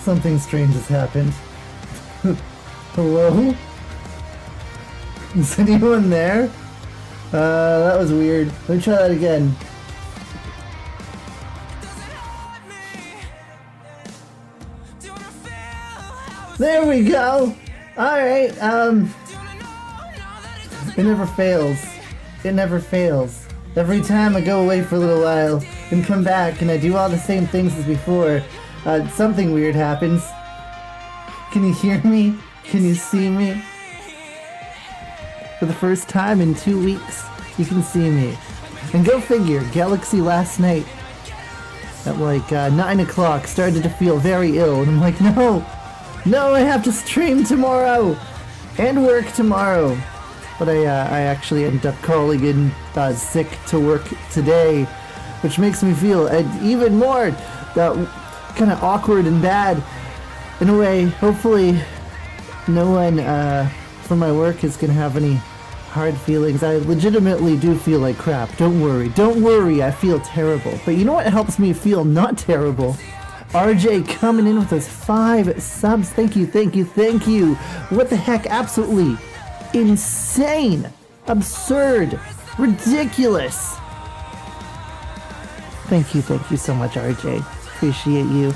Something strange has happened. Hello? Is anyone there? That was weird. Let me try that again. There we go! Alright, it never fails. It never fails. Every time I go away for a little while and come back and I do all the same things as before, something weird happens. Can you hear me? Can you see me? For the first time in 2 weeks, you can see me. And go figure, Galiksi last night at like 9 o'clock started to feel very ill, and I'm like, no, I have to stream tomorrow and work tomorrow. But I actually ended up calling in sick to work today, which makes me feel even more kind of awkward and bad in a way. Hopefully no one from my work is going to have any hard feelings. I legitimately do feel like crap. Don't worry, I feel terrible. But you know what helps me feel not terrible? RJ coming in with us 5 subs. Thank you. What the heck? Absolutely insane, absurd, ridiculous. Thank you so much, RJ. Appreciate you.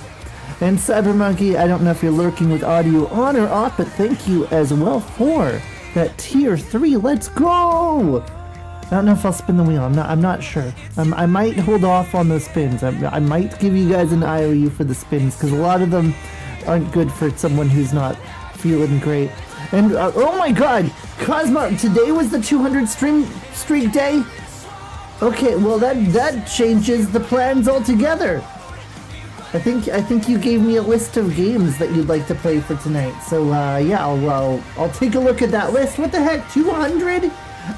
And Cybermonkey, I don't know if you're lurking with audio on or off, but thank you as well for that tier 3. Let's go! I don't know if I'll spin the wheel. I'm not sure. I might hold off on those spins. I might give you guys an IOU for the spins, because a lot of them aren't good for someone who's not feeling great. And oh my god, Cosmo, today was the 200 streak day? Okay, well that changes the plans altogether. I think you gave me a list of games that you'd like to play for tonight. So yeah, I'll take a look at that list. What the heck, 200?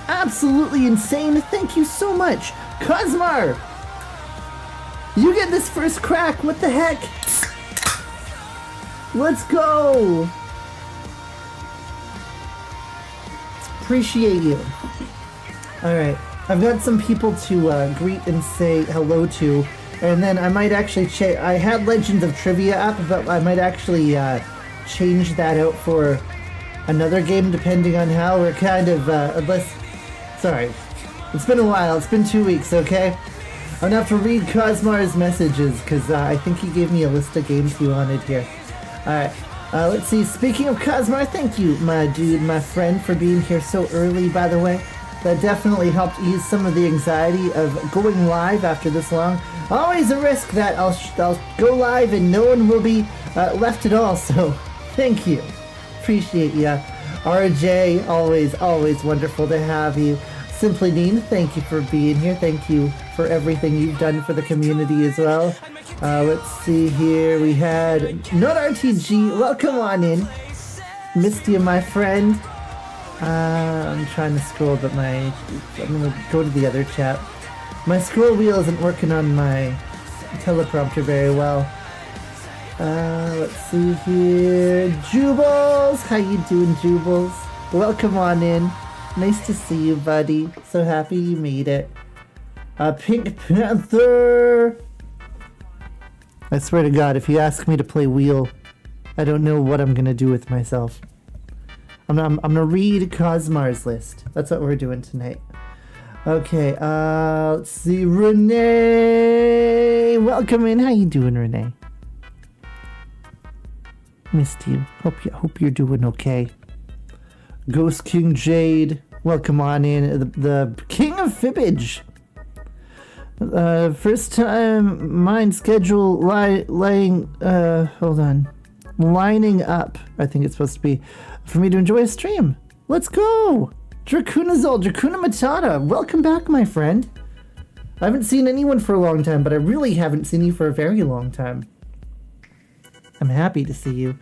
Absolutely insane. Thank you so much. Cosmar, you get this first crack. What the heck? Let's go. Appreciate you. Alright, I've got some people to greet and say hello to, and then I might actually I had Legends of Trivia up, but I might actually change that out for another game depending on how we're kind of, sorry, it's been a while, it's been 2 weeks, okay? I'm gonna have to read Cosmar's messages, because I think he gave me a list of games he wanted here. Alright. Let's see, speaking of Cosmar, thank you, my dude, my friend, for being here so early, by the way. That definitely helped ease some of the anxiety of going live after this long. Always a risk that I'll go live and no one will be left at all, so thank you. Appreciate ya. RJ, always wonderful to have you. Simply Dean, thank you for being here. Thank you for everything you've done for the community as well. Let's see here. We had NotRTG. Welcome on in. Missed you, my friend. I'm trying to scroll, but I'm going to go to the other chat. My scroll wheel isn't working on my teleprompter very well. Let's see here. Jubles! How you doing, Jubles? Welcome on in. Nice to see you, buddy. So happy you made it. Pink Panther! I swear to God, if you ask me to play Wheel, I don't know what I'm gonna do with myself. I'm gonna read Cosmar's list. That's what we're doing tonight. Okay, let's see. Renee! Welcome in. How you doing, Renee? Missed you. Hope you're doing okay. Ghost King Jade. Welcome on in. The King of Fibbage. First time mind schedule lining up, I think it's supposed to be, for me to enjoy a stream. Let's go! Dracunazol, Dracuna Matata, welcome back, my friend. I haven't seen anyone for a long time, but I really haven't seen you for a very long time. I'm happy to see you.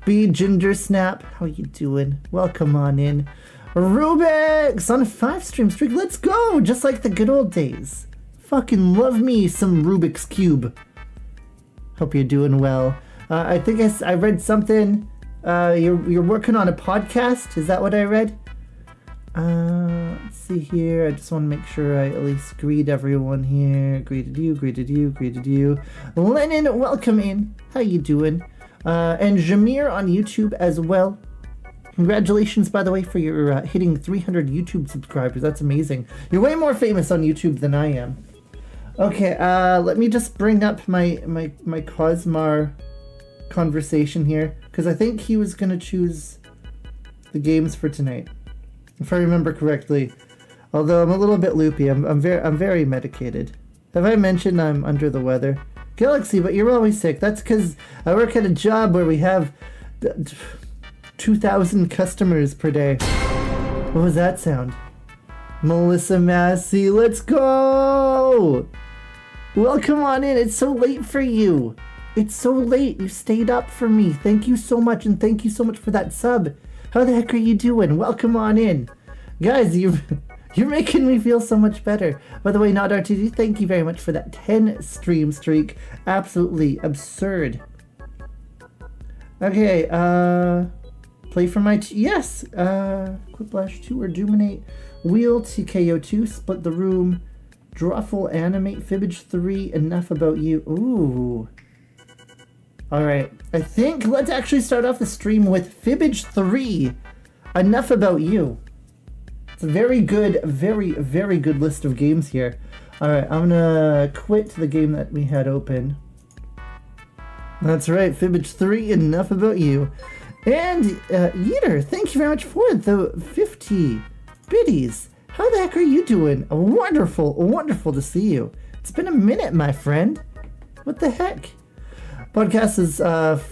B Ginger Snap, how you doing? Welcome on in. Rubik's on a 5-stream streak. Let's go! Just like the good old days. Fucking love me some Rubik's Cube. Hope you're doing well. I think I read something. You're working on a podcast. Is that what I read? Let's see here. I just want to make sure I at least greet everyone here. Greeted you. Lennon, welcome in. How you doing? And Jameer on YouTube as well. Congratulations, by the way, for your hitting 300 YouTube subscribers. That's amazing. You're way more famous on YouTube than I am. Okay, let me just bring up my Cosmar conversation here, because I think he was going to choose the games for tonight, if I remember correctly. Although I'm a little bit loopy. I'm very medicated. Have I mentioned I'm under the weather? Galiksi, but you're always sick. That's because I work at a job where we have 2,000 customers per day. What was that sound? Melissa Massey, let's go! Welcome on in. It's so late for you. It's so late. You stayed up for me. Thank you so much, and thank you so much for that sub. How the heck are you doing? Welcome on in. Guys, you're making me feel so much better. By the way, Not RTD, thank you very much for that 10 stream streak. Absolutely absurd. Okay, play for my... yes! Quiplash 2 or Dominate. Wheel, TKO 2, Split the Room, Drawful, Animate, Fibbage 3, Enough About You. Ooh. Alright, I think let's actually start off the stream with Fibbage 3, Enough About You. It's a very good, very good list of games here. Alright, I'm gonna quit the game that we had open. That's right, Fibbage 3, Enough About You. And, Yeater, thank you very much for the 50 biddies. How the heck are you doing? Wonderful to see you. It's been a minute, my friend. What the heck? Podcast is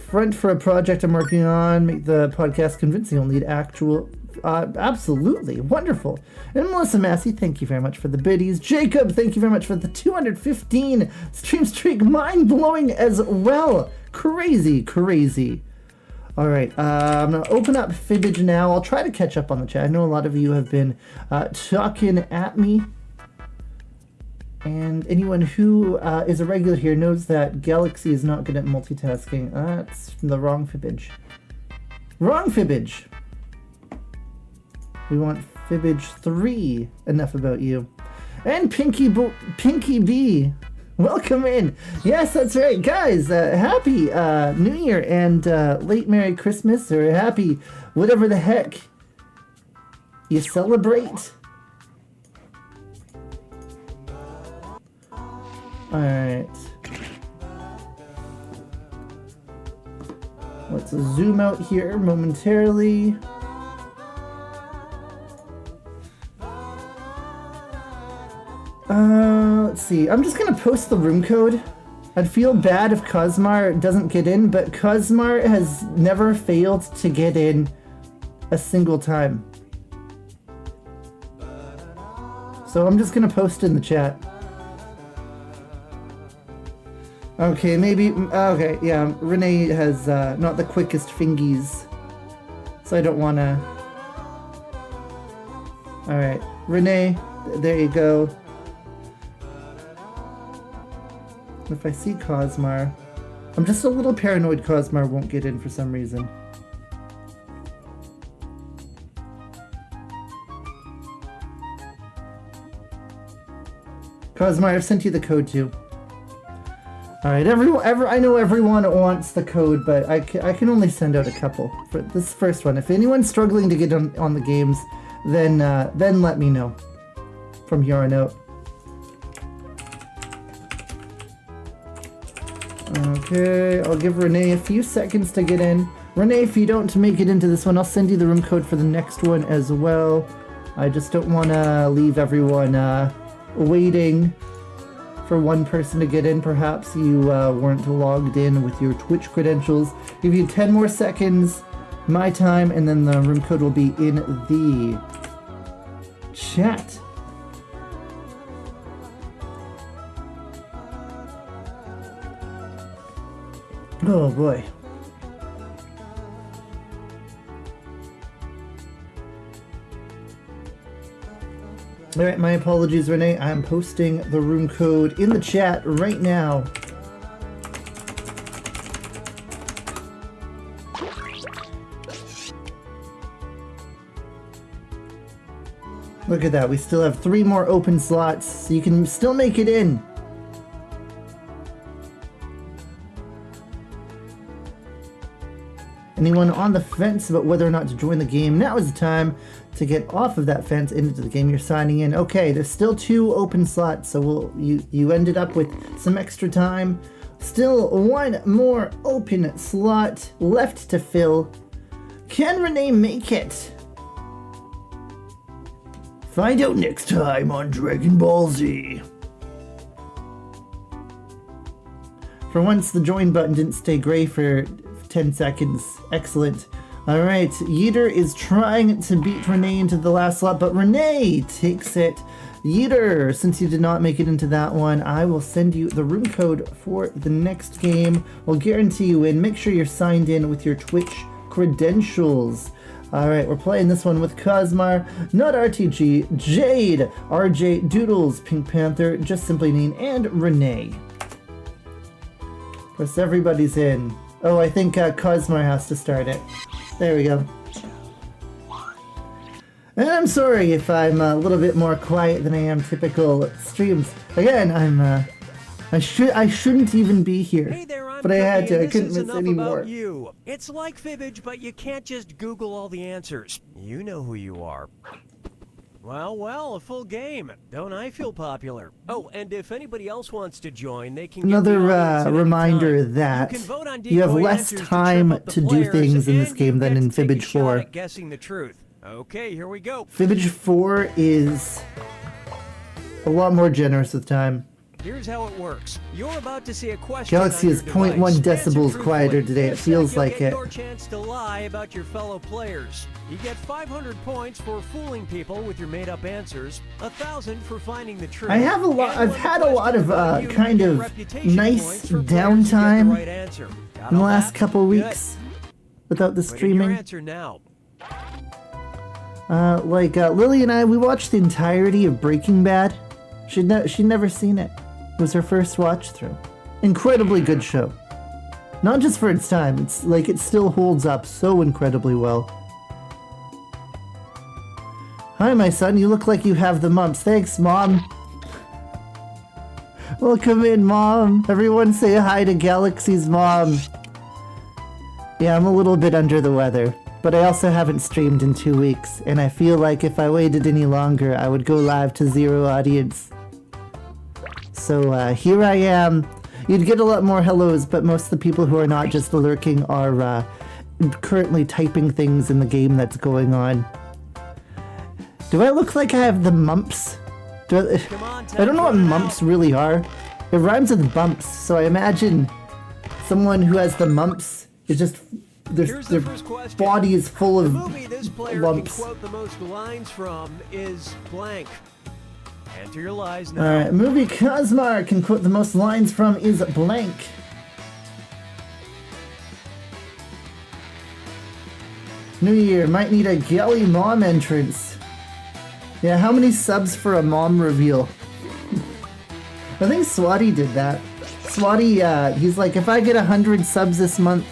front for a project I'm working on. Make the podcast convincing. I'll need actual... absolutely. Wonderful. And Melissa Massey, thank you very much for the biddies. Jacob, thank you very much for the 215 stream streak. Mind-blowing as well. Crazy. All right, I'm going to open up Fibbage now. I'll try to catch up on the chat. I know a lot of you have been talking at me. And anyone who is a regular here knows that Galiksi is not good at multitasking. That's the wrong Fibbage. Wrong Fibbage. We want Fibbage 3, Enough About You. And Pinky B, welcome in. Yes, that's right. Guys, happy New Year and late Merry Christmas, or happy whatever the heck you celebrate. Alright. Let's zoom out here momentarily. Let's see. I'm just gonna post the room code. I'd feel bad if Cosmar doesn't get in, but Cosmar has never failed to get in a single time. So I'm just gonna post in the chat. Okay, maybe... okay, yeah, Renee has not the quickest fingies, so I don't want to... Alright, Renee, there you go. If I see Cosmar... I'm just a little paranoid Cosmar won't get in for some reason. Cosmar, I've sent you the code too. Alright, I know everyone wants the code, but I can only send out a couple for this first one. If anyone's struggling to get on the games, then let me know from here on out. Okay, I'll give Renee a few seconds to get in. Renee, if you don't make it into this one, I'll send you the room code for the next one as well. I just don't want to leave everyone waiting for one person to get in. Perhaps you weren't logged in with your Twitch credentials. Give you 10 more seconds, my time, and then the room code will be in the chat. Oh boy. Alright, my apologies, Renee. I'm posting the room code in the chat right now. Look at that. We still have 3 more open slots, so you can still make it in. Anyone on the fence about whether or not to join the game, now is the time to get off of that fence into the game you're signing in. Okay, there's still 2 open slots, so you ended up with some extra time. Still 1 more open slot left to fill. Can Renee make it? Find out next time on Dragon Ball Z. For once, the join button didn't stay gray for 10 seconds. Excellent. Alright, Yeeter is trying to beat Renee into the last slot, but Renee takes it. Yeeter, since you did not make it into that one, I will send you the room code for the next game. We'll guarantee you in. Make sure you're signed in with your Twitch credentials. Alright, we're playing this one with Cosmar, Not RTG, Jade, RJ, Doodles, Pink Panther, Just Simply Neen, and Renee. Of course, everybody's in. Oh, I think Cosmar has to start it. There we go. And I'm sorry if I'm a little bit more quiet than I am typical streams. Again, I shouldn't even be here. Hey there, I'm but I had to. I This couldn't is miss enough any more. about you. It's like Fibbage, but you can't just Google all the answers. You know who you are. Well, a full game. Don't I feel popular? Oh, and if anybody else wants to join, they can. Another reminder that you have less time to do things in this game than in Fibbage 4. Guessing the truth. Okay, here we go. Fibbage 4 is a lot more generous with time. Here's how it works. You're about to see a question. Galaxy is 0.1 decibels quieter today. It feels like it. Your chance to lie about your fellow players. You get 500 points for fooling people with your made-up answers. 1,000 for finding the truth. I have a lot. I've had a lot of kind of nice downtime in the last couple weeks without the streaming. Your answer now. Lily and I, we watched the entirety of Breaking Bad. She'd never seen it. It was her first watch through. Incredibly good show. Not just for its time, it's like it still holds up so incredibly well. Hi, my son, you look like you have the mumps. Thanks, Mom. Welcome in, Mom. Everyone say hi to Galaxy's mom. Yeah, I'm a little bit under the weather, but I also haven't streamed in 2 weeks, and I feel like if I waited any longer, I would go live to 0 audience. So here I am. You'd get a lot more hellos, but most of the people who are not just lurking are currently typing things in the game that's going on. Do I look like I have the mumps? I don't know what mumps really are. It rhymes with bumps, so I imagine someone who has the mumps is just their body is full of lumps. The movie this player can quote the most lines from is blank. Enter your lies now. Alright, movie Cosmar can quote the most lines from is blank. New Year, might need a Galley mom entrance. Yeah, how many subs for a mom reveal? I think Swati did that. Swati, he's like, if I get 100 subs this month,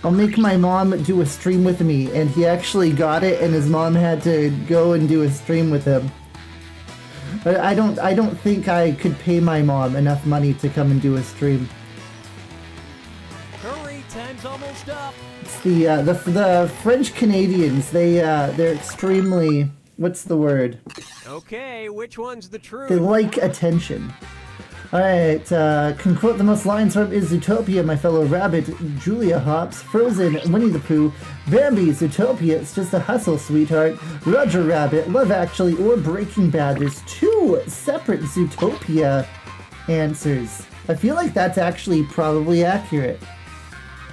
I'll make my mom do a stream with me. And he actually got it, and his mom had to go and do a stream with him. I don't think I could pay my mom enough money to come and do a stream. Hurry, time's almost up. It's the French Canadians. They're extremely, what's the word? Okay, which one's the truth? They like attention. Alright, can quote the most lines from is Zootopia, My Fellow Rabbit, Julia Hops, Frozen, Winnie the Pooh, Bambi, Zootopia, It's Just a Hustle, Sweetheart, Roger Rabbit, Love Actually, or Breaking Bad. There's 2 separate Zootopia answers. I feel like that's actually probably accurate.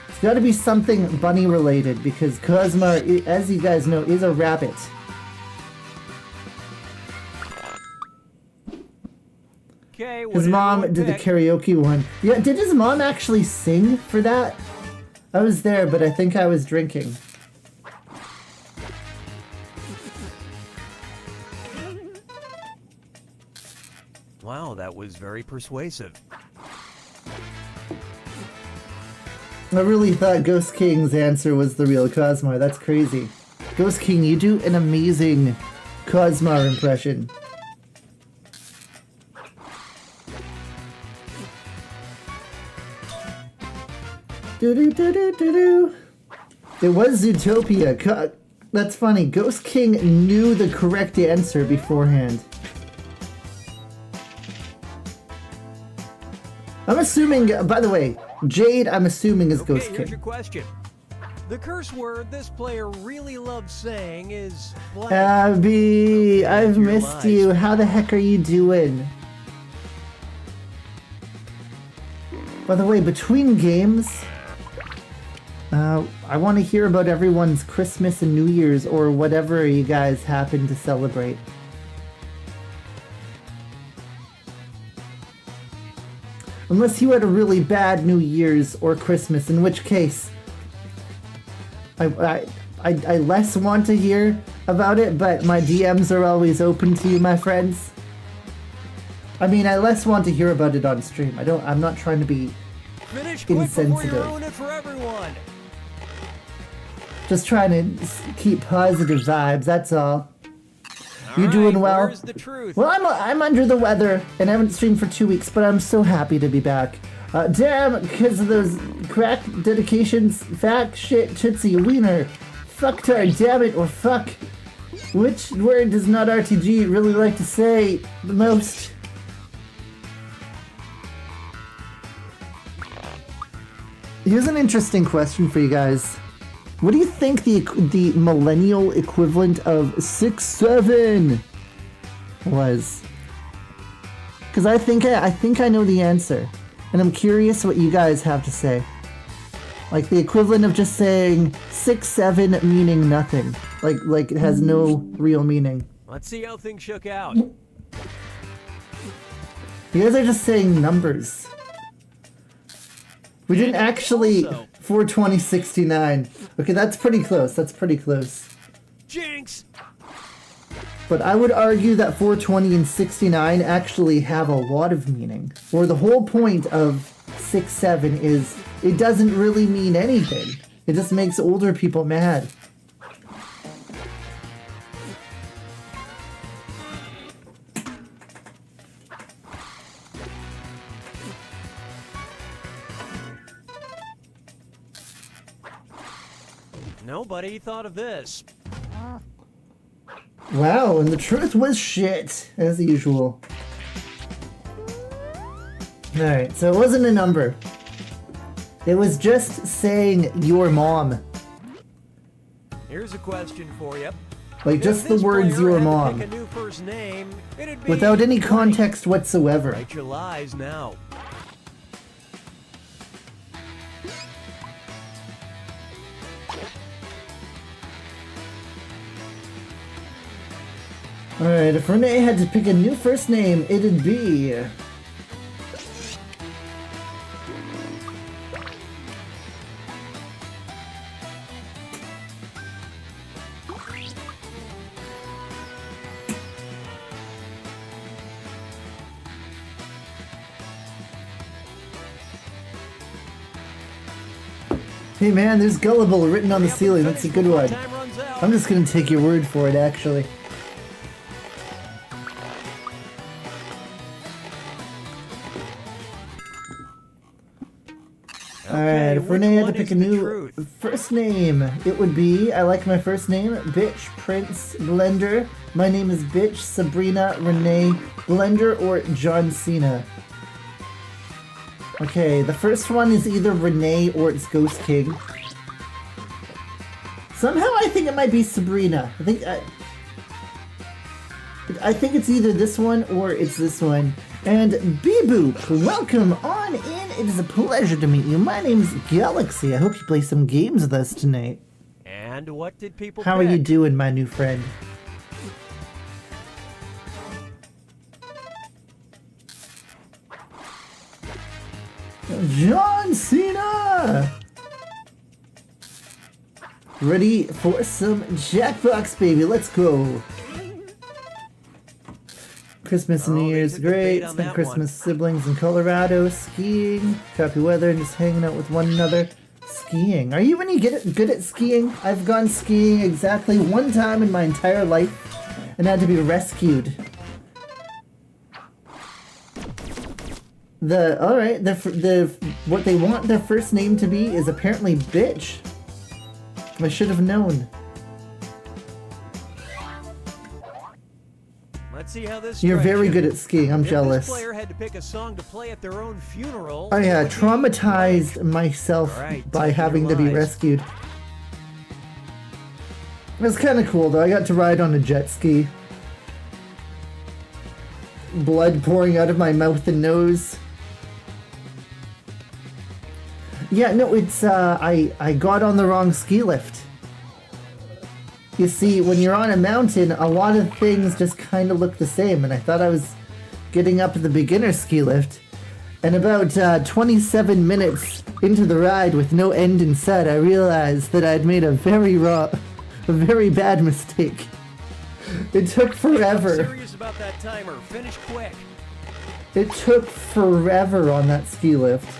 It's gotta be something bunny related, because Cosmar, as you guys know, is a rabbit. Okay, His mom did the karaoke one. Yeah, did his mom actually sing for that? I was there, but I think I was drinking. Wow, that was very persuasive. I really thought Ghost King's answer was the real Cosmar. That's crazy. Ghost King, you do an amazing Cosmar impression. Do do do do do do. It was Zootopia. That's funny. Ghost King knew the correct answer beforehand. I'm assuming, by the way, Jade, I'm assuming is Ghost Here's King. your question. The curse word this player really loves saying is blank. Abby, I've missed you. How the heck are you doing? By the way, between games, I want to hear about everyone's Christmas and New Year's or whatever you guys happen to celebrate. Unless you had a really bad New Year's or Christmas, in which case I less want to hear about it, but my DMs are always open to you, my friends. I mean, I less want to hear about it on stream. I'm not trying to be Finish quick before you insensitive. ruin it for everyone. Just trying to keep positive vibes, that's all. You All doing right, well? Where's the truth? Well, I'm under the weather, and I haven't streamed for 2 weeks, but I'm so happy to be back. Damn, because of those crack dedications, fat shit, tootsie, wiener, fucktard, damn it, or fuck. Which word does not RTG really like to say the most? Here's an interesting question for you guys. What do you think the millennial equivalent of 6'7" was? Because I think I know the answer, and I'm curious what you guys have to say. Like the equivalent of just saying 6'7" meaning nothing, like it has no real meaning. Let's see how things shook out. You guys are just saying numbers. We didn't actually also- 42069. Okay, that's pretty close. That's pretty close. Jinx! But I would argue that 420 and 69 actually have a lot of meaning. Or the whole point of 6'7" is it doesn't really mean anything. It just makes older people mad. Nobody thought of this. Wow, and the truth was shit, as usual. Alright, so it wasn't a number. It was just saying your mom. Here's a question for you. Like just the words your mom. Pick a new first name, it'd be Without any Frank. context whatsoever. Write your lies now. Alright, if Renee had to pick a new first name, it'd be... Hey man, there's Gullible written on the ceiling. That's a good one. Time runs out. I'm just gonna take your word for it, actually. Alright, if which Renee had to one pick is a the new truth? first name, it would be, I like my first name, Bitch, Prince, Blender. My name is Bitch, Sabrina, Renee, Blender, or John Cena. Okay, the first one is either Renee or it's Ghost King. Somehow I think it might be Sabrina. I think it's either this one or it's this one. And Beboop, welcome on in. It is a pleasure to meet you. My name's Galiksi. I hope you play some games with us tonight. And what did people How are you pick? doing, my new friend? John Cena! Ready for some Jackbox, baby. Let's go. Christmas and Oh, New Year's, there's a debate great. on Spent that Christmas with siblings in Colorado, skiing, crappy weather, and just hanging out with one another. Skiing. Are you any good at skiing? I've gone skiing exactly one time in my entire life and had to be rescued. What they want their first name to be is apparently bitch. I should have known. Let's see how this You're strikes very you. good at skiing. I'm If jealous. This player had to pick a song to play at their own funeral. I it would be traumatized blank. myself Alright, by take having your to be lives. rescued. It was kind of cool though. I got to ride on a jet ski. Blood pouring out of my mouth and nose. Yeah, no, it's I got on the wrong ski lift. You see, when you're on a mountain, a lot of things just kind of look the same, and I thought I was getting up the beginner ski lift, and about 27 minutes into the ride with no end in sight, I realized that I'd made a very bad mistake. It took I'm forever. serious about that timer. Finish quick. It took forever on that ski lift.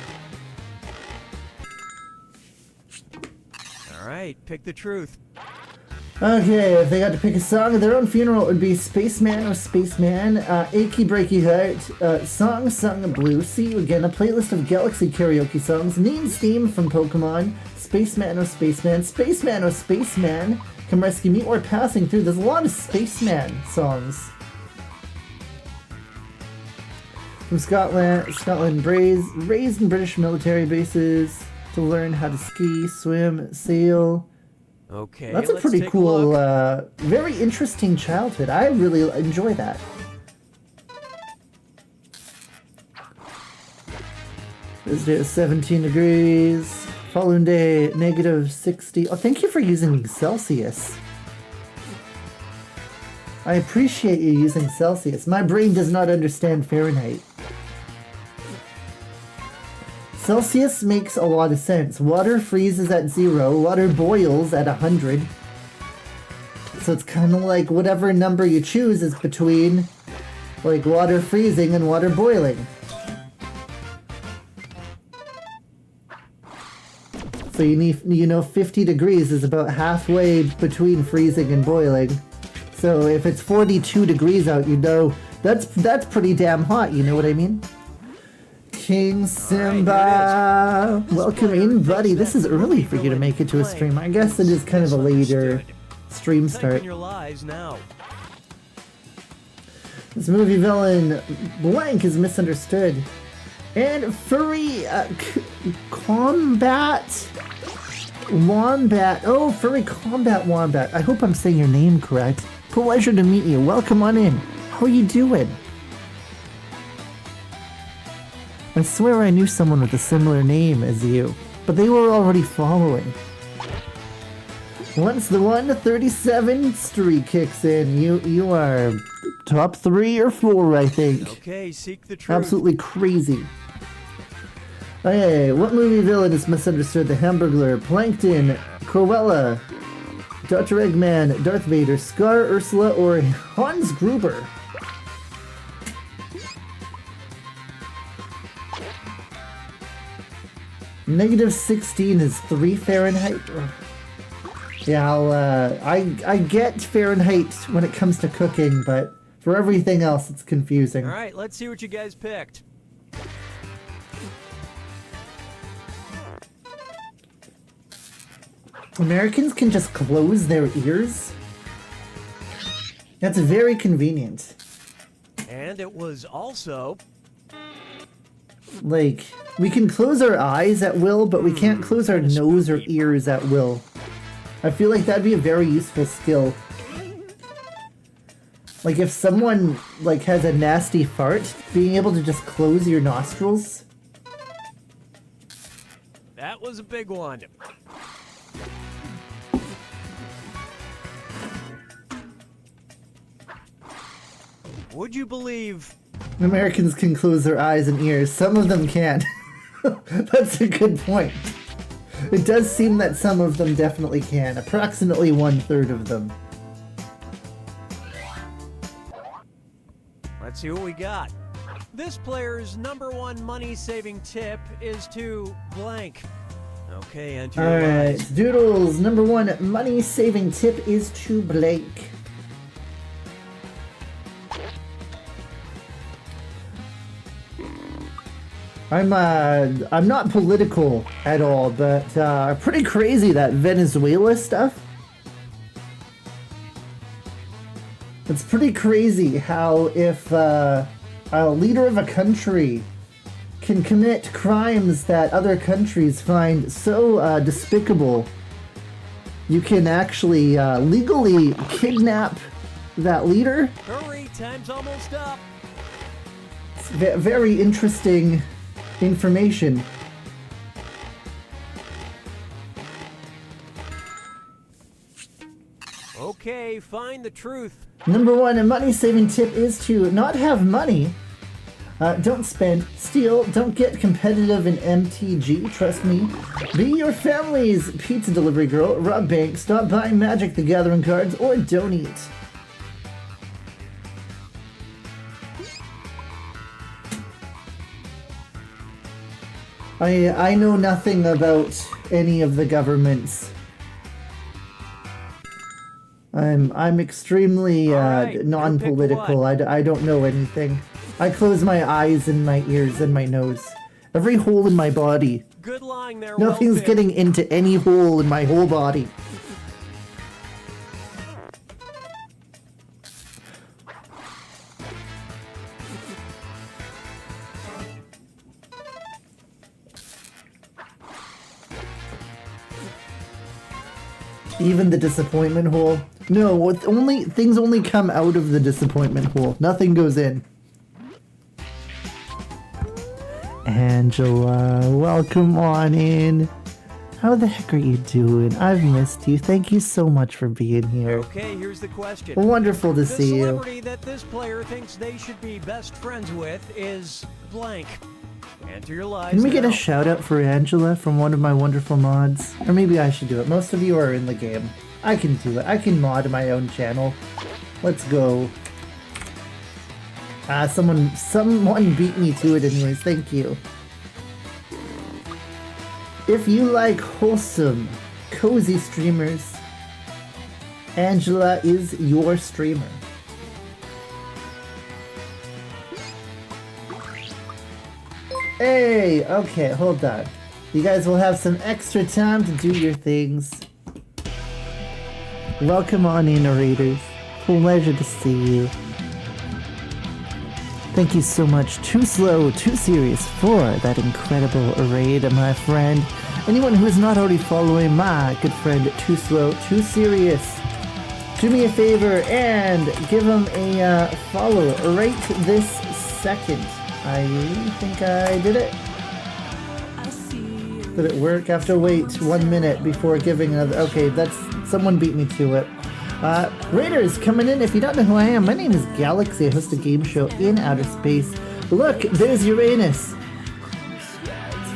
All right, pick the truth. Okay, if they got to pick a song of their own funeral, it would be Spaceman or Spaceman, Achy Breaky Heart, Song Sung Blue, See You Again, a playlist of Galiksi karaoke songs, Neem's theme from Pokemon, Spaceman or Spaceman, Spaceman or Spaceman, Come Rescue Me, or Passing Through. There's a lot of Spaceman songs. From Scotland, raised in British military bases to learn how to ski, swim, sail. Okay, That's a let's pretty take cool, look. very interesting childhood. I really enjoy that. This day is 17 degrees. Following day, negative 60. Oh, thank you for using Celsius. I appreciate you using Celsius. My brain does not understand Fahrenheit. Celsius makes a lot of sense. Water freezes at 0, water boils at 100. So it's kind of like whatever number you choose is between like water freezing and water boiling. So you know 50 degrees is about halfway between freezing and boiling. So if it's 42 degrees out, you know that's pretty damn hot, you know what I mean? King Simba, welcome in, buddy. This is early for you to make it to a stream. I guess it is kind of a later stream start. Thinking your lies now. This movie villain blank is misunderstood. And furry combat wombat. Oh, furry combat wombat. I hope I'm saying your name correct. Pleasure to meet you. Welcome on in. How are you doing? I swear I knew someone with a similar name as you, but they were already following. Once the 137 streak kicks in, you are top 3 or 4, I think. Okay, seek the truth. Absolutely crazy. Okay, what movie villain is misunderstood? The Hamburglar, Plankton, Cruella, Dr. Eggman, Darth Vader, Scar, Ursula, or Hans Gruber? Negative 16 is 3 Fahrenheit. Yeah, I get Fahrenheit when it comes to cooking, but for everything else, it's confusing. All right, let's see what you guys picked. Americans can just close their ears? That's very convenient. And it was also... Like, we can close our eyes at will, but we can't close our nose or ears at will. I feel like that'd be a very useful skill. Like, if someone, like, has a nasty fart, being able to just close your nostrils. That was a big one. Would you believe... Americans can close their eyes and ears. Some of them can't. That's a good point. It does seem that some of them definitely can. Approximately 1/3 of them. Let's see what we got. This player's #1 money-saving tip is to blank. Okay, enter your Alright, lies. Doodles, #1 money-saving tip is to blank. I'm not political at all, but pretty crazy, that Venezuela stuff. It's pretty crazy how if a leader of a country can commit crimes that other countries find so despicable, you can actually legally kidnap that leader. Hurry, time's almost up. It's very interesting information. Okay, find the truth. Number one, a money-saving tip is to not have money. Don't spend, steal, don't get competitive in MTG, trust me. Be your family's pizza delivery girl, rob banks, stop buying Magic the Gathering cards, or don't eat. I know nothing about any of the governments. I'm extremely right, non-political. I don't know anything. I close my eyes and my ears and my nose. Every hole in my body. Good lying there. Nothing's well getting into any hole in my whole body. Even the disappointment hole? No, things only come out of the disappointment hole. Nothing goes in. Angela, welcome on in. How the heck are you doing? I've missed you. Thank you so much for being here. Okay, here's the question. Wonderful to the see you. The celebrity that this player thinks they should be best friends with is blank. Enter your lives. Can we get now. a shout out for Angela from one of my wonderful mods? Or maybe I should do it. Most of you are in the game. I can do it. I can mod my own channel. Let's go. Someone beat me to it anyways. Thank you. If you like wholesome, cozy streamers, Angela is your streamer. Hey, okay, hold on. You guys will have some extra time to do your things. Welcome on in, narrators. Pleasure to see you. Thank you so much, Too Slow, Too Serious, for that incredible raid, my friend. Anyone who is not already following my good friend Too Slow, Too Serious, do me a favor and give him a follow right this second. I think I did it. Did it work? I have to wait 1 minute before giving another. Okay, that's someone beat me to it. Raiders coming in. If you don't know who I am, my name is Galiksi. I host a game show in outer space. Look, there's Uranus.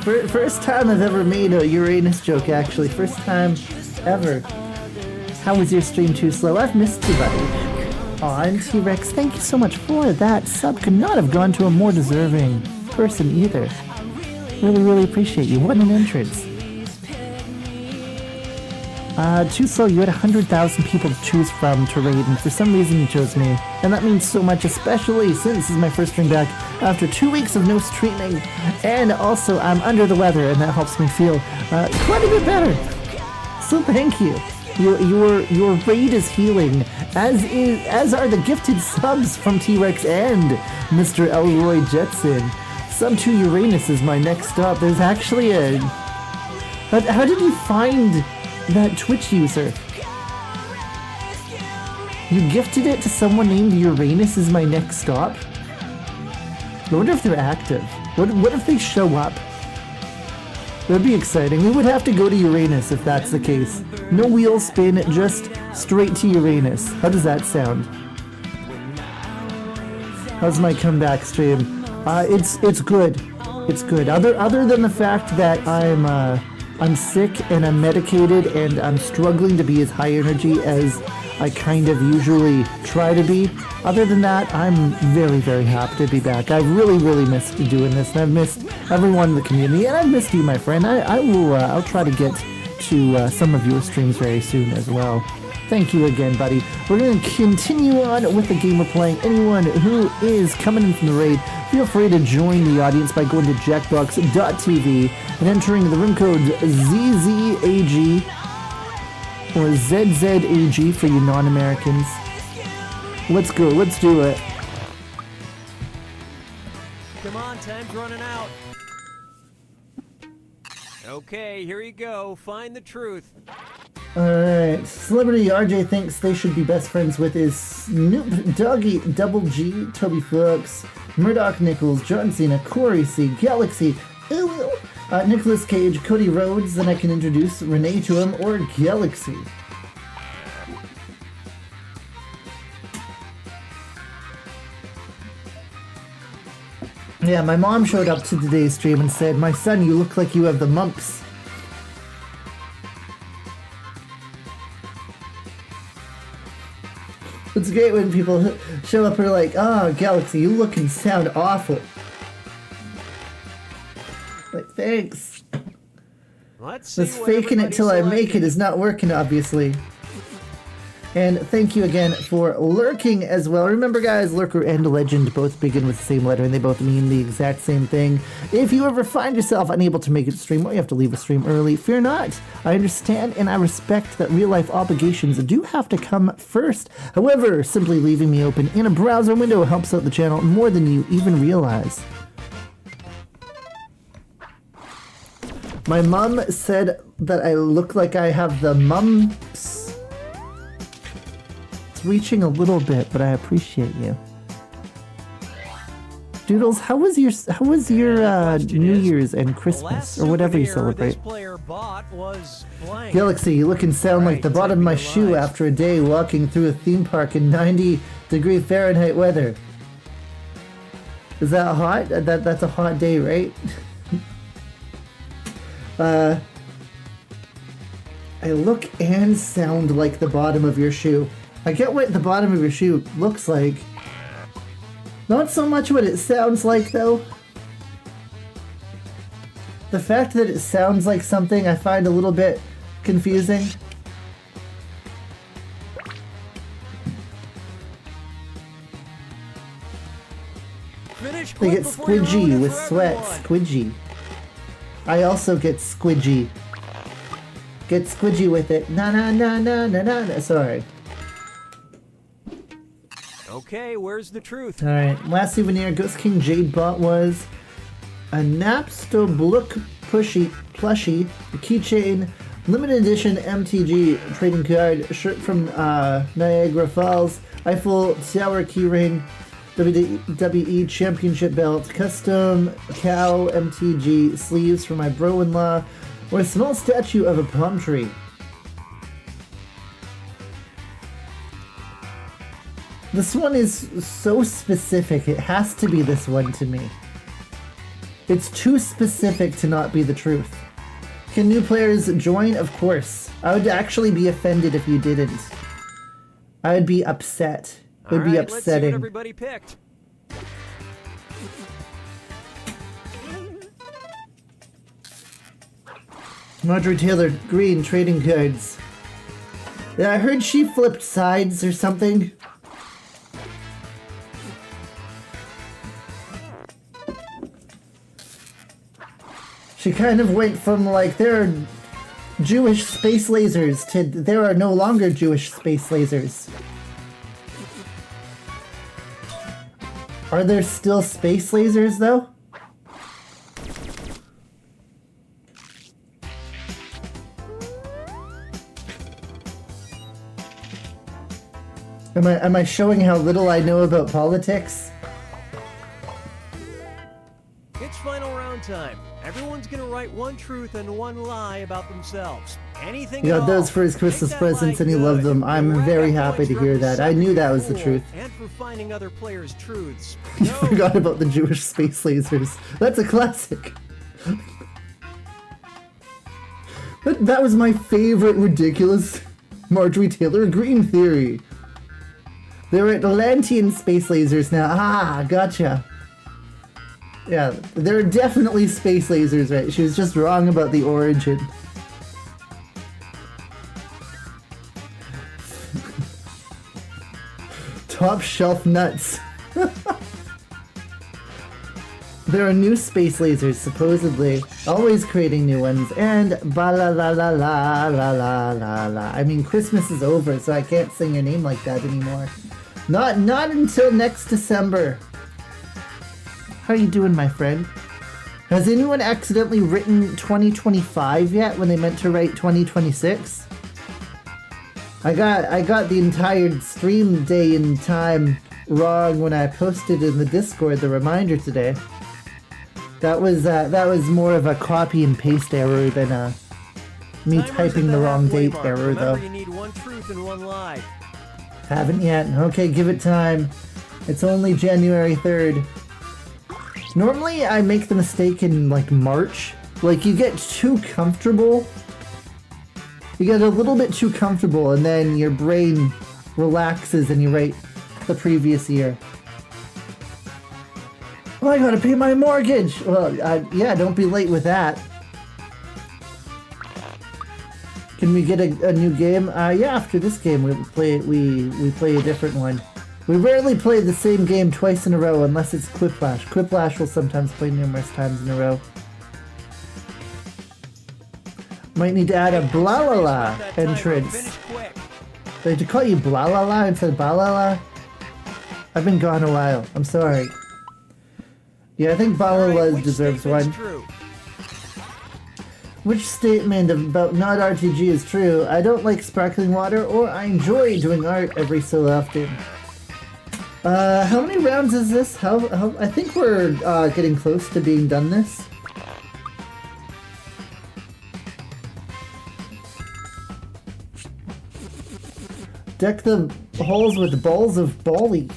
First time I've ever made a Uranus joke, actually. First time ever. How was your stream, Too Slow? I've missed you, buddy. Aw, and T-Rex, thank you so much for that. Sub could not have gone to a more deserving person either. Really, really appreciate you. What an entrance. Too Slow, you had 100,000 people to choose from to raid, and for some reason you chose me. And that means so much, especially since this is my first stream back after 2 weeks of no streaming. And also, I'm under the weather, and that helps me feel quite a bit better. So thank you. Your raid is healing, as are the gifted subs from T-Rex and Mr. Elroy Jetson. Sub to Uranus is my next stop. There's actually a... How did you find that Twitch user? You gifted it to someone named Uranus is my next stop? I wonder if they're active. What if they show up? That'd be exciting. We would have to go to Uranus if that's the case. No wheel spin, just straight to Uranus. How does that sound? How's my comeback stream? It's good. It's good. Other than the fact that I'm sick and I'm medicated and I'm struggling to be as high energy as I kind of usually try to be. Other than that, I'm very, very happy to be back. I've really, really missed doing this, and I've missed everyone in the community, and I've missed you, my friend. I'll try to get to some of your streams very soon as well. Thank you again, buddy. We're going to continue on with the game we're playing. Anyone who is coming in from the raid, feel free to join the audience by going to jackbox.tv and entering the room code ZZAG or ZZAG for you non-Americans. Let's go. Let's do it. Come on, time's running out. Okay, here you go. Find the truth. Alright, celebrity RJ thinks they should be best friends with is Snoop Doggy, Double G, Toby Fox, Murdoch Nichols, John Cena, Corey C, Galiksi, Nicolas Cage, Cody Rhodes, then I can introduce Renee to him, or Galiksi. Yeah, my mom showed up to today's stream and said, "My son, you look like you have the mumps." It's great when people show up and are like, "Oh, Galiksi, you look and sound awful." Like, thanks. Let's see. This faking it till I make it is not working, obviously. And thank you again for lurking as well. Remember, guys, lurker and legend both begin with the same letter, and they both mean the exact same thing. If you ever find yourself unable to make it to stream, or you have to leave a stream early, fear not. I understand and I respect that real-life obligations do have to come first. However, simply leaving me open in a browser window helps out the channel more than you even realize. My mom said that I look like I have the mumps. Reaching a little bit, but I appreciate you. Doodles, how was your New Year's and Christmas or whatever you celebrate? Galiksi, you look and sound like the bottom of my shoe after a day walking through a theme park in 90-degree Fahrenheit weather. Is that hot? That's a hot day, right? I look and sound like the bottom of your shoe. I get what the bottom of your shoe looks like. Not so much what it sounds like, though. The fact that it sounds like something I find a little bit confusing. They get squidgy with sweat. Squidgy. I also get squidgy. Get squidgy with it. Na na na na na na. Sorry. Okay, where's the truth? Alright, last souvenir Ghost King Jade bought was a Napsto Blook plushie, a keychain, limited edition MTG trading card, shirt from Niagara Falls, Eiffel Tower keyring, WWE Championship belt, custom cow MTG sleeves for my bro-in-law, or a small statue of a palm tree. This one is so specific, it has to be this one to me. It's too specific to not be the truth. Can new players join? Of course. I would actually be offended if you didn't. I would be upset. It would be upsetting. Let's see what everybody picked. Marjorie Taylor, green, trading cards. Yeah, I heard she flipped sides or something. She kind of went from like, there are Jewish space lasers to there are no longer Jewish space lasers. Are there still space lasers though? Am I showing how little I know about politics? It's final round time. Everyone's gonna write one truth and one lie about themselves. Anything He got those for his Christmas presents and he loved them. I'm very happy to hear that. I knew that was the truth. And for finding other players' truths. You forgot about the Jewish space lasers. That's a classic. That was my favorite ridiculous Marjorie Taylor Greene theory. They're Atlantean space lasers now. Ah, gotcha. Yeah, there are definitely space lasers, right? She was just wrong about the origin. Top shelf nuts. There are new space lasers, supposedly. Always creating new ones. And ba la la la la la la la la. I mean, Christmas is over, so I can't sing your name like that anymore. Not until next December. How you doing, my friend? Has anyone accidentally written 2025 yet when they meant to write 2026? I got the entire stream day and time wrong when I posted in the Discord the reminder today. That was more of a copy and paste error than a me typing the wrong date error, though. You need one truth and one lie. Haven't yet. Okay, give it time. It's only January 3rd. Normally, I make the mistake in, like, March. Like, you get too comfortable. You get a little bit too comfortable, and then your brain relaxes and you write the previous year. Oh, I gotta pay my mortgage! Well, yeah, don't be late with that. Can we get a new game? Yeah, after this game we play a different one. We rarely play the same game twice in a row unless it's Quiplash. Quiplash will sometimes play numerous times in a row. Might need to add a blah la la entrance. They had to call you blah la la instead of blah la la? I've been gone a while. I'm sorry. Yeah, I think blah la la deserves one. Which statement about not RTG is true? I don't like sparkling water, or I enjoy doing art every so often. How many rounds is this? How I think we're getting close to being done this. Deck the halls with balls of bally.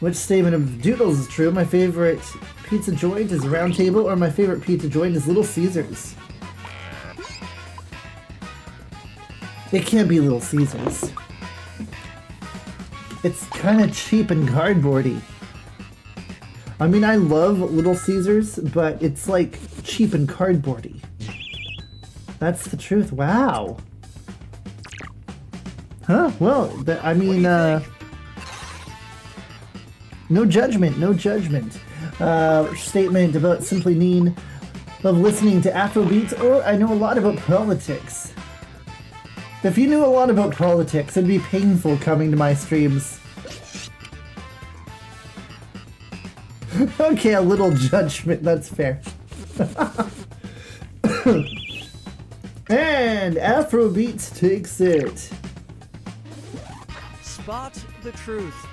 Which statement of Doodles is true? My favorite pizza joint is Round Table, or my favorite pizza joint is Little Caesars. It can't be Little Caesars. It's kind of cheap and cardboardy. I mean, I love Little Caesars, but it's like cheap and cardboardy. That's the truth. Wow. Huh? Well, I mean, no judgment, no judgment. Statement about Simply Neen. Love listening to Afrobeats, or I know a lot about politics. If you knew a lot about politics, it'd be painful coming to my streams. Okay, a little judgment, that's fair. And Afrobeats takes it. Spot the truth.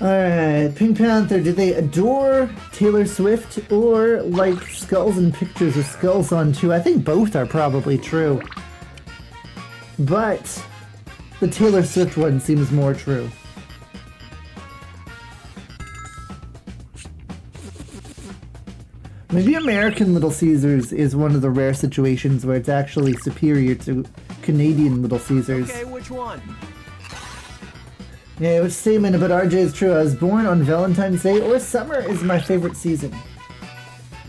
Alright, Pink Panther, do they adore Taylor Swift or like skulls and pictures of skulls on too? I think both are probably true. But the Taylor Swift one seems more true. Maybe American Little Caesars is one of the rare situations where it's actually superior to Canadian Little Caesars. Okay, which one? Yeah, which statement about RJ is true? I was born on Valentine's Day, or summer is my favorite season.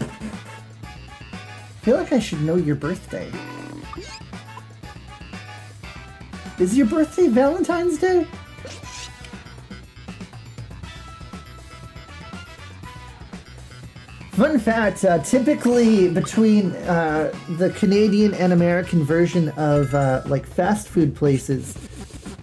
I feel like I should know your birthday. Is your birthday Valentine's Day? Fun fact, typically between the Canadian and American version of like fast food places,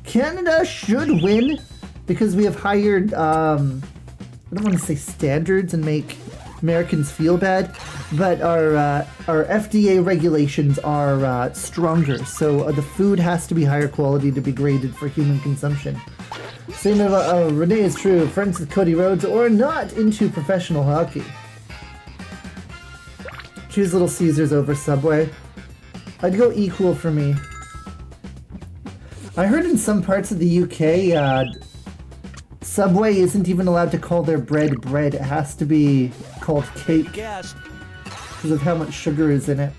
Canada should win because we have higher, I don't want to say standards and make Americans feel bad, but our FDA regulations are stronger, so the food has to be higher quality to be graded for human consumption. Same about Renee is true, friends with Cody Rhodes, or not into professional hockey. Choose Little Caesars over Subway. I'd go equal for me. I heard in some parts of the UK, Subway isn't even allowed to call their bread bread. It has to be called cake because of how much sugar is in it.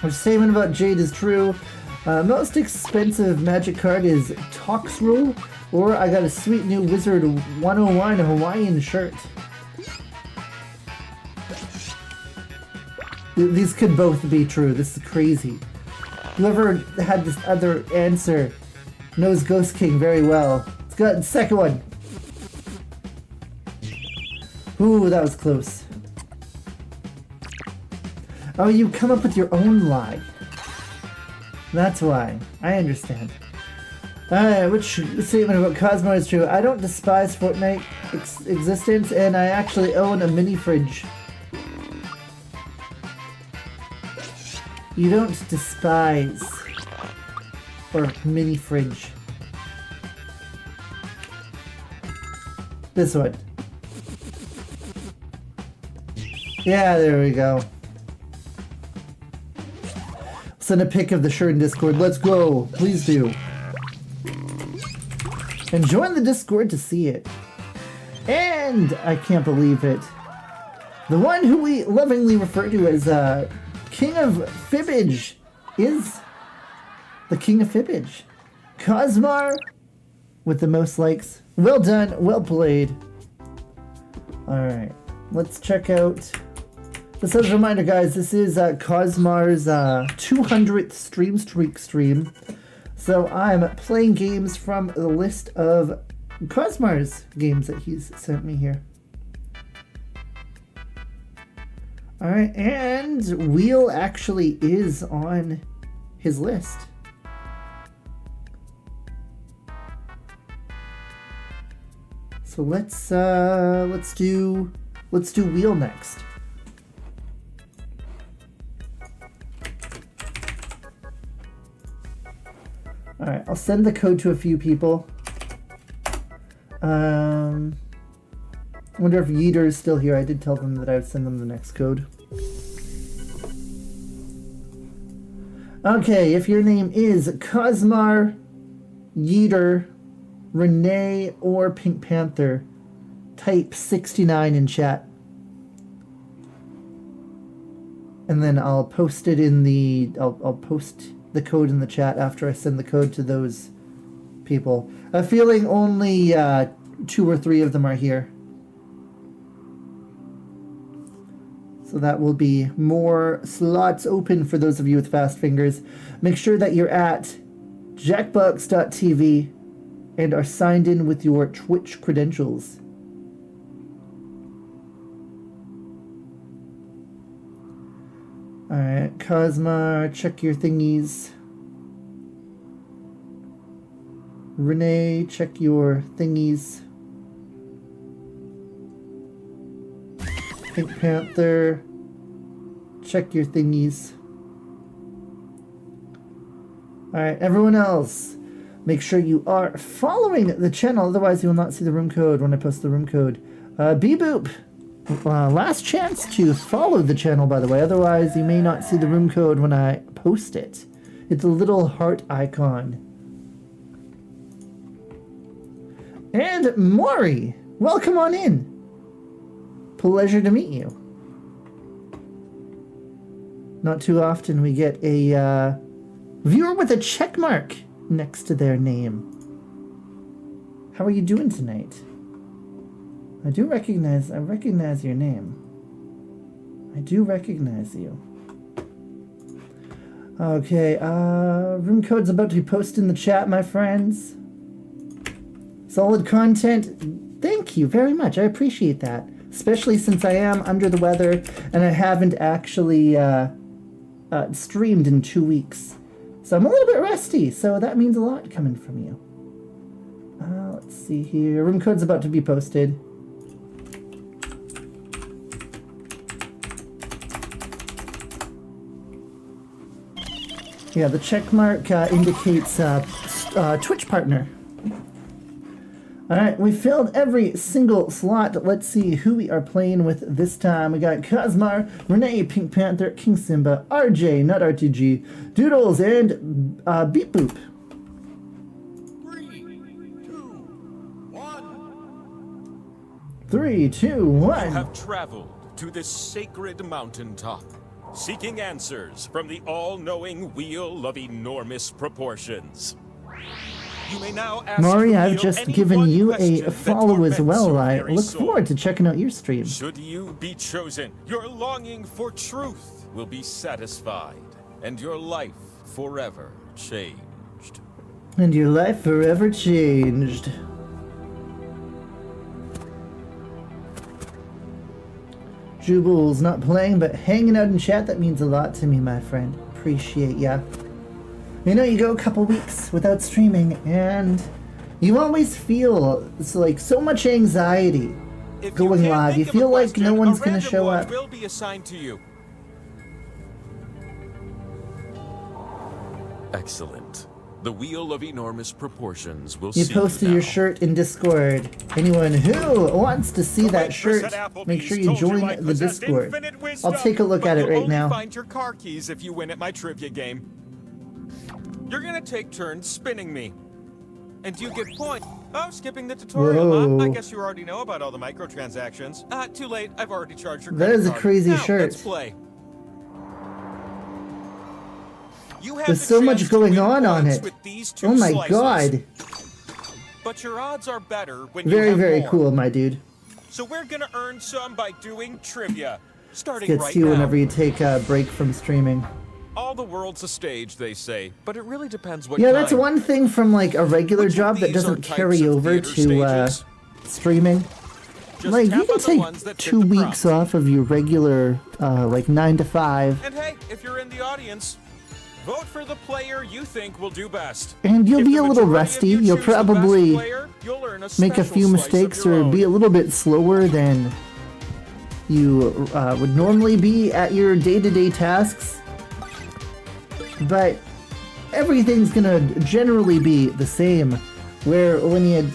Which statement about Jade is true. Most expensive magic card is Tox Roll, or I got a sweet new Wizard 101 Hawaiian shirt. These could both be true. This is crazy. Whoever had this other answer knows Ghost King very well. Let's go ahead. Second one. Ooh, that was close. Oh, you come up with your own lie. That's why. I understand. Which statement about Cosmo is true? I don't despise Fortnite existence, and I actually own a mini fridge. You don't despise or mini fridge. This one. Yeah, there we go. Send a pic of the shirt in Discord. Let's go. Please do. And join the Discord to see it. And I can't believe it. The one who we lovingly refer to as King of Fibbage is the King of Fibbage. Cosmar with the most likes. Well done. Well played. Alright. Let's check out... Just as a reminder, guys, this is Cosmar's 200th stream streak stream. So I'm playing games from the list of Cosmar's games that he's sent me here. Alright, and Wheel actually is on his list. So let's do Wheel next. Alright, I'll send the code to a few people. I wonder if Yeeter is still here. I did tell them that I would send them the next code. Okay, if your name is Cosmar, Yeeter, Renee, or Pink Panther, type 69 in chat. And then I'll post it in the... I'll post the code in the chat after I send the code to those people. I'm feeling only 2 or 3 of them are here. So that will be more slots open for those of you with fast fingers. Make sure that you're at jackbox.tv and are signed in with your Twitch credentials. Alright, Cosma, check your thingies. Renee, check your thingies. Pink Panther, check your thingies. Alright, everyone else, make sure you are following the channel, otherwise you will not see the room code when I post the room code. B-Boop, last chance to follow the channel, by the way, otherwise you may not see the room code when I post it. It's a little heart icon. And Maury, welcome on in. Pleasure to meet you. Not too often we get a viewer with a check mark next to their name. How are you doing tonight? I recognize your name. I do recognize you. Okay, room code's about to be posted in the chat, my friends. Solid content. Thank you very much. I appreciate that. Especially since I am under the weather and I haven't actually streamed in 2 weeks. So I'm a little bit rusty, so that means a lot coming from you. Let's see here. Room code's about to be posted. Yeah, the check mark indicates Twitch partner. Alright, we filled every single slot. Let's see who we are playing with this time. We got Cosmar, Renee, Pink Panther, King Simba, RJ, Nut RTG, Doodles, and Beep Boop. 3, 2, 1. You have traveled to this sacred mountaintop, seeking answers from the all-knowing wheel of enormous proportions. You may now ask Maury, the I've wheel just any given one you a question that follow as torments well. your I very look soul. forward to checking out your stream. Should you be chosen, your longing for truth will be satisfied, and your life forever changed. And your life forever changed. Jubal's not playing, but hanging out in chat, that means a lot to me, my friend. Appreciate ya. You know, you go a couple weeks without streaming, and you always feel so much anxiety If going can't live. You think of a feel like question, no one's a gonna random show one up. will be assigned to you. Excellent. The wheel of enormous proportions will You see posted you your now. shirt in Discord. Anyone who wants to see that shirt, make sure you join the Discord. I'll take a look at it right You'll now. only find your car keys if you win at my trivia game. You're gonna take turns spinning me. And you get points. Oh, skipping the tutorial, huh? Whoa. I guess you already know about all the microtransactions. Too late. I've already charged your That credit is a card. crazy Now, shirt. Let's play. You have There's the so much chance to going win on points it. with these two Oh my slices. god. But your odds are better when you Very, have very more. cool, my dude. So we're gonna earn some by doing trivia. Starting Gets right to you now. whenever you take a break from streaming. All the world's a stage, they say, but it really depends what Yeah, kind. that's one thing from like a regular Which of job that these are doesn't types carry of over theater to stages? streaming. Just Like, tap you can on the take ones that fit 2 the weeks prompt. off of your regular, 9 to 5, And hey, if you're in the audience, vote for the player you think will do best. and you'll If be the a little majority of rusty. you You'll choose the best probably player, you'll earn a make a special few slice of mistakes your or own. be a little bit slower than you would normally be at your day-to-day tasks. But everything's gonna generally be the same, where when you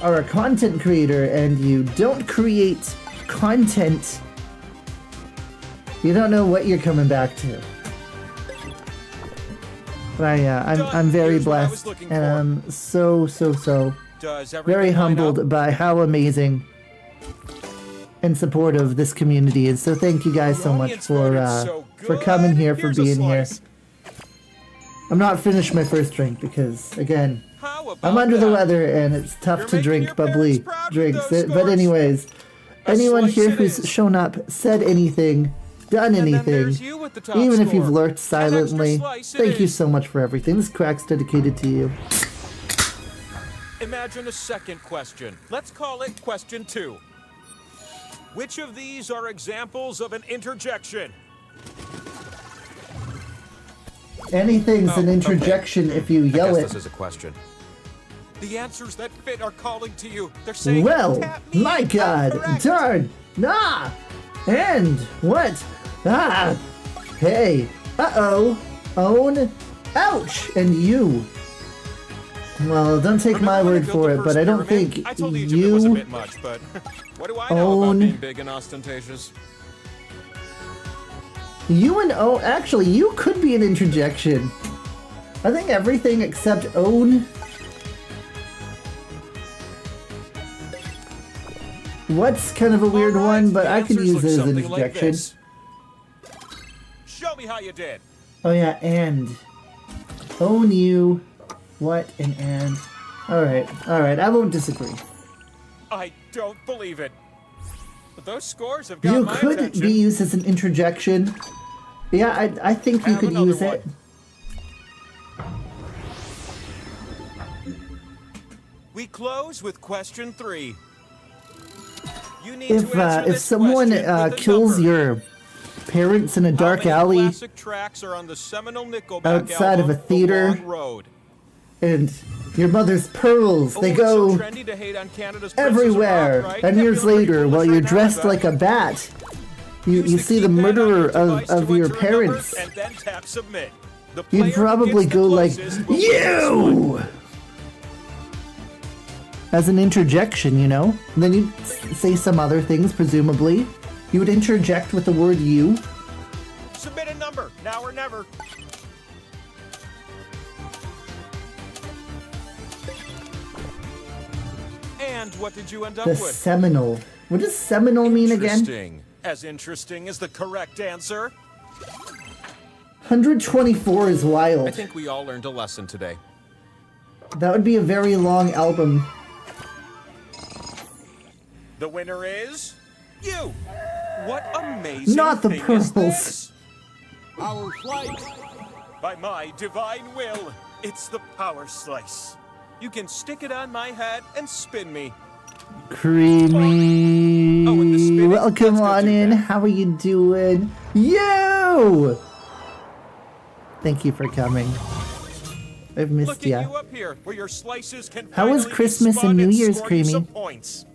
are a content creator and you don't create content, you don't know what you're coming back to. But I'm very Here's what I was blessed, looking and I'm so Does very everything line humbled up? by how amazing and supportive this community is. So thank you guys so The much audience voted so for coming good. here, for Here's a being here. slice. I'm not finished my first drink because, again, How about I'm under the that? weather and it's tough You're to making drink your bubbly parents proud with drinks. those But scores. anyways, A anyone slice here it who's is. shown up, said anything, done And then anything, there's you with the top even if you've score. lurked An extra silently, slice it thank you is. so much for everything. This crack's dedicated to you. Imagine a second question. Let's call it question 2. Which of these are examples of an interjection? Anything's an Oh, interjection if you yell it. is a question. The answers that fit are calling to you. They're saying, Well, "Tap me, my I'm god, correct." darn, and what? Hey, uh-oh, own, ouch, and you. Well, don't take Remember my when I word built for the it, but first I don't pyramid? think I told Egypt it was a you bit much, but what do I know about own- being big and ostentatious? actually, you could be an interjection. I think everything except own. What's kind of a weird All right, one, but the I could answers use look it as an something like interjection. this. Show me how you did. Oh yeah, and own you. What an and. Alright, I won't disagree. I don't believe it. But those scores have got You my could attention. be used as an interjection. Yeah, I think you Have could another use one. it. We close with question 3. You need to answer If this someone question with a kills number. your parents in a How dark many alley classic tracks are on the seminal Nickelback outside of album, a theater? The Long Road? and your mother's pearls, they it's go so trendy to hate on Canada's Princes of everywhere, Rock, right? and Yeah, years feeling pretty later, while foolish you're right now, dressed but like a bat, you use see the keypad on your murderer device of to your enter a number parents. and then tap submit. The You'd player who probably gets the go like, closest will win this one. you! As an interjection, you know? And then you'd say some other things, presumably. You would interject with the word you. Submit a number, now or never. And what did you end up The with? seminal. What does seminal mean again? Interesting. As interesting as the correct answer. 124 is wild. I think we all learned a lesson today. That would be a very long album. The winner is you. What amazing Not the thing pearls. is this? Our flight. By my divine will, it's the power slice. You can stick it on my head and spin me. Creamy. Oh, and the spinning? Welcome Let's go on do in. that. How are you doing? You! Thank you for coming. I've missed Look at ya. you up here, where your slices can How was finally be Christmas spun and New Year's, score you some Creamy? points.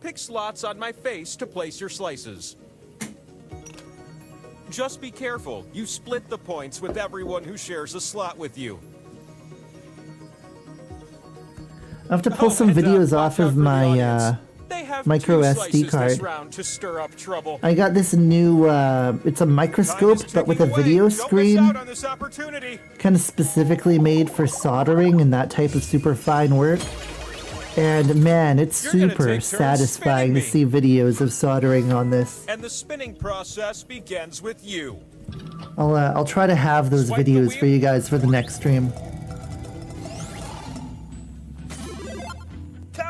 Pick slots on my face to place your slices. Just be careful. You split the points with everyone who shares a slot with you. I have to pull some and, videos watch off out of for the my audience. They have micro two SD slices this card. round to stir up trouble. I got this new, it's a Time microscope, is but with a ticking away. video Don't miss screen. out on this opportunity. Kind of specifically made for soldering and that type of super fine work. And man, it's You're gonna super take turns satisfying to see spinning videos of soldering on this. And the spinning process begins with you. I'll try to have those Swipe the videos for wheel. you guys for the next stream.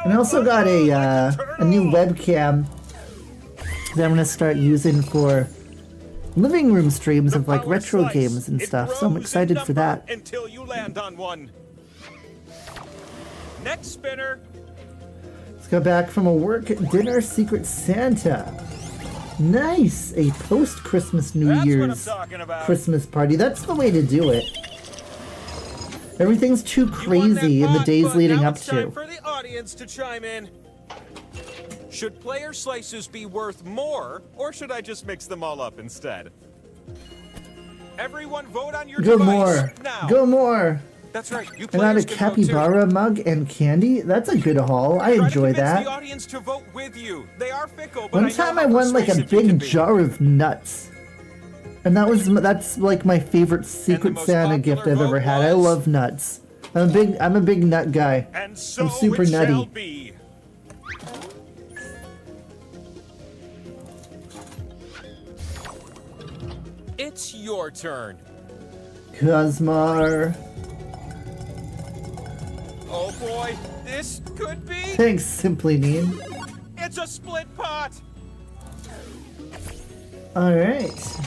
And I also got a new webcam that I'm gonna start using for living room streams of like Power retro slice. games and It stuff, so I'm grows in excited for number that. Until you land on one. Next spinner. Let's go back from a work dinner Secret Santa. Nice! A post-Christmas New That's what I'm Year's talking about. Christmas party. That's the way to do it. Everything's too You won that crazy in the pot, days but leading now up it's time to. for the audience to chime in. Should player slices be worth more, or should I just mix them all up instead? Everyone vote on your Go device more! now. Go more! That's right. You I got a players can vote too. capybara mug and candy. That's a good haul. I Try enjoy to convince that. the audience to vote with you. They are fickle, but One I know time how I won like a persuasive you can big be. jar of nuts. And that's like my favorite Secret most Santa gift popular I've ever vote had. I was- love nuts. I'm a big nut guy. And so I'm super it nutty. shall be. It's your turn. Cosmar. Oh boy, this could be. Thanks, Simply Mean. It's a split pot. Alright.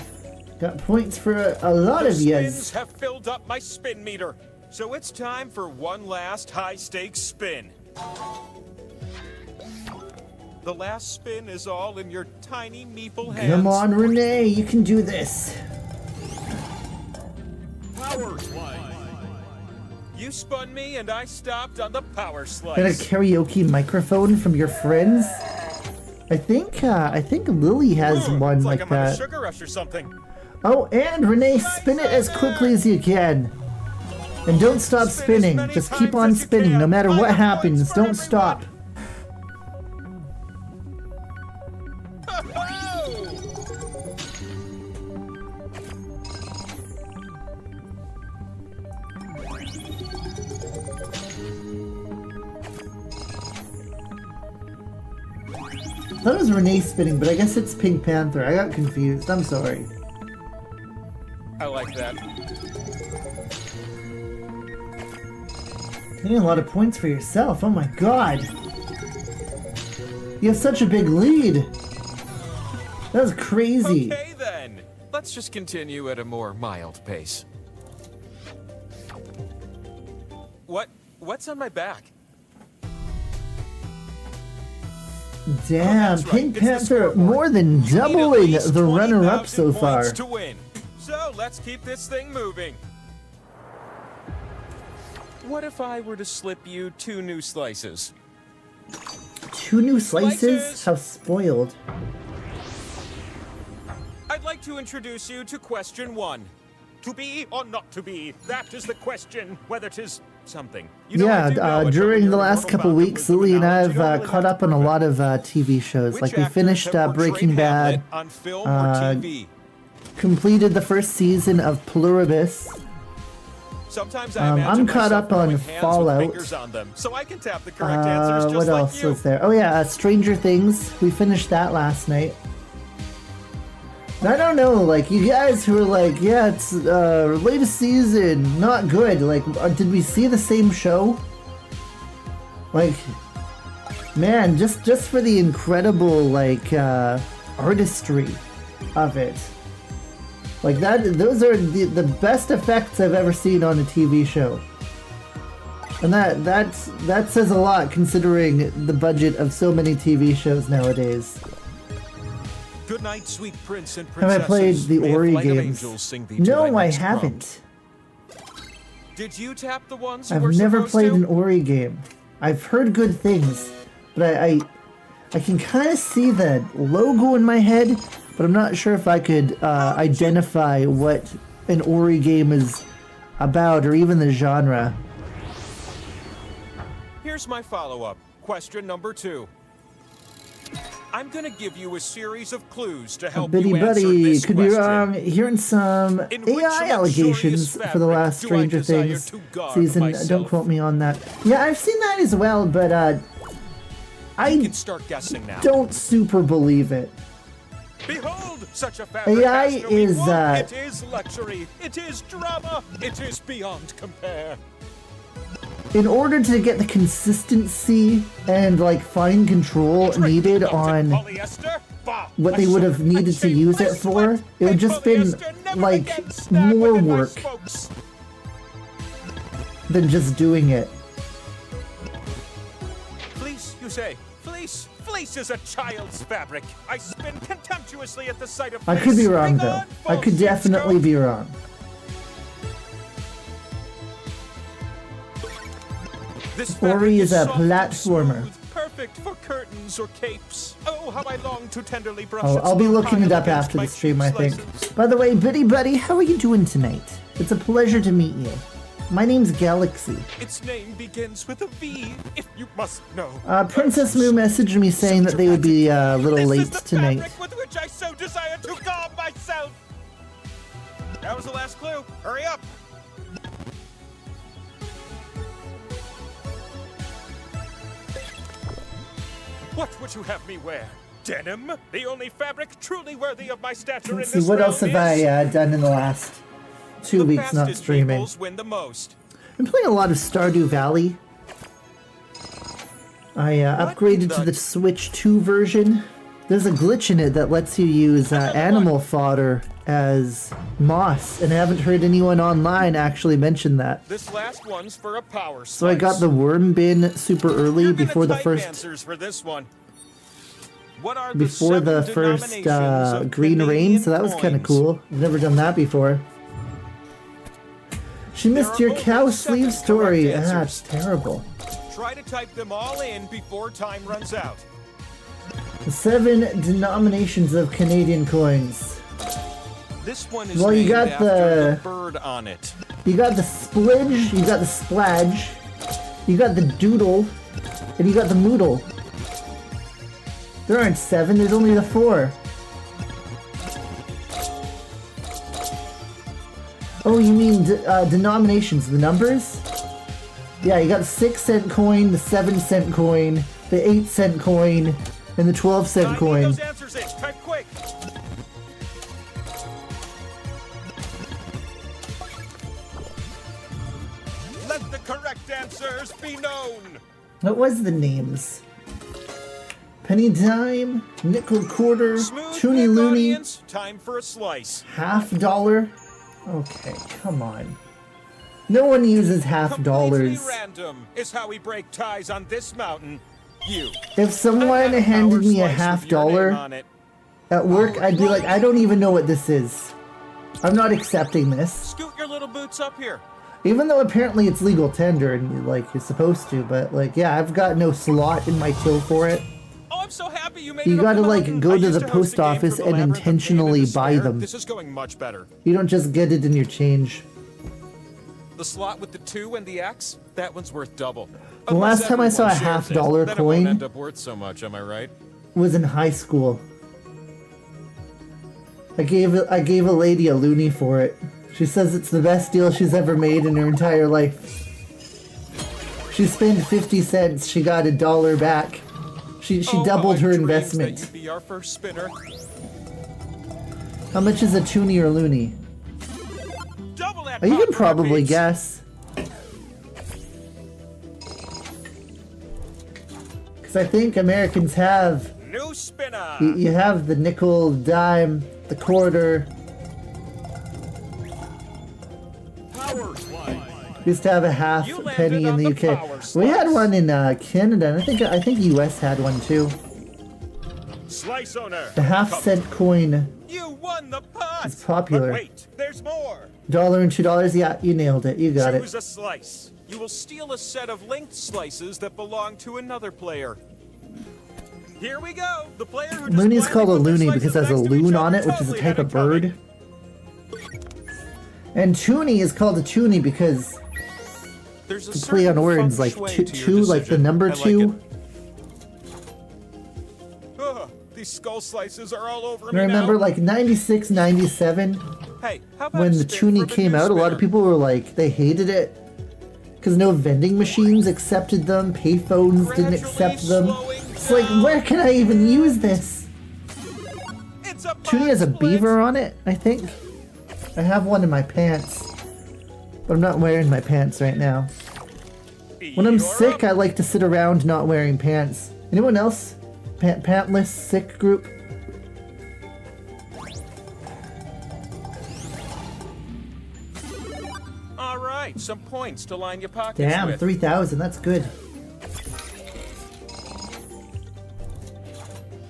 Got points for a lot The of spins yous. have filled up my spin meter, so it's time for one last high-stakes spin. The last spin is all in your tiny meeple hands. Come on, Renee, you can do this. Power slice. You spun me, and I stopped on the power slice. Got a karaoke microphone from your friends? I think Lily has Ooh, one it's like I'm on a that. sugar rush or something. Oh, and Renee, spin it as quickly as you can. And don't stop Spin as spinning. many Just times keep on as you spinning, can. no matter what Final happens. points for Don't everyone. stop. I thought it was Renee spinning, but I guess it's Pink Panther. I got confused. I'm sorry. I like that. Getting a lot of points for yourself. Oh my god. You have such a big lead. That was crazy. Okay then. Let's just continue at a more mild pace. What's on my back? Damn, That's right, Pink it's the Panther scoreboard. more than You need at doubling least the runner-up 20,000 so far. points to win. So let's keep this thing moving. What if I were to slip you 2 new slices? 2 new slices? Slices. How spoiled. I'd like to introduce you to question 1. To be or not to be? That is the question. Whether 'tis something. You know, I do know Yeah, it, but during when the you're a last mortal couple bound to weeks, wisdom Lily and I knowledge, have you don't really caught have up to on a prove lot it. of TV shows. Which Like we actors finished have portrayed Breaking Bad, Hamlet on film or uh, TV? completed the first season of Pluribus. Sometimes I I'm imagine caught myself up on throwing hands Fallout. with fingers on them, so I can tap the correct answers just What like else you. was there? Oh yeah, Stranger Things. We finished that last night. And I don't know, like you guys who are like, yeah, it's latest season, not good. Like, did we see the same show? Like, man, just for the incredible, like, artistry of it. Like, those are the best effects I've ever seen on a TV show. And that says a lot considering the budget of so many TV shows nowadays. Good night, sweet prince and Have princesses. I played the May a Ori flight of games? angels sing thee No, to thy I next prom. haven't. Did you tap the ones you I've were never supposed played to? an Ori game. I've heard good things, but I can kind of see the logo in my head, but I'm not sure if I could identify what an Ori game is about or even the genre. Here's my follow-up. Question number 2. I'm gonna give you a series of clues to help Biddy you answer buddy, this could be question. wrong. Hearing some In which AI luxurious allegations for the last fabric do I Stranger desire Things to garb season. myself? Don't quote me on that. Yeah, I've seen that as well, but You I can start guessing now. don't super believe it. Behold, such a fabric AI has no is, equal. It is luxury. It is drama. It is beyond compare. In order to get the consistency and like fine control needed on Polyester? Bah, what I they would have swear, I needed to shaved use my it for, sweat, it would and just been polyester never like again stabbed more within my work spokes. than just doing it. Fleece, you say? Fleece? Fleece is a child's fabric. I spin contemptuously at the sight of I fleece. could be wrong Bring though. on, I could false definitely scope. be wrong. This fabric Ori is a soft and platformer. smooth, perfect for curtains or capes. Oh, how I long to tenderly brush Oh, its I'll be little looking it pile up against after my the stream, cheek I think. slices. By the way, Biddy buddy, how are you doing tonight? It's a pleasure to meet you. My name's Galiksi. Its name begins with a V, if you must know. Princess Moo messaged me saying that they would be a little This late is the tonight. fabric with which I so desire to garb myself. That was the last clue. Hurry up. What would you have me wear? Denim? The only fabric truly worthy of my stature Let's in see, this what realm else have is I done in the last 2 the weeks not fastest streaming? peoples win the most. I'm playing a lot of Stardew Valley. I upgraded to the Switch 2 version. There's a glitch in it that lets you use animal fodder as moss, and I haven't heard anyone online actually mention that. This last one's for a power So I got slice. the worm bin super early You're gonna before the type first answers for this one. What are before the seven first denominations of green rain, Canadian so that was kind of coins? cool. I've never done that before. She missed There your are cow only sleeve 7 story. correct Ah, answers. it's terrible. Try to type them all in before time runs out. The 7 denominations of Canadian coins. This one is Well, you named got after the- the bird on it. You got the splidge, you got the splodge, you got the doodle, and you got the moodle. There aren't 7, there's only the 4. Oh, you mean denominations, the numbers? Yeah, you got the 6-cent coin, the 7-cent coin, the 8-cent coin, and the 12-cent I need coin. those answers in. Type quick. Let the correct answers be known. What was the names? Penny dime, nickel quarter, Smooth toonie pick, loony, audience. Time for a slice. $half. Okay, come on. No one uses half Completely dollars. random is how we break ties on this mountain. You. If someone I have a handed power me a slice half with your name dollar on it. at work, I'd be like, I don't even know what this is. I'm not accepting this. Scoot your little boots up here. Even though apparently it's legal tender and like you're supposed to, but like yeah, I've got no slot in my till for it. Oh, I'm so happy you made You it up gotta the like mountain. go I to used the host post a game office for the and Labyrinth of Pain intentionally and buy Despair. them. This is going much better. You don't just get it in your change. The slot with the 2 and the X, that one's worth double. The last time I saw a Unless everyone shares it, $half then it coin- won't end up worth so much, am I right? Was in high school. I gave a lady a loony for it. She says it's the best deal she's ever made in her entire life. She spent 50 cents, she got $1 back. She Oh, doubled how I her dreamed investment. That you'd be our first spinner. How much is a toonie or loony? Double that. Oh, you can pop, probably peeps. guess. Because I think Americans have, New spinner. you have the nickel, dime, the quarter. Power slide. We used to have a half You landed penny in on the the UK. power We had slice. one in Canada, and I think US had one too. Slice owner. The half-cent coin, You won the pot. It's popular. But wait, there's more. $1 and $2. Yeah, you nailed it. You got Choose it. a slice. You will steal a set of linked slices that belong to another player. Here we go. The player who just Looney's blindly called a put their loony slices because it has a next to each loon other on it, which is a totally type had of it coming. bird. And toonie is called a toonie because There's a to play on certain words feng like shui two, to your two like the decision. number I like two. it. Ugh, these skull slices are all over I me remember now. like 96, 97, Hey, how about when a the spin toonie from a came new out, a lot of spinner? people were like, they hated it. Because no vending machines accepted them, payphones didn't accept them. Gradually It's like, slowing where can I even use this? It's a Toonie has a pod split. beaver on it, I think. I have one in my pants. But I'm not wearing my pants right now. When I'm You're sick, up. I like to sit around not wearing pants. Anyone else? Pantless sick group? All right, some points to line your pockets Damn, with. 3,000, that's good.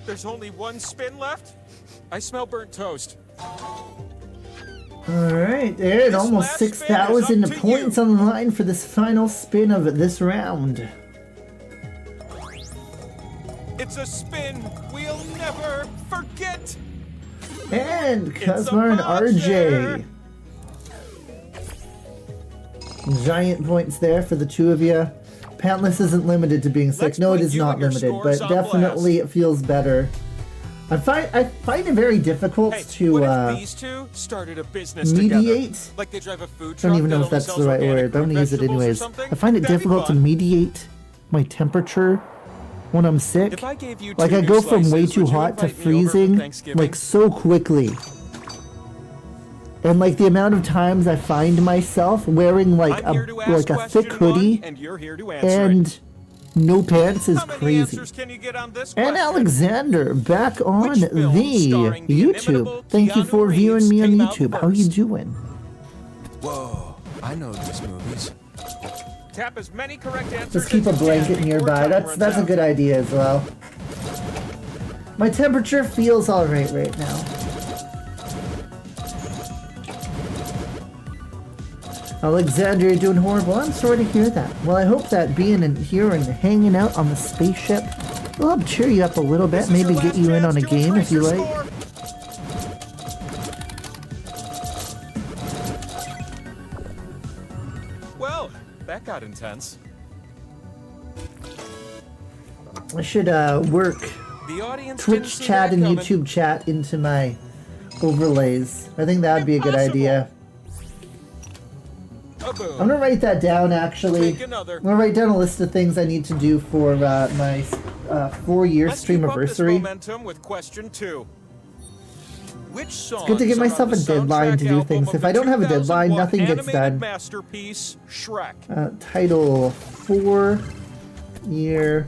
There's only one spin left. I smell burnt toast. Alright, there, This almost last spin is 6,000 up to points you. on the line for this final spin of this round. It's a spin we'll never forget. And a Cosmar and RJ. monster. Giant points there for the two of you. Pantless isn't limited to being sick. Let's No, it put is you not and your limited, scores but on definitely blast. it feels better. I find it very difficult Hey, to what if these two started a business mediate. together? Like they drive a food I truck don't even know that if that's only the right sells organic word, but I'm fruit, gonna use it vegetables or anyways. something? I find it That'd be difficult to fun. mediate my temperature when I'm sick. If I gave you Like two I new go from way slices, too would you hot to invite me over for freezing Thanksgiving? like so quickly. And like the amount of times I find myself wearing like I'm here to ask a question thick hoodie one, and you're here to answer it. and no pants is How many crazy. answers can you get on this And question? Alexander back on Which film the starring the inimitable YouTube. Thank you Keanu for viewing me on Reeves came out YouTube. How you first? doing? Whoa, I know these movies. Tap as many correct answers. Just keep a as you blanket can nearby. before time That's a runs good out. idea as well. My temperature feels alright right now. Alexander, you're doing horrible. I'm sorry to hear that. Well, I hope that being in here and hanging out on the spaceship will help cheer you up a little bit. This is Maybe your get last you in on a chance to game if increase you your like. score. Well, that got intense. I should work The audience didn't Twitch see chat that and coming. YouTube chat into my overlays. I think that would be a good Impossible. idea. A boom. I'm gonna write that down actually. Take another. I'm gonna write down a list of things I need to do for my 4-year Let's keep up this streamiversary. momentum with question 2. Which songs good to give are on myself the a deadline to soundtrack do album things. of If the I don't have a deadline, 2001 nothing gets animated done. masterpiece Shrek? Title 4-year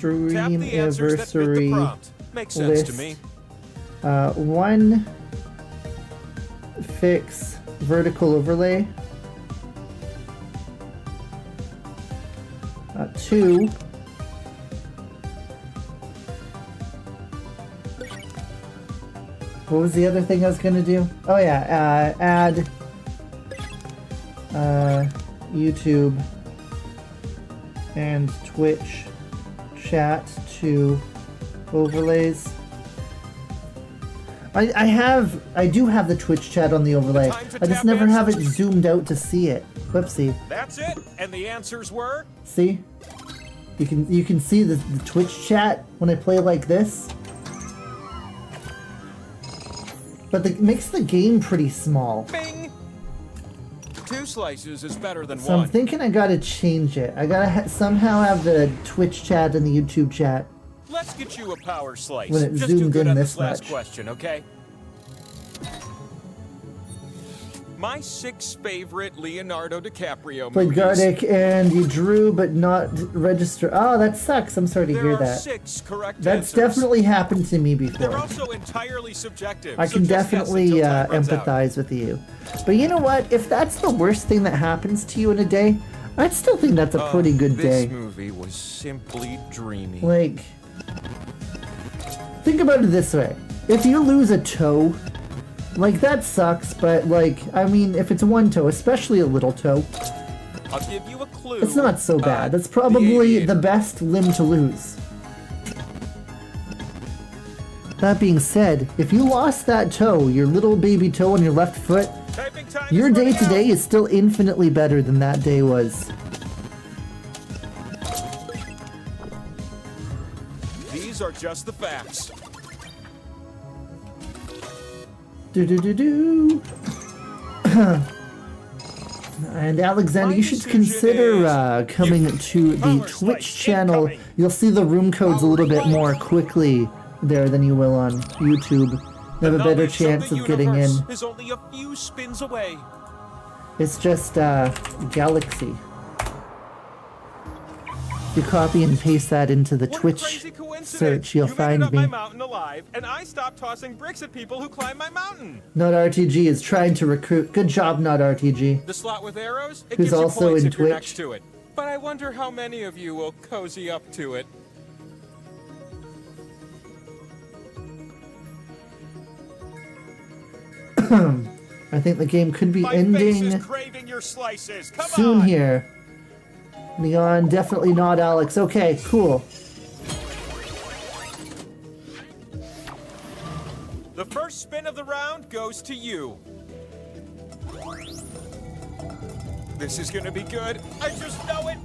Tap the answers that fit the streamiversary prompt. Makes sense to list. me. 1 fix vertical overlay. 2 what was the other thing I was gonna do? Oh yeah, add YouTube and Twitch chat to overlays. I do have the Twitch chat on the overlay. Time to I just tap never have it answers. zoomed out to see it. Whoopsie. That's it. And the answers were See? You can see the Twitch chat when I play like this. But it makes the game pretty small. Bing. 2 slices is better than So I'm 1. thinking I gotta change it. I gotta somehow have the Twitch chat and the YouTube chat. Let's get you a power slice. When it Just do zoomed good in on this this last much. question, okay? My 6th favorite Leonardo DiCaprio Played movies. Gartic and you drew but not register. Oh, that sucks. I'm sorry to There hear are that. 6 correct That's answers. definitely happened to me They're before. also entirely subjective. I so can just guess definitely until time runs out. empathize with you. But you know what? If that's the worst thing that happens to you in a day, I'd still think that's a pretty good this day. movie was simply dreamy. Like, think about it this way. If you lose a toe, like, that sucks, but, like, I mean, if it's one toe, especially a little toe, I'll give you a clue. it's not so bad. That's The probably Aviator. the best limb to lose. That being said, if you lost that toe, your little baby toe on your left foot, Typing time your is day running today out. is still infinitely better than that day was. These are just the facts. Do. And Alexander, My you should decision consider is coming you. to the Power Twitch slice channel. incoming. You'll see the room codes a little bit Power more slice. quickly there than you will on YouTube. You have a better Knowledge chance the of getting in. universe is only a few spins away. It's just Galiksi. If you copy and paste that into the What a Twitch crazy coincidence. search, you'll you made it find up me. my mountain alive, and I stopped tossing bricks at people who climb my mountain. Not RTG is trying to recruit. Good job, Not RTG. The slot with arrows, it Who's gives you also points in if you're Twitch. next to it. But I wonder how many of you will cozy up to it. I think the game could be My face ending is craving your slices. Come soon on. here. Leon, definitely not Alex. Okay, cool. The first spin of the round goes to you. This is gonna be good. I just know it.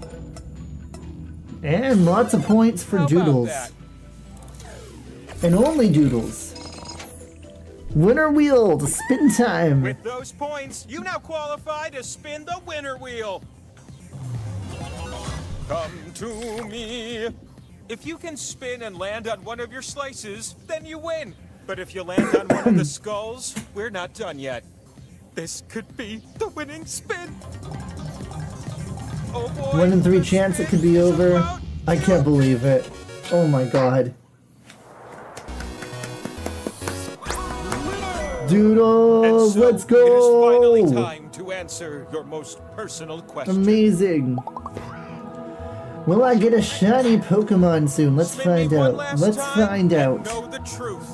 And lots of points for How about Doodles. that? And only Doodles. Winner wheel to spin time. With those points, you now qualify to spin the winner wheel. Come to me. If you can spin and land on one of your slices, then you win. But if you land on one of the skulls, we're not done yet. This could be the winning spin. Oh boy. 1 in 3 the chance it spin could be is over. about I can't believe it. Oh my god. And Doodles, so, let's It is finally go! time to answer your most personal question. Amazing. Will I get a shiny Pokemon soon? Let's Spin me find one out. last Let's time find and out. know the truth.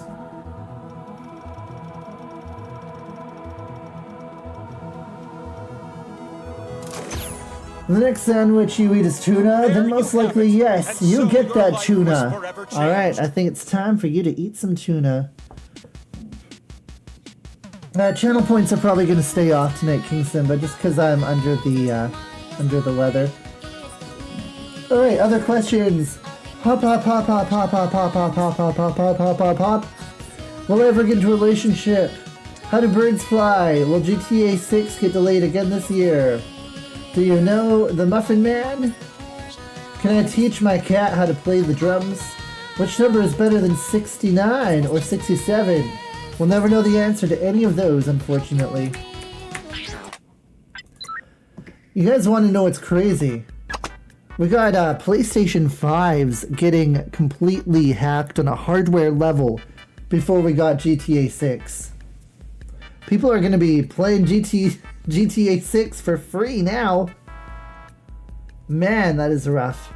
The next sandwich you eat is tuna, There then you most have likely it. yes, And you so get your that life was tuna. forever Alright, changed. I think it's time for you to eat some tuna. Channel points are probably going to stay off tonight, King Simba, just because I'm under the weather. Alright, other questions. Hop, hop, hop, hop, hop, hop, hop, hop, hop, hop, hop, hop, hop, hop, hop. Will I ever get into a relationship? How do birds fly? Will GTA 6 get delayed again this year? Do you know the Muffin Man? Can I teach my cat how to play the drums? Which number is better than 69 or 67? We'll never know the answer to any of those, unfortunately. You guys want to know what's crazy? We got PlayStation 5s getting completely hacked on a hardware level before we got GTA 6. People are going to be playing GTA 6 for free now. Man, that is rough.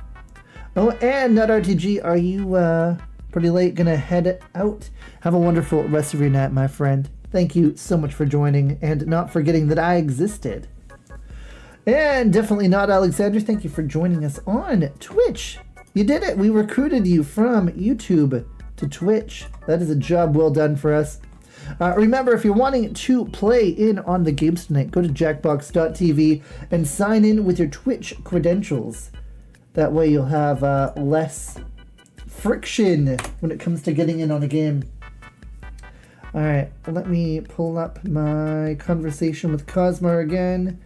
Oh, and NutRTG, are you pretty late gonna head out? Have a wonderful rest of your night, my friend. Thank you so much for joining and not forgetting that I existed. And definitely not Alexander, thank you for joining us on Twitch. You did it. We recruited you from YouTube to Twitch. That is a job well done for us. Remember, if you're wanting to play in on the games tonight, go to jackbox.tv and sign in with your Twitch credentials. That way you'll have less friction when it comes to getting in on a game. Alright, let me pull up my conversation with Cosmar again.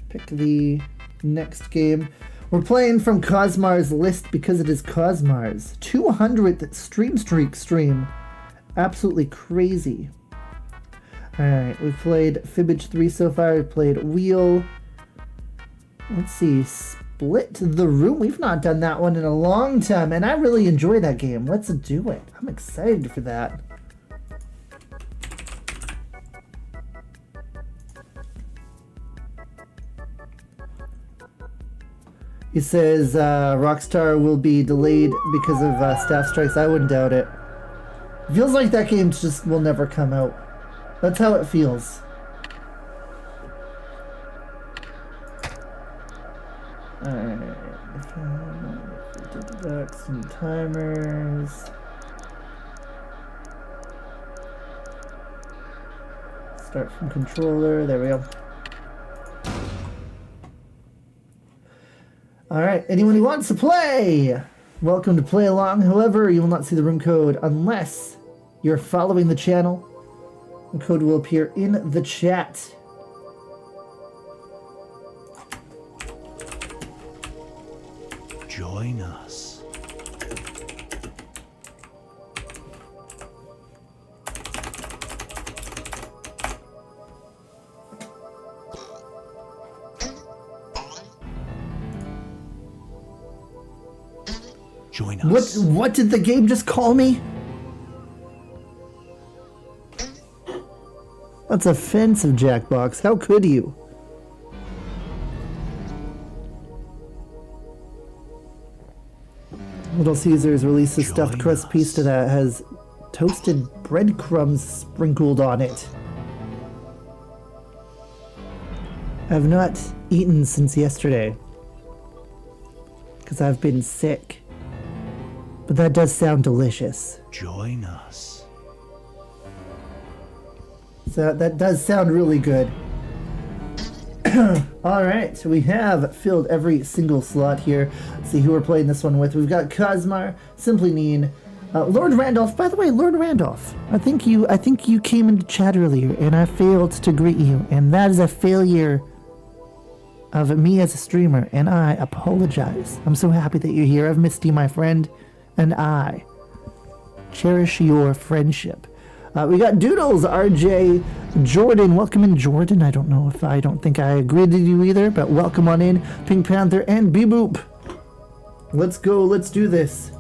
Pick the next game. We're playing from Cosmar's list because it is Cosmar's 200th stream streak stream. Absolutely crazy. Alright, we've played Fibbage 3 so far. We've played Wheel. Let's see, Split the Room. We've not done that one in a long time, and I really enjoy that game. Let's do it. I'm excited for that. He says Rockstar will be delayed because of staff strikes. I wouldn't doubt it. Feels like that game just will never come out. That's how it feels. Alright. Some timers. Start from controller. There we go. Alright, anyone who wants to play, welcome to play along. However, you will not see the room code unless you're following the channel. The code will appear in the chat. Join us. Join us. What did the game just call me? That's offensive, Jackbox. How could you? Little Caesars released a stuffed crust pizza that has toasted breadcrumbs sprinkled on it. I've not eaten since yesterday because I've been sick. But that does sound delicious. Join us. So that does sound really good. Alright, so we have filled every single slot here. Let's see who we're playing this one with. We've got Cosmar, Simply Neen, Lord Randolph. By the way, Lord Randolph, I think you came into chat earlier and I failed to greet you, and that is a failure of me as a streamer, and I apologize. I'm so happy that you're here. I've missed you, my friend, and I cherish your friendship. We got Doodles, RJ, Jordan. Welcome in, Jordan. I don't think I agreed to you either, but welcome on in. Pink Panther and Beboop. Let's go. Let's do this.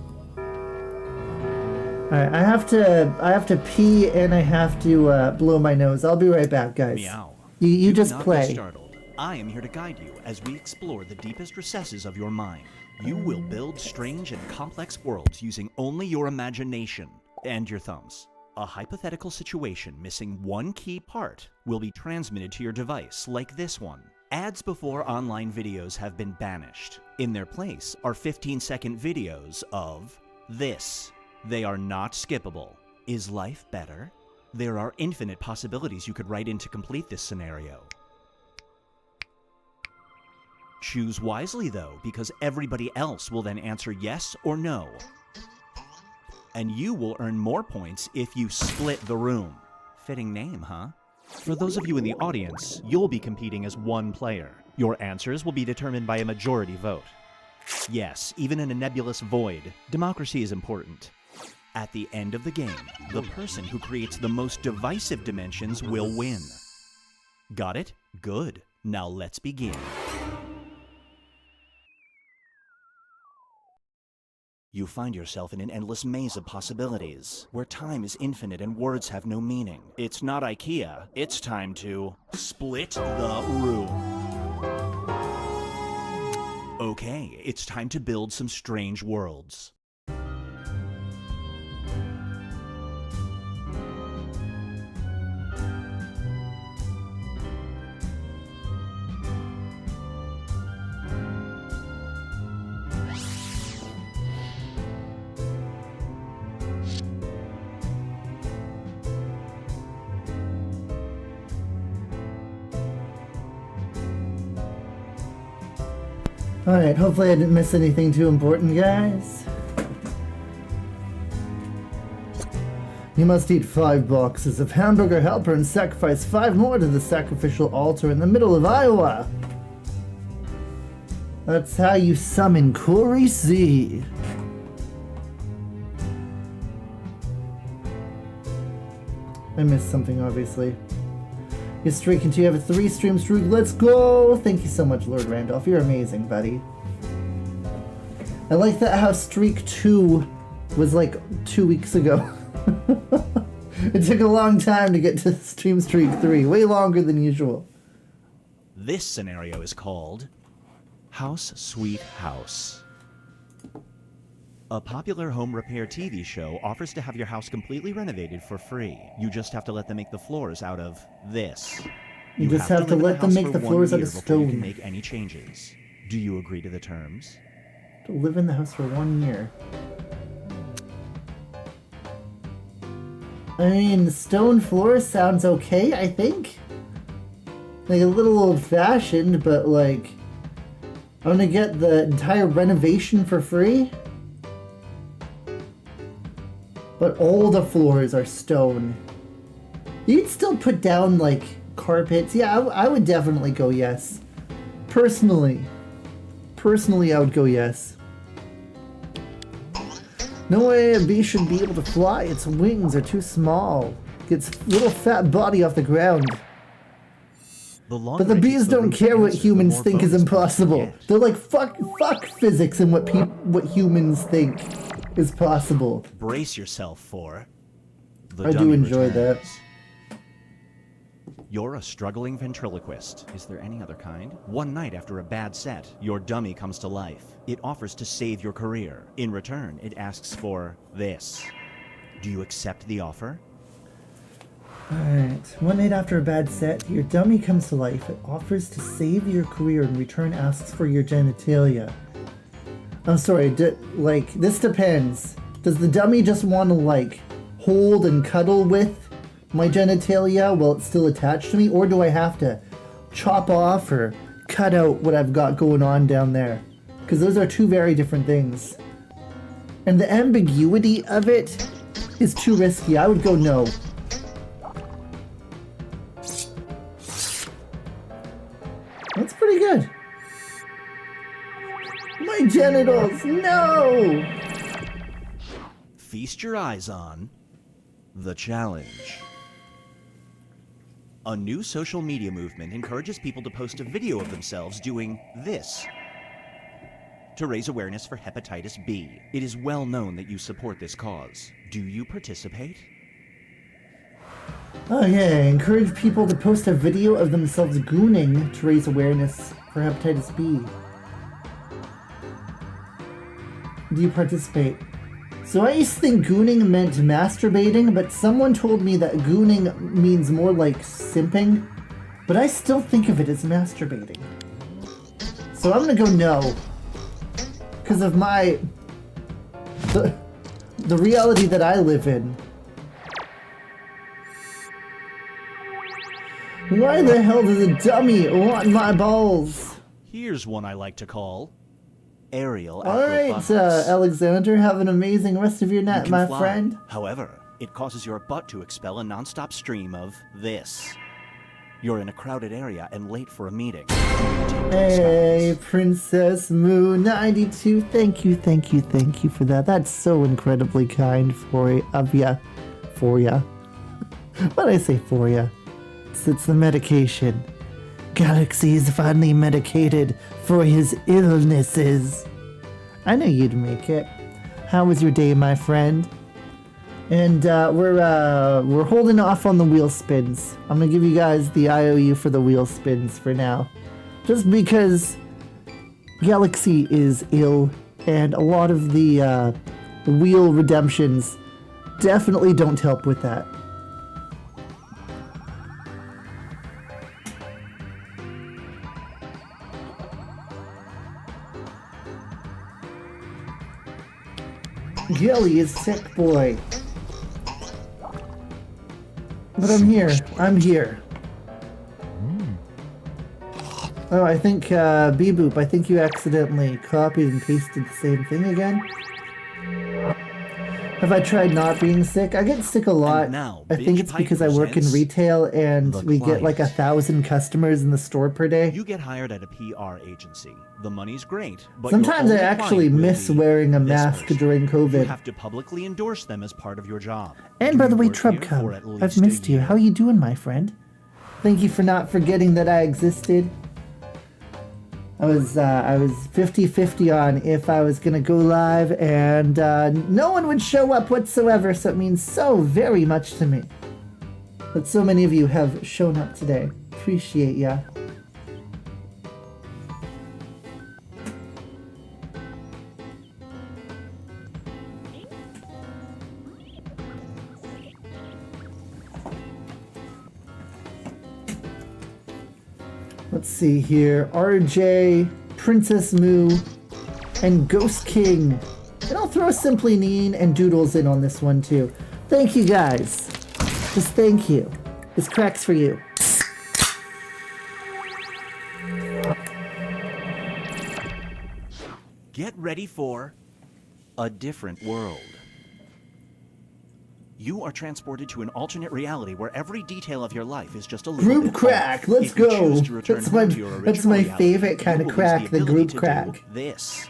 Alright, I have to pee and I have to blow my nose. I'll be right back, guys. Meow. You just do not play. Be startled. I am here to guide you as we explore the deepest recesses of your mind. You will build strange and complex worlds using only your imagination and your thumbs. A hypothetical situation missing one key part will be transmitted to your device, like this one. Ads before online videos have been banished. In their place are 15-second videos of this. They are not skippable. Is life better? There are infinite possibilities you could write in to complete this scenario. Choose wisely though, because everybody else will then answer yes or no. And you will earn more points if you split the room. Fitting name, huh? For those of you in the audience, you'll be competing as one player. Your answers will be determined by a majority vote. Yes, even in a nebulous void, democracy is important. At the end of the game, the person who creates the most divisive dimensions will win. Got it? Good. Now let's begin. You find yourself in an endless maze of possibilities, where time is infinite and words have no meaning. It's not IKEA, it's time to split the room. Okay, it's time to build some strange worlds. Alright, hopefully I didn't miss anything too important, guys. You must eat 5 boxes of hamburger helper and sacrifice 5 more to the sacrificial altar in the middle of Iowa. That's how you summon Corey C. I missed something, obviously. Your streak continue. You have a 3-stream streak. Let's go! Thank you so much, Lord Randolph. You're amazing, buddy. I like that how streak 2 was like 2 weeks ago. It took a long time to get to stream streak 3. Way longer than usual. This scenario is called House Sweet House. A popular home repair TV show offers to have your house completely renovated for free. You just have to let them make the floors out of this. You just have to let them make the floors out of before you can stone. make any changes. Do you agree to the terms? To live in the house for 1 year. I mean, the stone floor sounds okay, I think. Like a little old-fashioned, but like... I'm gonna get the entire renovation for free? But all the floors are stone. You'd still put down, like, carpets. Yeah, I would definitely go yes. Personally, I would go yes. No way a bee should be able to fly. Its wings are too small. Gets little fat body off the ground. But the bees don't care what humans think is impossible. They're like, fuck physics and what humans think is possible. Brace yourself for the I do dummy enjoy returns. You're a struggling ventriloquist. Is there any other kind? One night after a bad set, your dummy comes to life. It offers to save your career. In return, it asks for this. Do you accept the offer? Alright, one night after a bad set, your dummy comes to life. It offers to save your career, in return asks for your genitalia. I'm sorry, this depends. Does the dummy just want to, like, hold and cuddle with my genitalia while it's still attached to me? Or do I have to chop off or cut out what I've got going on down there? Because those are two very different things. And the ambiguity of it is too risky. I would go no. That's pretty good. My genitals, no! Feast your eyes on the challenge. A new social media movement encourages people to post a video of themselves doing this to raise awareness for hepatitis B. It is well known that you support this cause. Do you participate? Oh yeah, encourage people to post a video of themselves gooning to raise awareness for hepatitis B. Do you participate? So I used to think gooning meant masturbating, but someone told me that gooning means more like simping, but I still think of it as masturbating. So I'm gonna go no. Because of the reality that I live in. Why the hell does a dummy want my balls? Here's one I like to call aerial Alright, acrobatics. Alexander, have an amazing rest of your You night, can my fly. friend. However, it causes your butt to expel a non-stop stream of this. You're in a crowded area and late for a meeting. Hey, Princess Moo 92, thank you for that. That's so incredibly kind of ya. What'd I say for ya? It's the medication. Galiksi is finally medicated for his illnesses. I knew you'd make it. How was your day, my friend? And we're holding off on the wheel spins. I'm gonna give you guys the IOU for the wheel spins for now. Just because Galiksi is ill and a lot of the wheel redemptions definitely don't help with that. Jelly is sick, boy. But I'm here. Oh, I think, Beboop, I think you accidentally copied and pasted the same thing again. Have I tried not being sick? I get sick a lot. Now, I think Bitch it's Pipe because I work in presents retail and The we get like Client. 1,000 customers in the store per day. You get hired at a PR agency. The money's great, but Sometimes your I only actually client will miss be wearing a this mask person. during You COVID. have to publicly endorse them as part of your job. And Do by the you way, work here Trubcub, for at I've least a missed you. year? How you doing, my friend? Thank you for not forgetting that I existed. I was 50-50 on if I was gonna go live, and no one would show up whatsoever, so it means so very much to me that so many of you have shown up today. Appreciate ya. Let's see here. RJ, Princess Moo, and Ghost King. And I'll throw Simply Neen and Doodles in on this one too. Thank you guys. Just thank you. This crack's for you. Get ready for a different world. You are transported to an alternate reality where every detail of your life is just a little Group bit crack. off. Let's If you go. choose to return That's home my to your original that's my reality, favorite kind you of will lose crack, the ability group to crack. do this.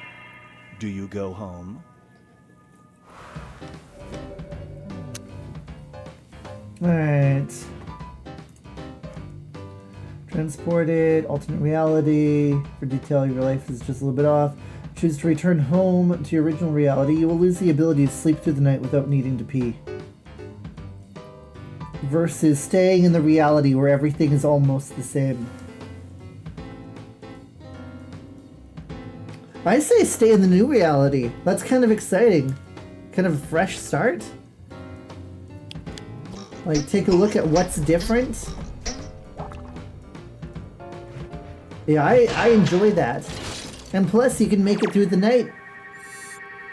Do you go home? Alright. Transported, alternate reality. For detail, your life is just a little bit off. Choose to return home to your original reality. You will lose the ability to sleep through the night without needing to pee. Versus staying in the reality where everything is almost the same. I say stay in the new reality. That's kind of exciting. Kind of a fresh start. Like, take a look at what's different. Yeah, I enjoy that. And plus, you can make it through the night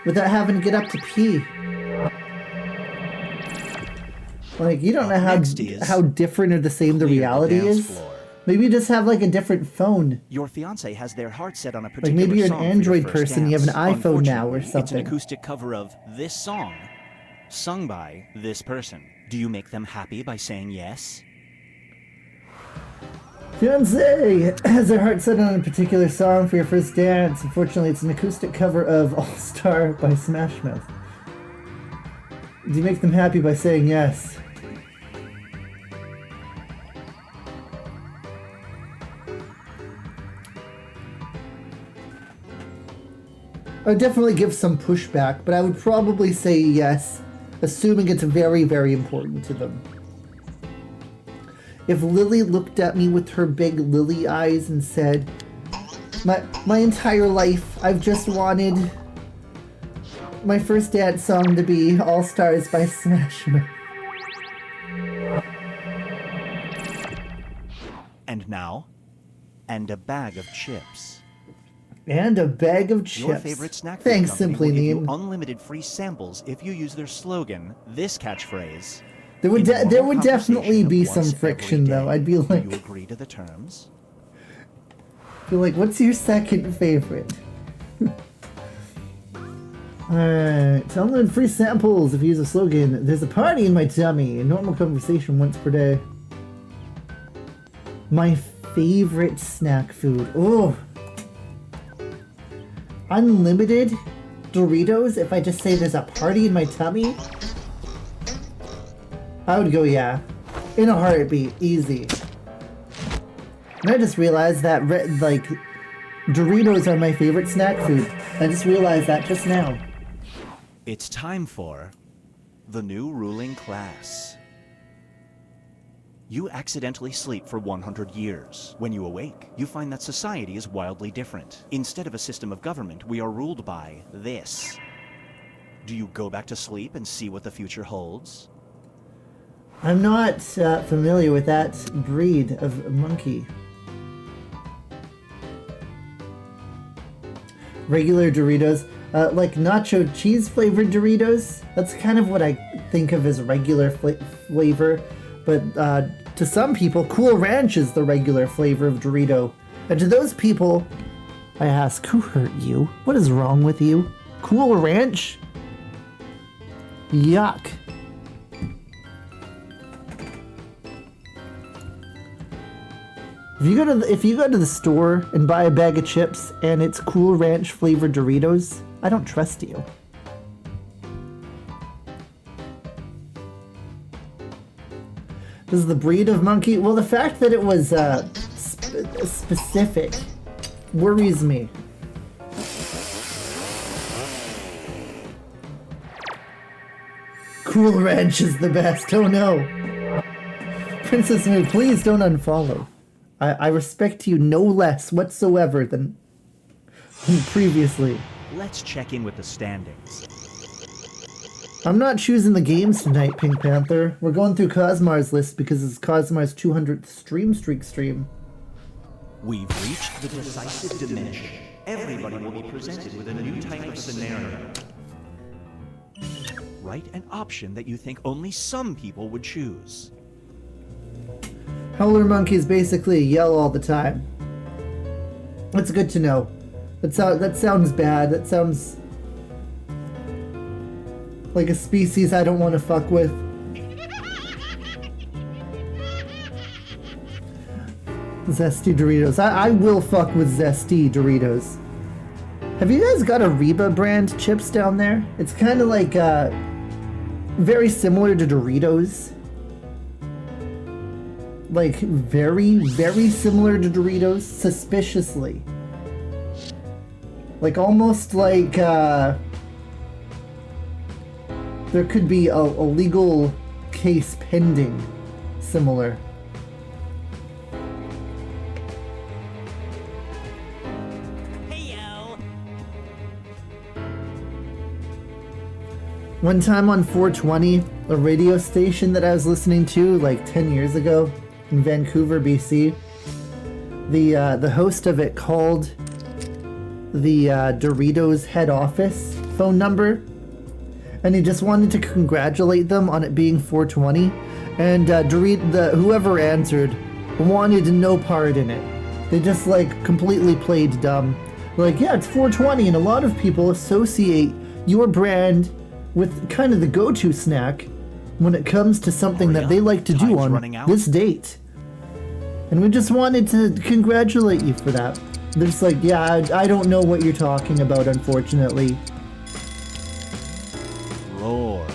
without having to get up to pee. Like, you don't know how different or the same the reality is. Maybe you just have like a different phone. Your fiance has their heart set on a particular Like maybe you're an song for your Android first person, you have an dance. iPhone now or Unfortunately, It's something. an acoustic cover of this song, sung by this person. Do you make them happy by saying yes? Fiance has their heart set on a particular song for your first dance. Unfortunately, it's an acoustic cover of All Star by Smash Mouth. Do you make them happy by saying yes? I would definitely give some pushback, but I would probably say yes, assuming it's very, very important to them. If Lily looked at me with her big lily eyes and said, my entire life, I've just wanted my first dance song to be All Stars by Smash Mouth. And now, and a bag of chips. And a bag of chips. Your favorite snack food Thanks, company Simply will give you Neen. unlimited free samples if you use their slogan, this catchphrase. There would In normal there would definitely conversation be once some every friction, though. day. I'd be Do like, you agree to the terms? what's your second favorite? Alright, download free samples if you use a slogan. There's a party in my tummy. A normal conversation once per day. My favorite snack food. Oh. Unlimited Doritos if I just say there's a party in my tummy? I would go yeah. In a heartbeat. Easy. And I just realized that, like, Doritos are my favorite snack food. I just realized that just now. It's time for the new ruling class. You accidentally sleep for 100 years. When you awake, you find that society is wildly different. Instead of a system of government, we are ruled by this. Do you go back to sleep and see what the future holds? I'm not familiar with that breed of monkey. Regular Doritos, like nacho cheese flavored Doritos. That's kind of what I think of as regular flavor. But to some people, Cool Ranch is the regular flavor of Dorito. And to those people, I ask, who hurt you? What is wrong with you? Cool Ranch? Yuck. If you go to the store and buy a bag of chips and it's Cool Ranch flavored Doritos, I don't trust you. This is the breed of monkey. Well, the fact that it was specific worries me. Cool Ranch is the best. Oh no. Princess Moo, please don't unfollow. I respect you no less whatsoever than previously. Let's check in with the standings. I'm not choosing the games tonight, Pink Panther. We're going through Cosmar's list because it's Cosmar's 200th stream. We've reached the decisive diminish. Everybody will be presented with a new type of scenario. Write an option that you think only some people would choose. Howler monkeys basically yell all the time. That's good to know. That sounds bad. That sounds like a species I don't want to fuck with. Zesty Doritos. I will fuck with Zesty Doritos. Have you guys got a Reba brand chips down there? It's kind of like very similar to Doritos. Like very, very similar to Doritos, suspiciously. Like almost like there could be a legal case pending similar. One time on 420, a radio station that I was listening to like 10 years ago in Vancouver, BC, the host of it called the Doritos head office phone number, and he just wanted to congratulate them on it being 420, and whoever answered wanted no part in it. They just like completely played dumb. Like, yeah, it's 420, and a lot of people associate your brand with kind of the go-to snack when it comes to something that they like to do on this date. And we just wanted to congratulate you for that. They're just like, yeah, I don't know what you're talking about, unfortunately. Roar.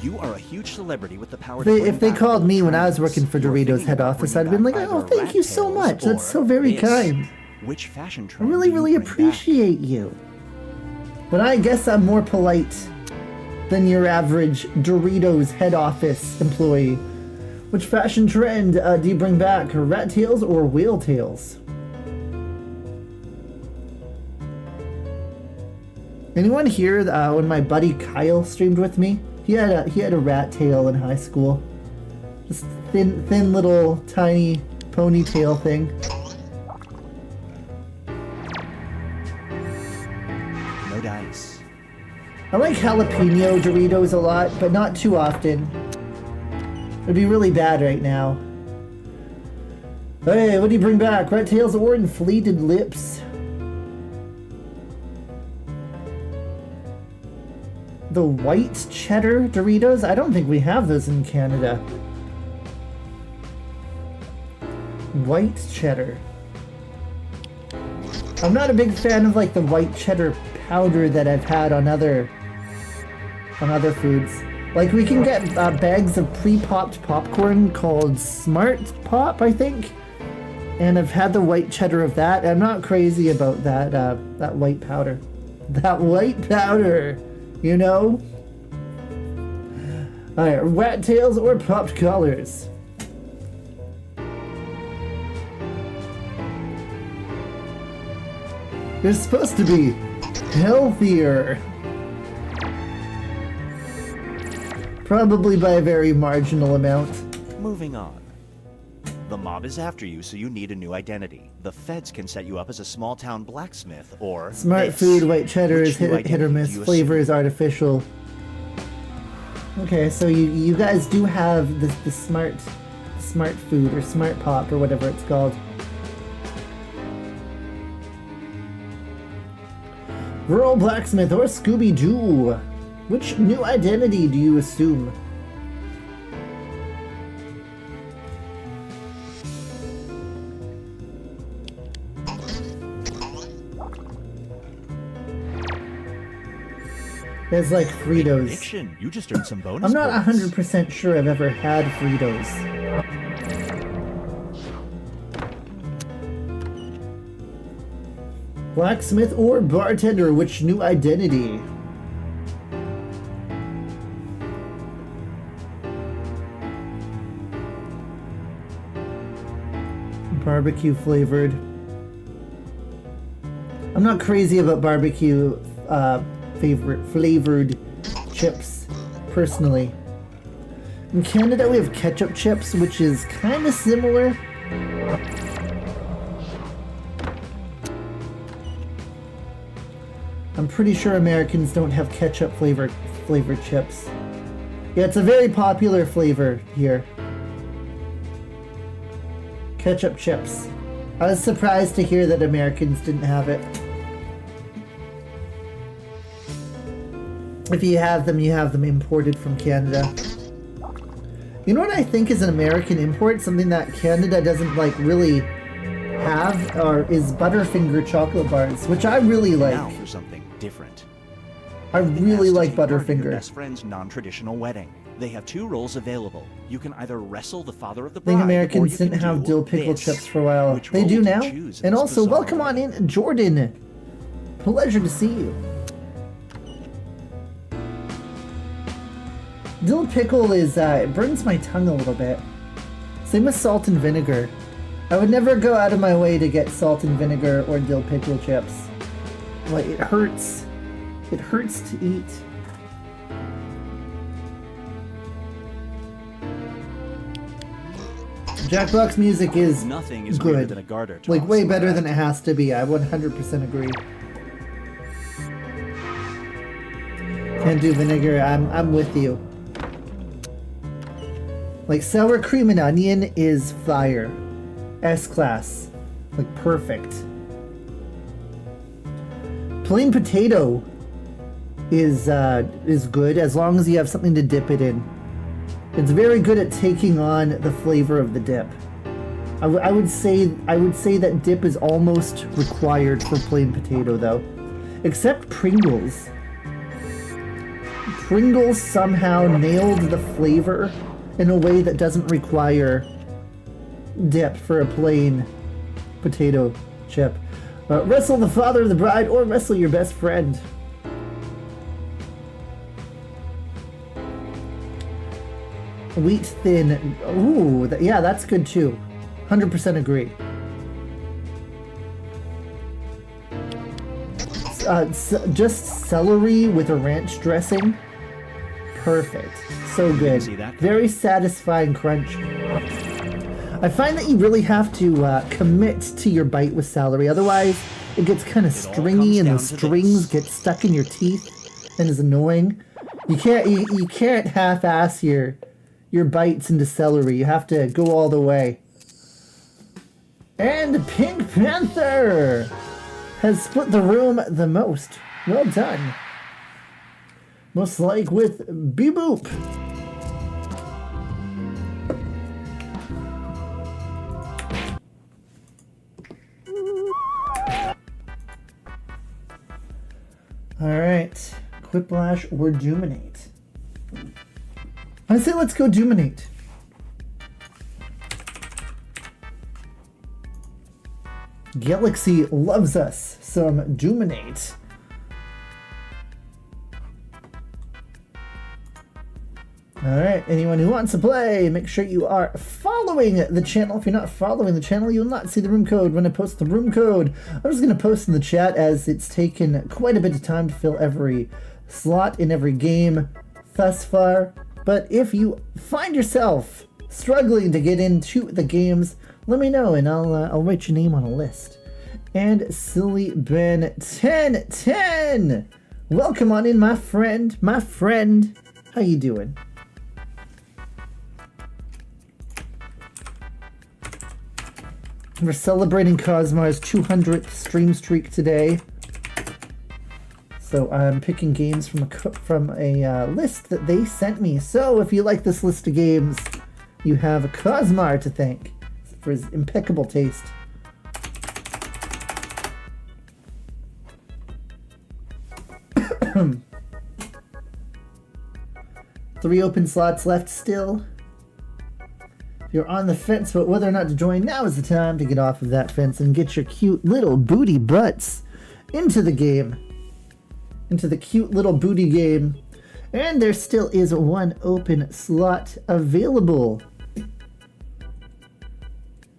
You are a huge celebrity with the power to if they called me when I was working for Doritos head office, I'd have been like, oh, thank you so much. That's so very kind. Which fashion trend I really, really appreciate you. But I guess I'm more polite than your average Doritos head office employee. Which fashion trend do you bring back? Rat tails or whale tails? Anyone here when my buddy Kyle streamed with me? He had a rat tail in high school. Just thin little tiny ponytail thing. Dice. I like jalapeno Doritos a lot, but not too often. It'd be really bad right now. Hey, what do you bring back? Rat tails or inflated lips? The white cheddar Doritos? I don't think we have those in Canada. White cheddar. I'm not a big fan of like the white cheddar powder that I've had on other foods. Like we can get bags of pre-popped popcorn called Smart Pop, I think, and I've had the white cheddar of that. I'm not crazy about that white powder. That white powder, you know. All right, rat tails or popped collars. They're supposed to be healthier. Probably by a very marginal amount. Moving on. The mob is after you, so you need a new identity. The feds can set you up as a small-town blacksmith, or Smart food, white cheddar is hit or miss. Flavor is artificial. Okay, so you guys do have the smart food or smart pop or whatever it's called. Rural blacksmith or Scooby-Doo? Which new identity do you assume? It's like Fritos. Prediction. You just earned some bonus I'm not points. 100% sure I've ever had Fritos. Blacksmith or bartender, which new identity? Barbecue flavored. I'm not crazy about barbecue flavored chips, personally. In Canada, we have ketchup chips, which is kind of similar. I'm pretty sure Americans don't have ketchup flavored chips. Yeah, it's a very popular flavor here. Ketchup chips. I was surprised to hear that Americans didn't have it. If you have them imported from Canada. You know what I think is an American import? Something that Canada doesn't like really have, or is Butterfinger chocolate bars, which I really like. Now for something different. I really like Part of your Butterfinger. best friend's non-traditional wedding. They have 2 roles available. You can either wrestle the father of the I bride, think or Americans you didn't can have do dill pickle this. chips for a while. Which They role do would you now. choose in And this also, bizarre welcome on wedding? in, Jordan. Pleasure to see you. Dill pickle is, it burns my tongue a little bit. Same with salt and vinegar. I would never go out of my way to get salt and vinegar or dill pickle chips. Like, it hurts. It hurts to eat. Jackbox music is Nothing is weirder good. than a garter Like, toss, way am I better right? than it has to be. I 100% agree. Can't do vinegar. I'm with you. Like, sour cream and onion is fire. S-class. Like, perfect. Plain potato is good as long as you have something to dip it in. It's very good at taking on the flavor of the dip. I would say that dip is almost required for plain potato though, except Pringles. Pringles somehow nailed the flavor in a way that doesn't require dip for a plain potato chip. Wrestle the father of the bride or wrestle your best friend. Wheat thin. Ooh, yeah, that's good too. 100% agree. Just celery with a ranch dressing. Perfect. So good. see that? Very satisfying crunch. I find that you really have to commit to your bite with celery. Otherwise, it gets kind of all stringy comes and the down to strings this. get stuck in your teeth and is annoying. You can't half-ass your bites into celery. You have to go all the way. And Pink Panther has split the room the most. Well done. Most like with Beep-Boop. Alright. Quiplash or Dominate? I say let's go Dominate. Galiksi loves us some Dominate. Alright, anyone who wants to play, make sure you are following the channel. If you're not following the channel, you'll not see the room code when I post the room code. I'm just going to post in the chat as it's taken quite a bit of time to fill every slot in every game thus far. But if you find yourself struggling to get into the games, let me know and I'll write your name on a list. And Silly Ben 1010, welcome on in, my friend. How you doing? We're celebrating Cosmar's 200th stream streak today. So I'm picking games from a list that they sent me. So if you like this list of games, you have Cosmar to thank for his impeccable taste. 3 open slots left still. If you're on the fence about whether or not to join, now is the time to get off of that fence and get your cute little booty butts into the game. Into the cute little booty game. And there still is 1 open slot available.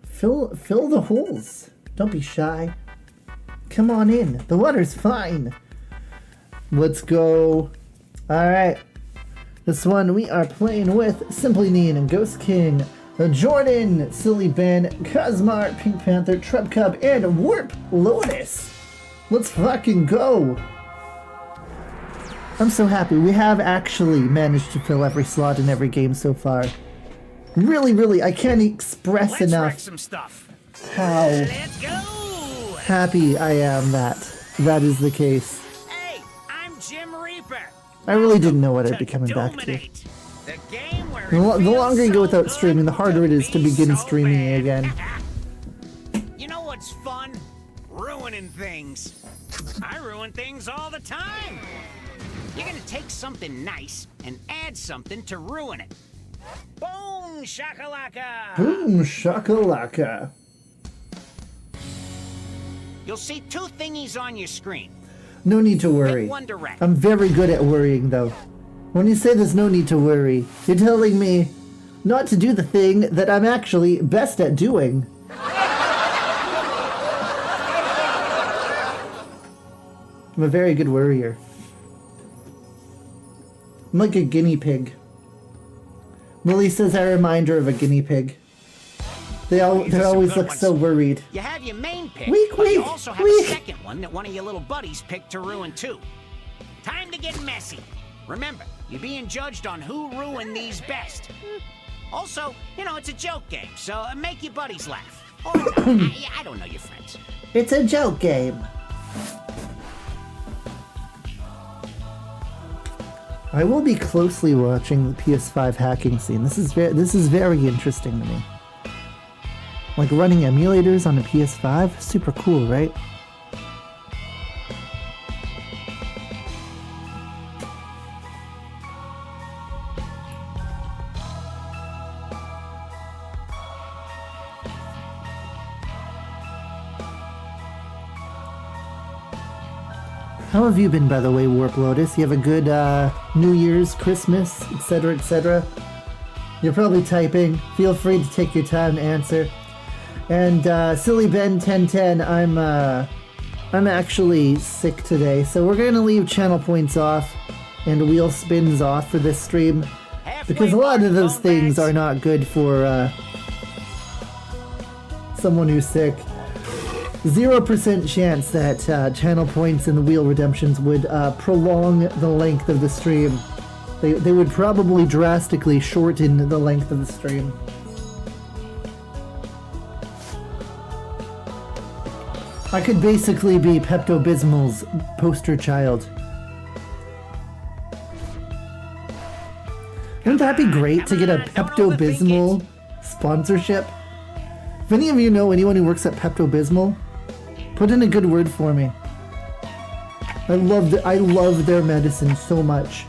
Fill the holes. Don't be shy. Come on in. The water's fine. Let's go. Alright. This one we are playing with Simply Neen and Ghost King, Jordan, Silly Ben, Cosmar, Pink Panther, Trub Cub, and Warp Lotus. Let's fucking go. I'm so happy. We have actually managed to fill every slot in every game so far. Really, I can't express enough some stuff. how Let's go. happy I am that is the case. Hey, I'm Jim Reaper. I really didn't know what I'd be coming back to. The game where The longer you go without streaming, the harder it is to begin streaming again. You know what's fun? Ruining things. I ruin things all the time. You're gonna take something nice and add something to ruin it. Boom shakalaka! Boom shakalaka. You'll see 2 thingies on your screen. No need to worry. Pick one direct. I'm very good at worrying though. When you say there's no need to worry, you're telling me not to do the thing that I'm actually best at doing. I'm a very good worrier. I'm like a guinea pig. Lily says I remind her of a guinea pig. They always look so worried. You have your main pick, Weak, but you weak, also have weak. a second one that one of your little buddies picked to ruin too. Time to get messy. Remember, you're being judged on who ruined these best. Also, you know, it's a joke game, so make your buddies laugh. Or, I don't know your friends. It's a joke game. I will be closely watching the PS5 hacking scene. This is very interesting to me. Like running emulators on a PS5, super cool, right? How have you been, by the way, Warp Lotus? You have a good New Year's, Christmas, etc., etc.? You're probably typing. Feel free to take your time to answer. And Silly Ben 1010, I'm actually sick today, so we're gonna leave channel points off and wheel spins off for this stream because a lot of those things are not good for someone who's sick. 0% chance that channel points and the wheel redemptions would prolong the length of the stream. They would probably drastically shorten the length of the stream. I could basically be Pepto-Bismol's poster child. Wouldn't that be great to get a Pepto-Bismol sponsorship? If any of you know anyone who works at Pepto-Bismol, put in a good word for me. I love their medicine so much.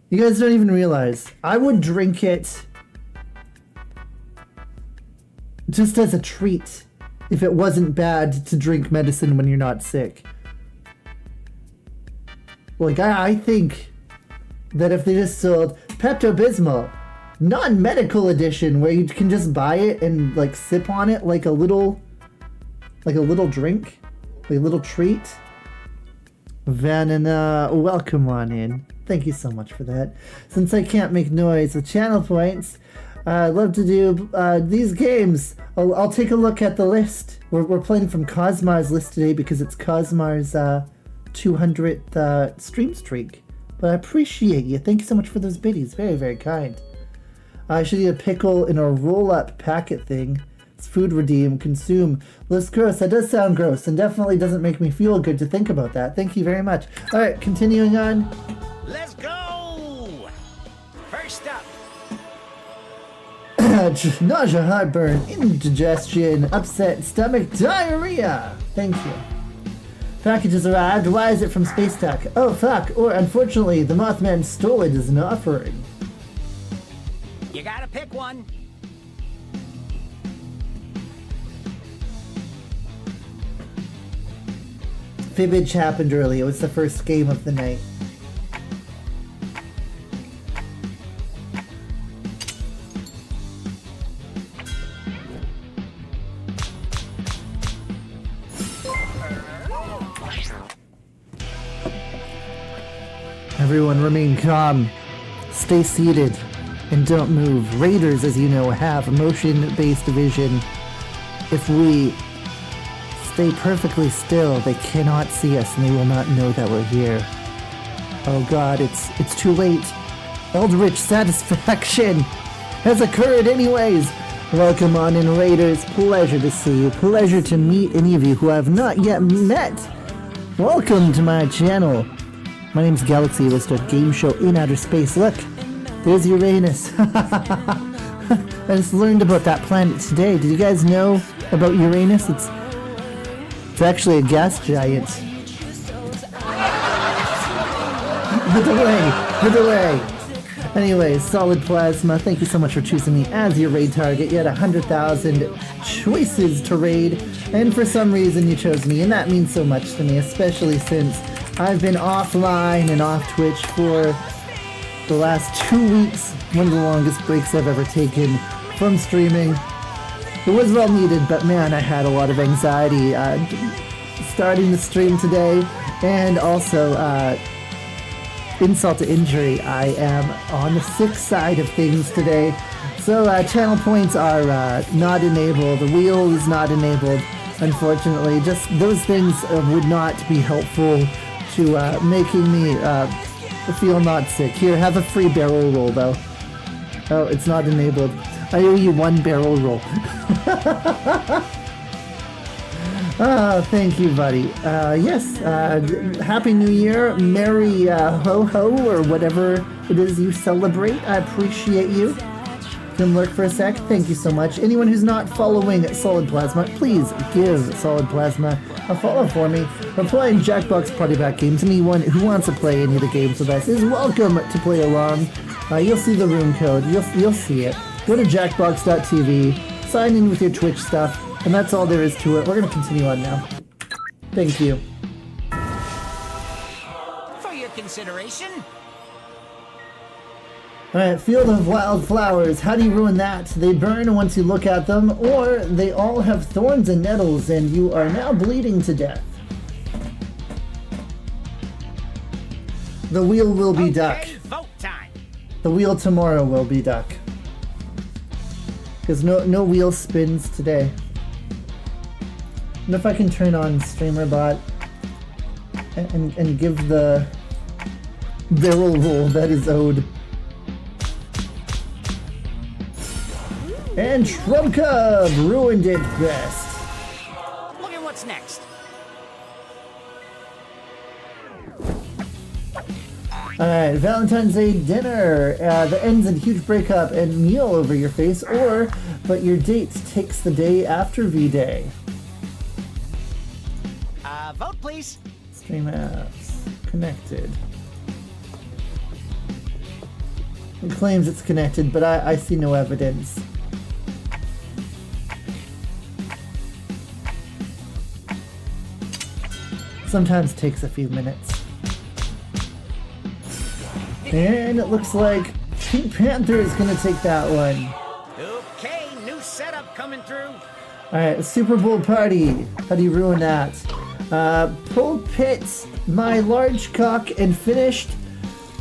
You guys don't even realize. I would drink it just as a treat if it wasn't bad to drink medicine when you're not sick. Like, I think that if they just sold Pepto-Bismol non-medical edition where you can just buy it and like sip on it like a little drink, like a little treat. Vanina, welcome on in. Thank you so much for that. Since I can't make noise with channel points, I'd love to do these games. I'll take a look at the list. We're playing from Cosmar's list today because it's Cosmar's 200th stream streak. But I appreciate you. Thank you so much for those biddies. Very, very kind. I should eat a pickle in a roll-up packet thing. It's food redeem, consume. Looks gross. That does sound gross and definitely doesn't make me feel good to think about that. Thank you very much. All right, continuing on. Let's go! First up. Nausea, heartburn, indigestion, upset stomach, diarrhea. Thank you. Packages arrived. Why is it from Space Tech? Oh, fuck. Or, unfortunately, the Mothman stole it as an offering. You gotta pick one. Fibbage happened early. It was the first game of the night. Everyone remain calm. Stay seated and don't move. Raiders, as you know, have motion-based vision. If we stay perfectly still, they cannot see us and they will not know that we're here. Oh god, it's too late. Eldritch satisfaction has occurred anyways. Welcome on in, Raiders. Pleasure to see you. Pleasure to meet any of you who I have not yet met. Welcome to my channel. My name's Galiksi. Let's do a game show in outer space. Look, there's Uranus. I just learned about that planet today. Did you guys know about Uranus? It's actually a gas giant. The delay. Anyways, Solid Plasma, thank you so much for choosing me as your raid target. You had 100,000 choices to raid, and for some reason you chose me, and that means so much to me, especially since I've been offline and off Twitch for the last 2 weeks, one of the longest breaks I've ever taken from streaming. It was well needed, but man, I had a lot of anxiety starting the stream today, and also insult to injury, I am on the sick side of things today. So channel points are not enabled, the wheel is not enabled, unfortunately. Just those things would not be helpful to making me feel not sick. Here, have a free barrel roll though. Oh, it's not enabled. I owe you 1 barrel roll. Thank you, buddy. Yes, Happy New Year, Merry Ho-Ho, or whatever it is you celebrate. I appreciate you. Can lurk for a sec. Thank you so much. Anyone who's not following Solid Plasma, please give Solid Plasma a follow for me. We're playing Jackbox Party Pack games. Anyone who wants to play any of the games with us is welcome to play along. You'll see the room code. You'll see it. Go to jackbox.tv, sign in with your Twitch stuff, and that's all there is to it. We're going to continue on now. Thank you. For your consideration. Alright, Field of Wild Flowers. How do you ruin that? They burn once you look at them, or they all have thorns and nettles, and you are now bleeding to death. The wheel will be duck. Vote time. The wheel tomorrow will be duck. Because no wheel spins today. And if I can turn on Streamer Bot and give the barrel roll that is owed. And Trumka ruined it best. Look at what's next. Alright, Valentine's Day dinner. That ends in huge breakup and meal over your face, but your date takes the day after V-Day. Vote, please. Stream apps. Connected. It claims it's connected, but I see no evidence. Sometimes takes a few minutes. And it looks like Pink Panther is gonna take that one. Okay, new setup coming through. Alright, Super Bowl party. How do you ruin that? Pulpit my large cock and finished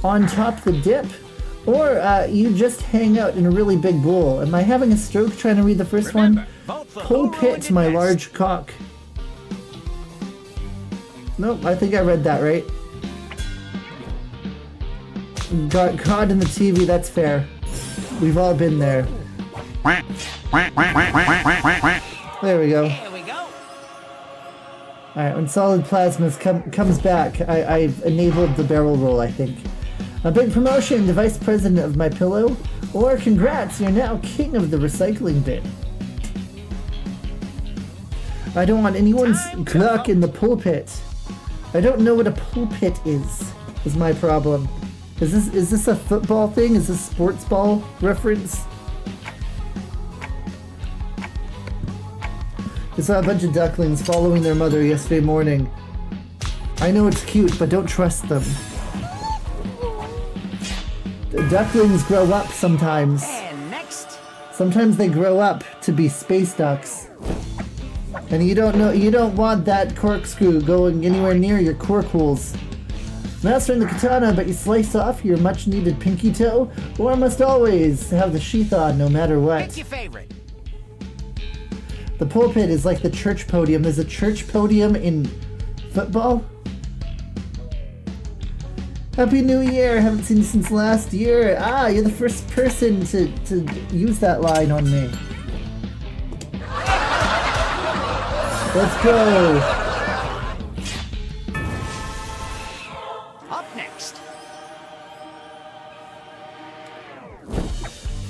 on top the dip? Or you just hang out in a really big bowl. Am I having a stroke trying to read the first one? Pulpit my large cock. Nope, I think I read that right. Got caught in the TV, that's fair. We've all been there. There we go. There we go. Alright, when Solid Plasma comes back, I've enabled the barrel roll, I think. A big promotion, the vice president of my pillow. Or congrats, you're now king of the recycling bin. I don't want anyone's cock in the pulpit. I don't know what a pulpit is my problem. Is this a football thing? Is this sports ball reference? I saw a bunch of ducklings following their mother yesterday morning. I know it's cute, but don't trust them. The ducklings grow up sometimes. And next. Sometimes they grow up to be space ducks. And you don't want that corkscrew going anywhere near your corkholes. Mastering the katana, but you slice off your much needed pinky toe, or must always have the sheath on no matter what. Pick your favorite. The pulpit is like the church podium. There's a church podium in football. Happy New Year! Haven't seen you since last year. Ah, you're the first person to use that line on me. Let's go! Up next.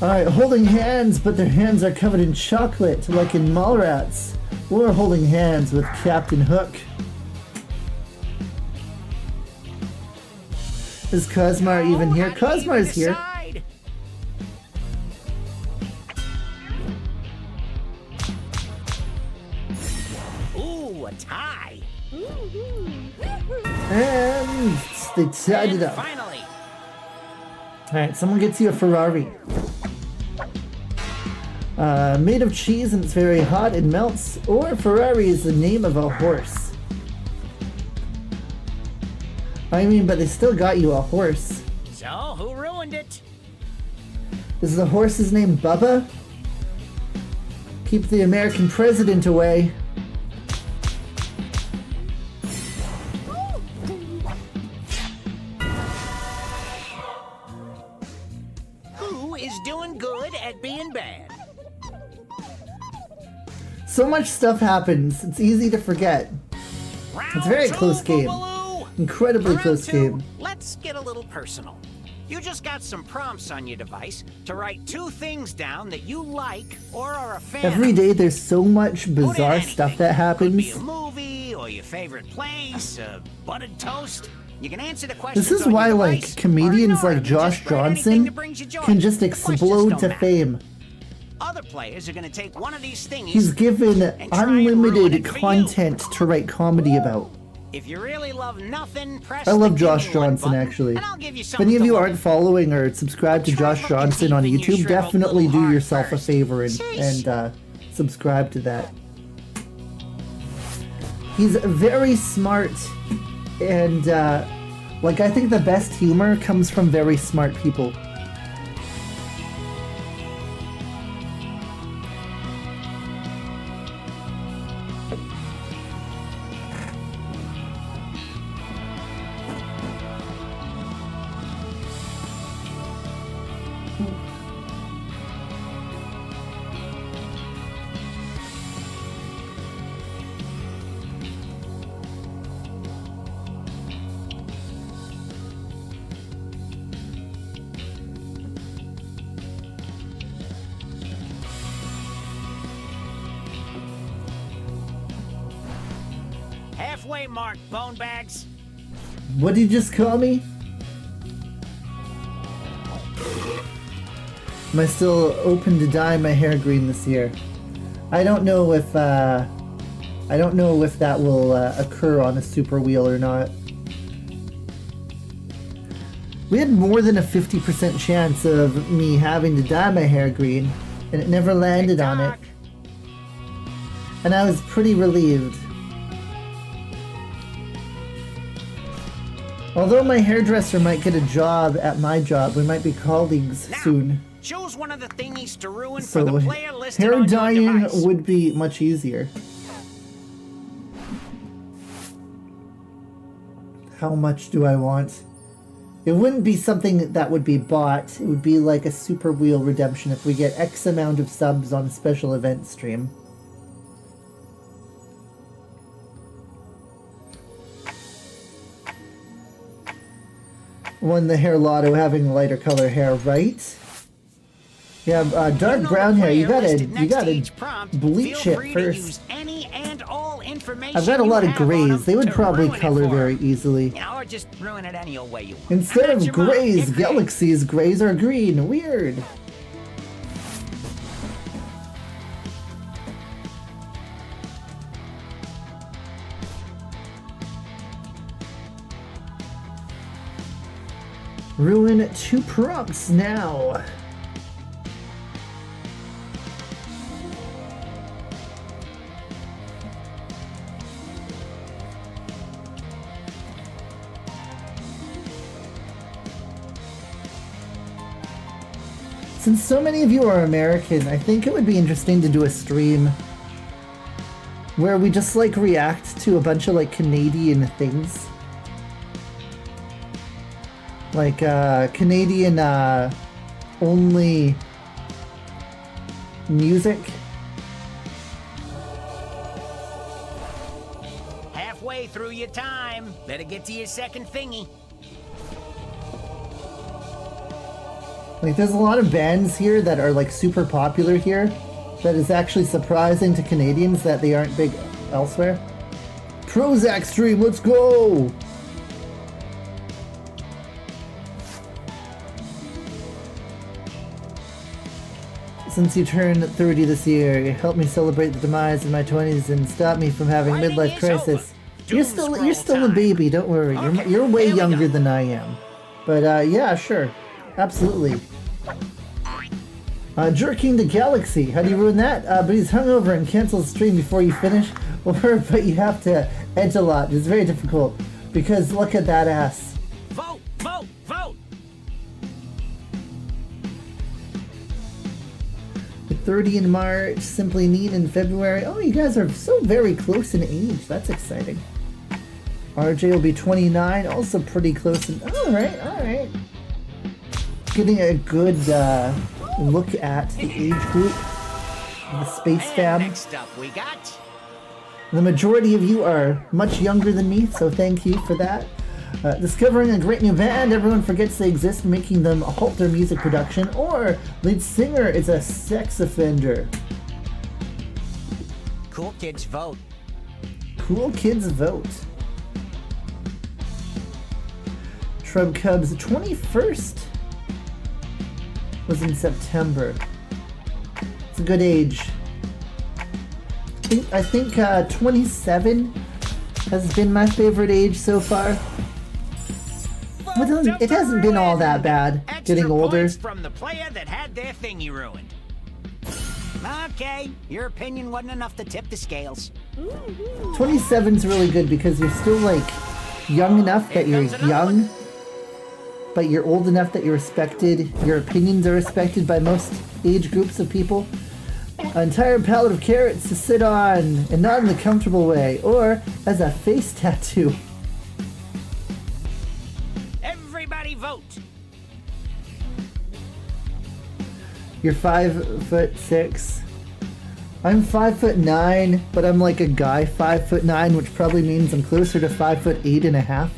Alright, holding hands, but their hands are covered in chocolate, like in Mallrats. Or holding hands with Captain Hook. Is Cosmar even here? Cosmar's here. Decide? Ooh, a tie. And they tied it And up. finally. Alright, someone gets you a Ferrari. Made of cheese and it's very hot, it melts. Or Ferrari is the name of a horse. I mean, but they still got you a horse. So, who ruined it? Is the horse's name Bubba? Keep the American president away. Who is doing good at being bad? So much stuff happens, it's easy to forget. It's a very Round close two, game. Boobaloo. Incredibly Round close two, game. Let's get a little personal. You just got some prompts on your device to write 2 things down that you like or are a fan Every of. day there's so much Put in bizarre anything. stuff that Could be happens. a movie or your favorite place, buttered toast. You can answer the questions. This is on why, your like, device, or comedians ignore like them. Josh Just write anything Johnson that brings you joy. can just The questions explode don't to matter. fame. Other players are going to take one of these thingies. He's given and try and ruin unlimited it for you. content to write comedy about. If you really love nothing, press I love the Josh Give Me One Johnson, button, actually. and I'll give you If something any of to you look aren't following or subscribed to Try Josh looking Johnson deep on in your YouTube, shriveled definitely little do heart yourself a first. favor Sheesh. and subscribe to that. He's very smart, and like, I think the best humor comes from very smart people. Halfway mark, bone bags. What did you just call me? Am I still open to dye my hair green this year? I don't know if that will occur on a super wheel or not. We had more than a 50% chance of me having to dye my hair green, and it never landed on it. And I was pretty relieved. Although my hairdresser might get a job at my job, we might be colleagues Now, soon. choose one of the thingies to ruin for So the player listed hair on your dyeing device. would be much easier. How much do I want? It wouldn't be something that would be bought. It would be like a super wheel redemption if we get X amount of subs on a special event stream. Won the hair lotto having lighter color hair, right? Yeah, dark You know brown the hair. You player gotta listed next to each gotta prompt. bleach Feel it free to first. use any and all information. I've got a you lot of have on 'em grays. They would to probably ruin it color for 'em. very easily. You know, or just ruin it any old way you want. Instead I'm of not your mom. grays, Get gray. Galaxies, grays are green. Weird. Ruin 2 prompts now. Since so many of you are American, I think it would be interesting to do a stream where we just like react to a bunch of like Canadian things. Like Canadian only music. Halfway through your time. Better get to your second thingy. Like there's a lot of bands here that are like super popular here that is actually surprising to Canadians that they aren't big elsewhere. Prozac stream, let's go! Since you turned 30 this year, help me celebrate the demise of my 20s and stop me from having Fighting midlife is crisis. over. You're Doom still a scroll baby, don't worry. Okay, You're way here we younger go. than I am. But yeah, sure. Absolutely. Jerking the Galiksi. How do you ruin that? But he's hungover and cancels the stream before you finish. Or, but you have to edge a lot. It's very difficult. Because look at that ass. Vote, vote, vote. 30 in March, Simply Neat in February. Oh, you guys are so very close in age. That's exciting. RJ will be 29, also pretty close. Alright. Getting a good look at the age group of the Space And Fam. next up we got... The majority of you are much younger than me, so thank you for that. Discovering a great new band, everyone forgets they exist, making them halt their music production, or lead singer is a sex offender. Cool kids vote. Cool kids vote. Shrub Cubs 21st was in September. It's a good age. I think 27 has been my favorite age so far. It hasn't been all that bad, Extra getting older. points from the player that had their thingy ruined. Okay, your opinion wasn't enough to tip the scales. 27's really good because you're still like young enough that you're young, but you're old enough that you're respected. Your opinions are respected by most age groups of people. An entire pallet of carrots to sit on, and not in the comfortable way, or as a face tattoo. Everybody vote. You're 5'6". I'm 5'9", but I'm like a guy 5'9", which probably means I'm closer to 5'8.5".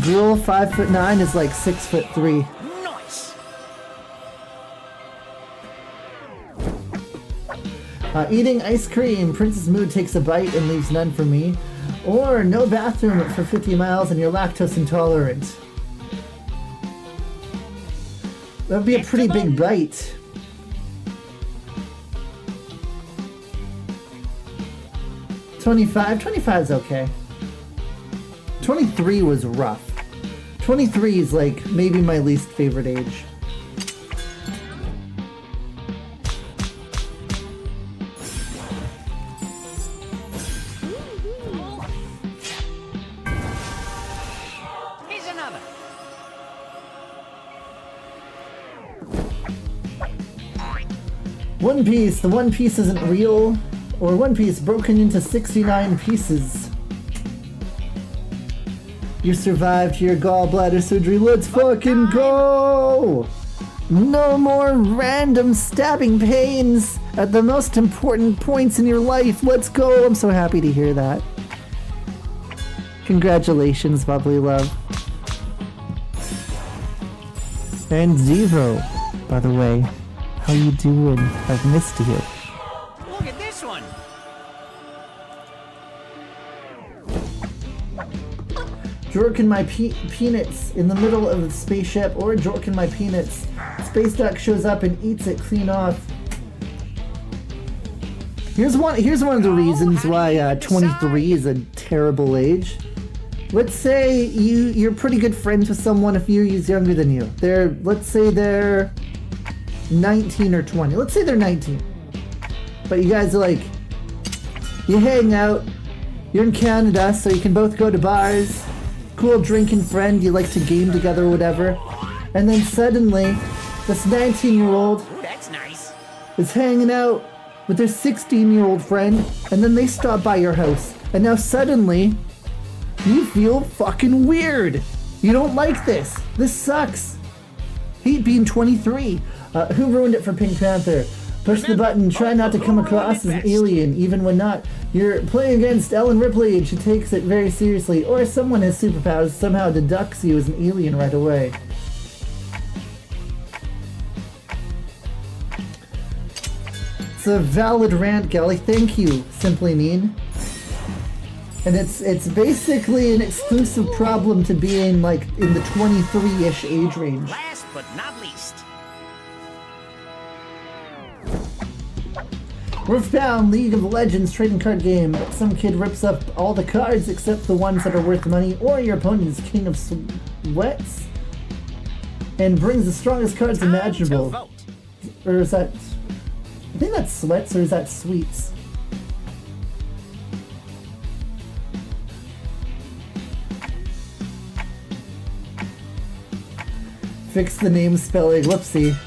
Girl 5'9" is like 6'3". Nice. Eating ice cream. Princess Mood takes a bite and leaves none for me. Or no bathroom for 50 miles and you're lactose intolerant. That'd be a pretty big bite. $25's okay. 23 was rough. 23 is like maybe my least favorite age. Here's another. One Piece. The One Piece isn't real. Or One Piece broken into 69 pieces. You survived your gallbladder surgery. Let's fucking go! No more random stabbing pains at the most important points in your life. Let's go! I'm so happy to hear that. Congratulations, bubbly love. And Zero, by the way. How you doing? I've missed you. Look at this one. Jorkin my peanuts in the middle of the spaceship, or Jorkin my peanuts. Space Duck shows up and eats it clean off. Here's one of the reasons why 23 is a terrible age. Let's say you're pretty good friends with someone a few years younger than you. Let's say they're 19 or 20. Let's say they're 19. But you guys are like, you hang out. You're in Canada, so you can both go to bars. Cool drinking friend, you like to game together or whatever. And then suddenly, this 19-year-old That's nice. is hanging out with their 16-year-old friend, and then they stop by your house. And now suddenly, you feel fucking weird. You don't like this. This sucks. Hate being 23. Who ruined it for Pink Panther? Push the button, try not to come across as an alien, even when not. You're playing against Ellen Ripley and she takes it very seriously. Or someone has superpowers, somehow deducts you as an alien right away. It's a valid rant, Gally. Thank you, Simply Mean. And it's basically an exclusive problem to being like in the 23-ish age range. Last but not least. Earthbound League of Legends trading card game. Some kid rips up all the cards except the ones that are worth money, or your opponent is King of Sweats and brings the strongest cards Time to imaginable. vote. Or is that... I think that's Sweats, or is that Sweets? Fix the name spelling, whoopsie.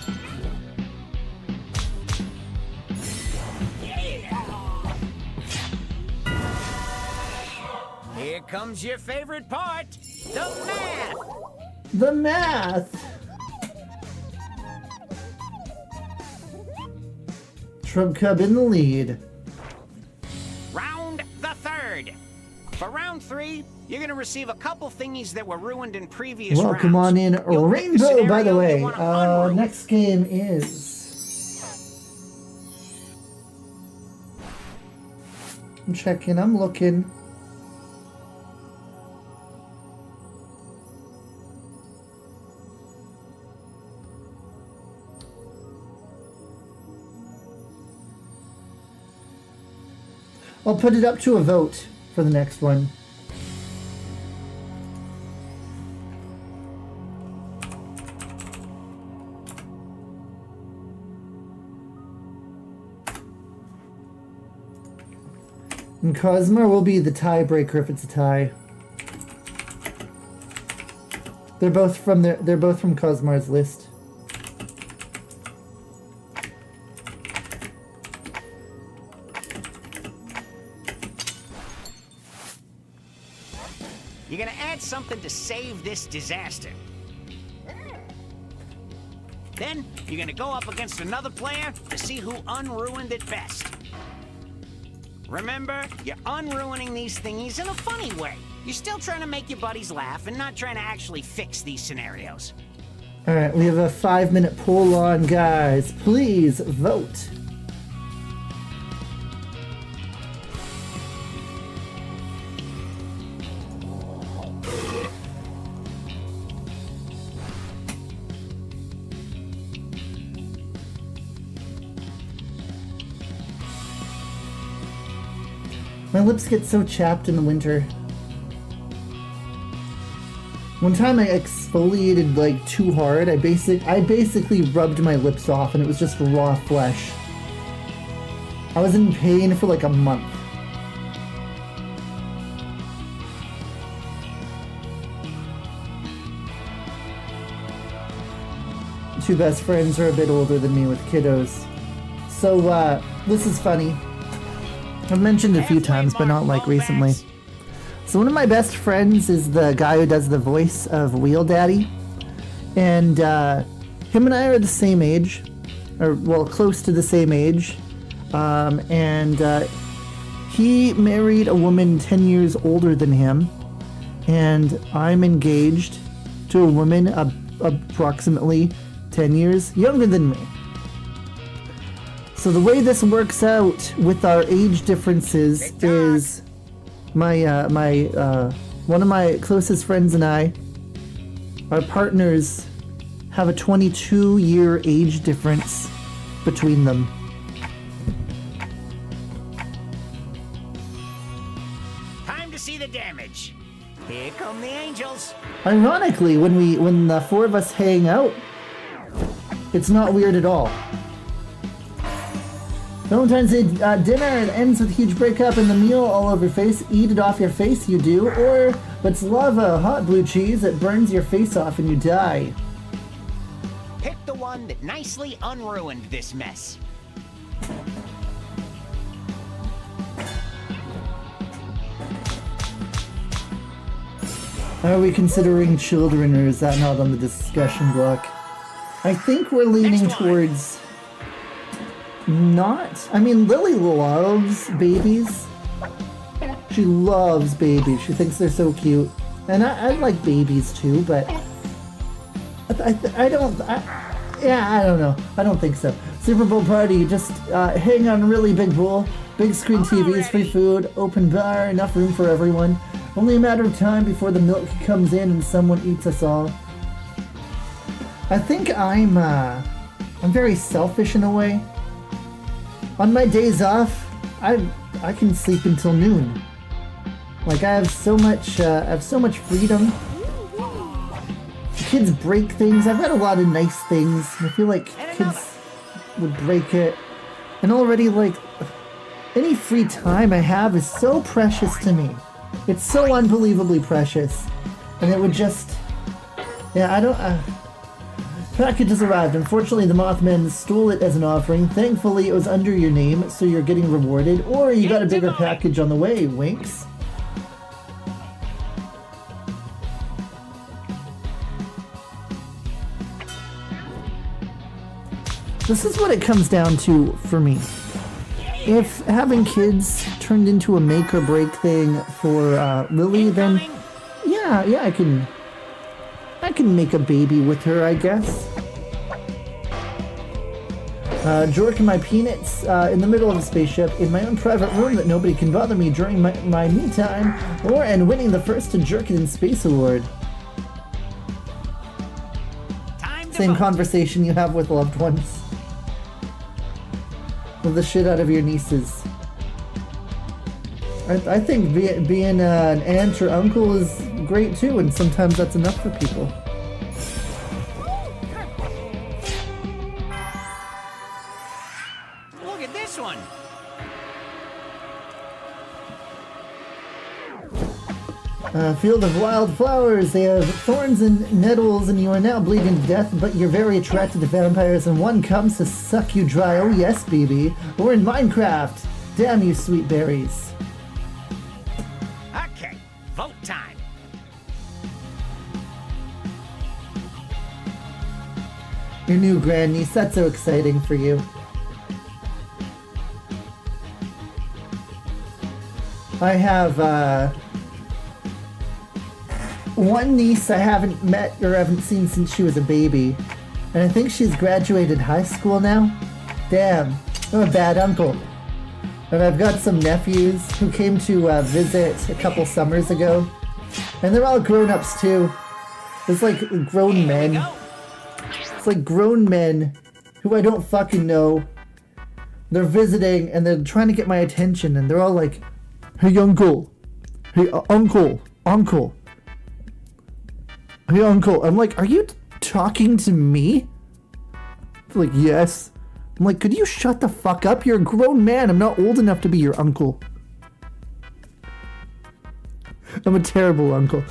Here comes your favorite part, the math. The math! Trump Cub in the lead. Round the third. For round 3, you're gonna receive a couple thingies that were ruined in previous rounds. Welcome on in, You'll pick the Rainbow, by the scenario way. you wanna unruin. Next game is... I'm checking, I'm looking. I'll put it up to a vote for the next one. And Cosmar will be the tiebreaker if it's a tie. They're both from Cosmar's list. You're gonna add something to save this disaster. Then, you're gonna go up against another player to see who unruined it best. Remember, you're unruining these thingies in a funny way. You're still trying to make your buddies laugh and not trying to actually fix these scenarios. Alright, we have a 5-minute poll on, guys. Please vote. My lips get so chapped in the winter. One time I exfoliated like too hard. I basically rubbed my lips off and it was just raw flesh. I was in pain for like a month. Two best friends are a bit older than me with kiddos. So, this is funny. I've mentioned it a few times, but not like recently. So one of my best friends is the guy who does the voice of Wheel Daddy. And him and I are the same age. Or, well, close to the same age. He married a woman 10 years older than him. And I'm engaged to a woman approximately 10 years younger than me. So the way this works out with our age differences is one of my closest friends and I, our partners, have a 22-year age difference between them. Time to see the damage. Here come the angels. Ironically, when the four of us hang out, it's not weird at all. Valentine's Day dinner, it ends with a huge breakup and the meal all over your face. Eat it off your face, you do. Or, but it's lava, hot blue cheese, it burns your face off and you die. Pick the one that nicely unruined this mess. Are we considering children, or is that not on the discussion block? I think we're leaning towards not. I mean, Lily loves babies. She loves babies. She thinks they're so cute. And I like babies too, but I don't know. I don't think so. Super Bowl party, just hang on a really big bowl, big screen TVs, free food, open bar, enough room for everyone. Only a matter of time before the milk comes in and someone eats us all. I think I'm very selfish in a way. On my days off, I can sleep until noon. Like I have so much freedom. Kids break things. I've had a lot of nice things. I feel like kids would break it. And already, like, any free time I have is so precious to me. It's so unbelievably precious. And it would just... Yeah, I don't... Packages arrived. Unfortunately, the Mothman stole it as an offering. Thankfully, it was under your name, so you're getting rewarded. Or you got a bigger package on the way, winks. This is what it comes down to for me. If having kids turned into a make or break thing for Lily, then yeah, I can make a baby with her, I guess. Jork and my peanuts in the middle of a spaceship in my own private room that nobody can bother me during my me time, and winning the first to Jerk It in Space award. Same conversation you have with loved ones. With the shit out of your nieces. I think being an aunt or uncle is great too, and sometimes that's enough for people. Look at this one. Field of wild flowers. They have thorns and nettles, and you are now bleeding to death, but you're very attracted to vampires, and one comes to suck you dry. Oh yes, baby. Or in Minecraft. Damn you, sweet berries. Okay, vote time. Your new grandniece. That's so exciting for you. I have, one niece I haven't met or haven't seen since she was a baby. And I think she's graduated high school now. Damn, I'm a bad uncle. And I've got some nephews who came to visit a couple summers ago. And they're all grown-ups too. It's like grown men. It's like grown men who I don't fucking know. They're visiting and they're trying to get my attention, and they're all like, "Hey uncle, hey uncle. Hey uncle." I'm like, "Are you talking to me?" They're like, "Yes." I'm like, "Could you shut the fuck up? You're a grown man. I'm not old enough to be your uncle." I'm a terrible uncle.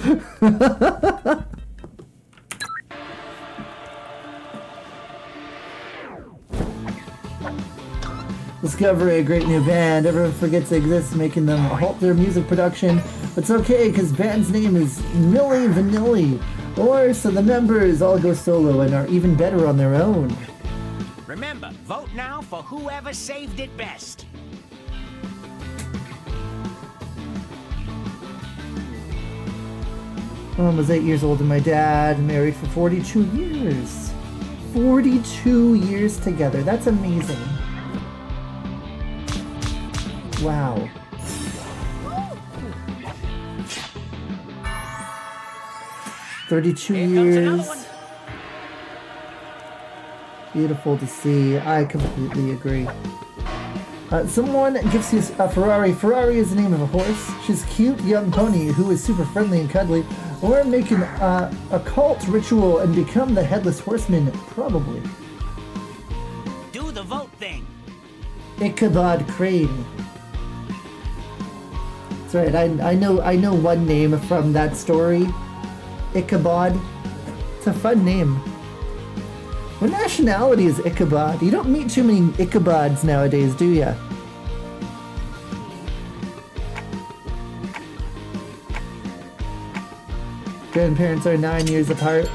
Discovery, a great new band. Everyone forgets they exist, making them halt their music production. But it's okay, because band's name is Milli Vanilli. Or so the members all go solo and are even better on their own. Remember, vote now for whoever saved it best. Mom was 8 years old and my dad married for 42 years. 42 years together. That's amazing. Wow. "32 years. Beautiful to see. I completely agree. Someone gives you a Ferrari. Ferrari is the name of a horse. She's a cute young pony who is super friendly and cuddly. Or make an occult ritual and become the headless horseman, probably. Do the vote thing. Ichabod Crane. That's right. I know one name from that story. Ichabod. It's a fun name. What nationality is Ichabod? You don't meet too many Ichabods nowadays, do ya? Grandparents are 9 years apart.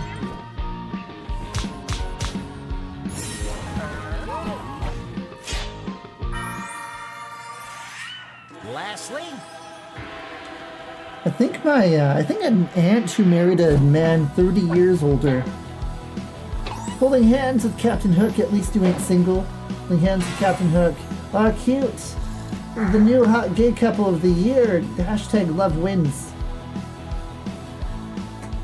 Lastly, I think an aunt who married a man 30 years older. Holding hands with Captain Hook, at least you ain't single. Holding hands with Captain Hook. Aw, cute. The new hot gay couple of the year. Hashtag love wins.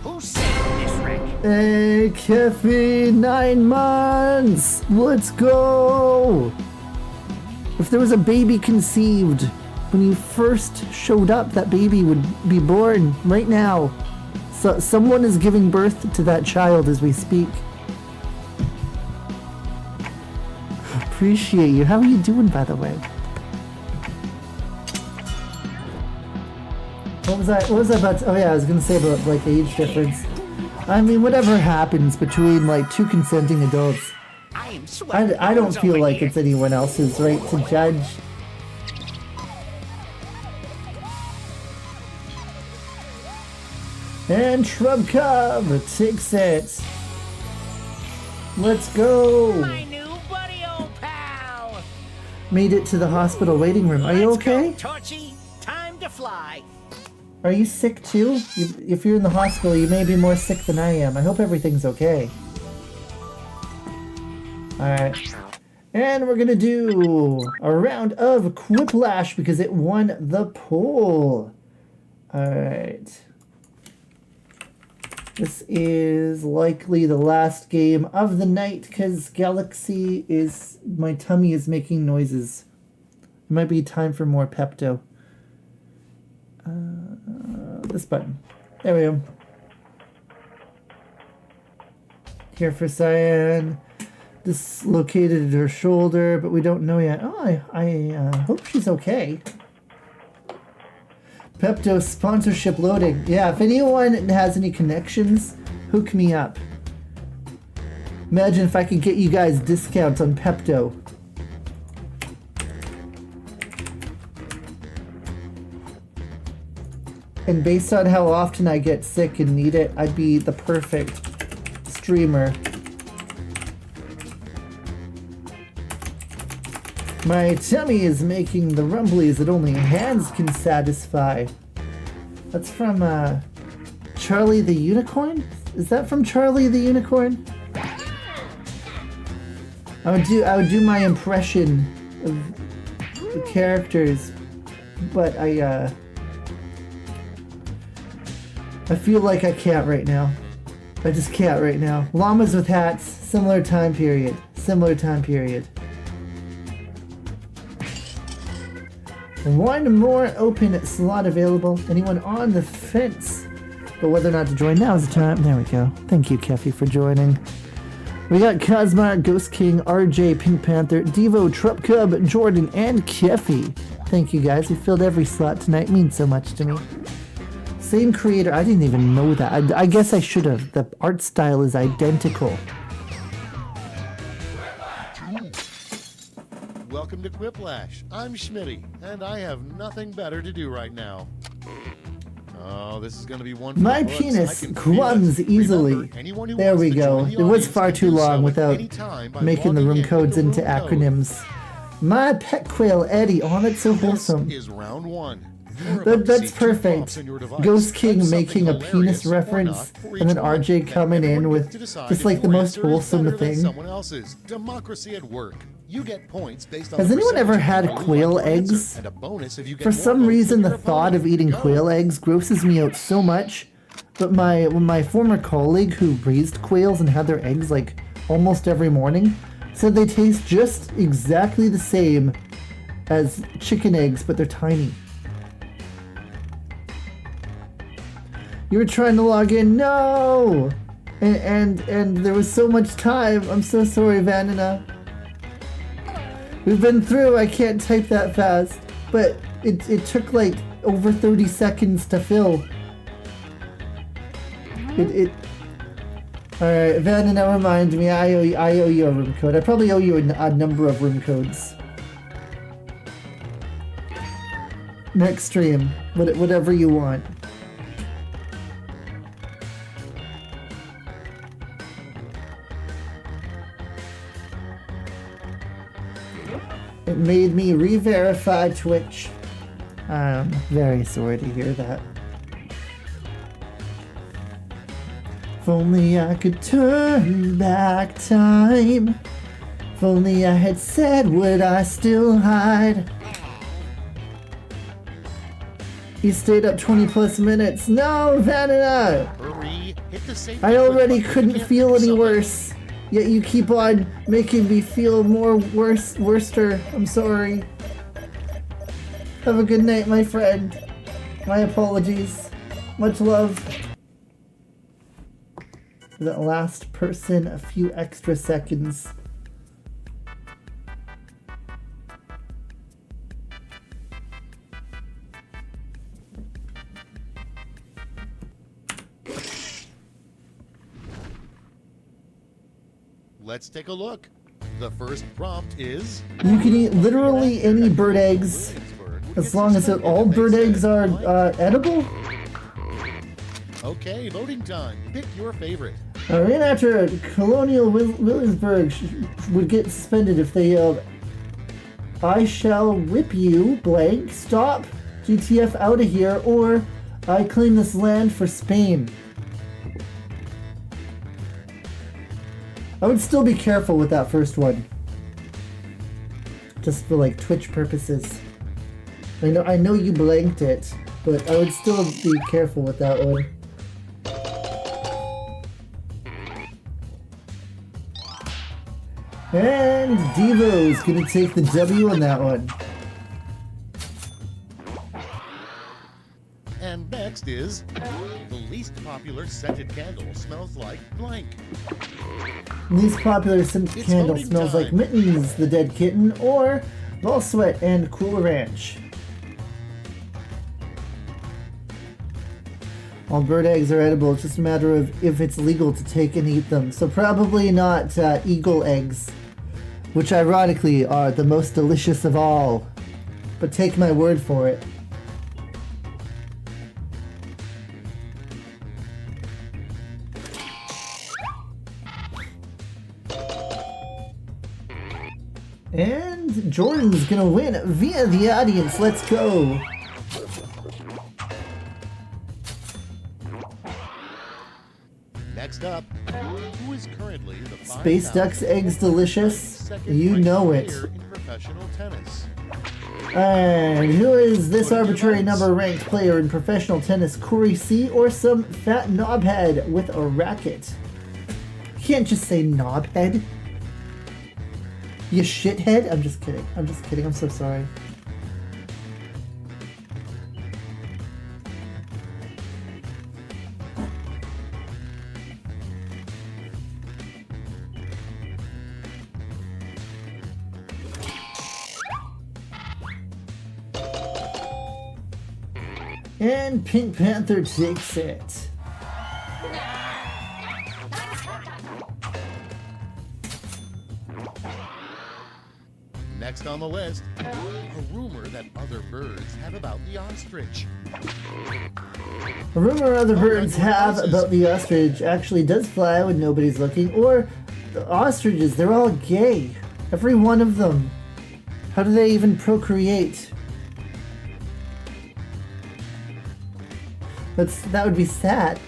who saved this wreck? Hey, Keffy, 9 months. Let's go. If there was a baby conceived when you first showed up, that baby would be born right now. So someone is giving birth to that child as we speak. Appreciate you. How are you doing, by the way? What was I about to, oh yeah, I was gonna say about like age difference. I mean, whatever happens between like two consenting adults, I don't feel like it's anyone else's right to judge. And Shrub Cub takes it. Let's go. My new buddy, old pal. Made it to the hospital waiting room. Are you Let's okay? go, Torchy. Time to fly. Are you sick too? If you're in the hospital, you may be more sick than I am. I hope everything's okay. Alright. And we're gonna do a round of Quiplash because it won the poll. Alright. This is likely the last game of the night because Galiksi is... my tummy is making noises. It might be time for more Pepto. This button. There we go. Here for Cyan. Dislocated her shoulder, but we don't know yet. Oh, I hope she's okay. Pepto sponsorship loading. Yeah, if anyone has any connections, hook me up. Imagine if I could get you guys discounts on Pepto. And based on how often I get sick and need it, I'd be the perfect streamer. My tummy is making the rumblies that only hands can satisfy. That's from Charlie the Unicorn? Is that from Charlie the Unicorn? I would do my impression of the characters, but I feel like I can't right now. I just can't right now. Llamas with hats, similar time period. Similar time period. One more open slot available. Anyone on the fence? But whether or not to join, now is the time. There we go. Thank you, Keffy, for joining. We got Cosmar, Ghost King, RJ, Pink Panther, Devo, Trup Cub, Jordan, and Keffy. Thank you, guys. You filled every slot tonight. It means so much to me. Same creator. I didn't even know that. I guess I should have. The art style is identical. Welcome to Quiplash. I'm Schmitty, and I have nothing better to do right now. Oh, this is going to be one. My penis crumbs easily. There we go. It was far too long without making the room codes into acronyms. My pet quail Eddie. Oh, that's so wholesome. Is round one. That's perfect. Ghost King making a penis reference, and then RJ coming in with just like the most wholesome thing. Someone else's democracy at work. You get points based on Has the anyone ever percentage had of people quail who like to answer, eggs? and a bonus if you get For more some votes reason, than the your thought of opponent. eating Go. quail eggs grosses me out so much. But my former colleague who raised quails and had their eggs like almost every morning said they taste just exactly the same as chicken eggs, but they're tiny. You were trying to log in? No! And there was so much time. I'm so sorry, Vanina. We've been through, I can't type that fast. But it took like over 30 seconds to fill. Alright, Vanina, remind me, I owe you a room code. I probably owe you a number of room codes. Next stream, whatever you want. It made me re-verify Twitch. I'm very sorry to hear that. If only I could turn back time. If only I had said, would I still hide? You stayed up 20 plus minutes. No, Vanina! Hurry, hit the save I already button. couldn't Can't feel do any something. worse. Yet you keep on making me feel more worster. I'm sorry. Have a good night, my friend. My apologies. Much love. For that last person, a few extra seconds. Let's take a look. The first prompt is You can eat literally any bird eggs, as long as all bird eggs are edible. Okay, voting time. Pick your favorite. A reenactor at Colonial Williamsburg would get suspended if they yelled, "I shall whip you, blank, stop, GTF out of here," or "I claim this land for Spain." I would still be careful with that first one. Just for like Twitch purposes. I know you blanked it, but I would still be careful with that one. And Devo's gonna take the W on that one. And next is the least popular scented candle smells like blank. Least popular scented It's candle voting smells like time. Mittens, the Dead Kitten, or Ball Sweat and Cool Ranch. All bird eggs are edible, it's just a matter of if it's legal to take and eat them. So probably not eagle eggs, which ironically are the most delicious of all. But take my word for it. And Jordan's gonna win via the audience. Let's go. Next up, who is currently the Space 5,000th Duck's eggs delicious. second You ranked know it. player in professional tennis? And who is this arbitrary number ranked player in professional tennis? Corey C. or some fat knobhead with a racket? You can't just say knobhead. You shithead? I'm just kidding. I'm just kidding. I'm so sorry. And Pink Panther takes it. Next on the list, a rumor that other birds have about the ostrich. A rumor other birds have about the ostrich actually does fly when nobody's looking, or the ostriches, they're all gay. Every one of them. How do they even procreate? That would be sad.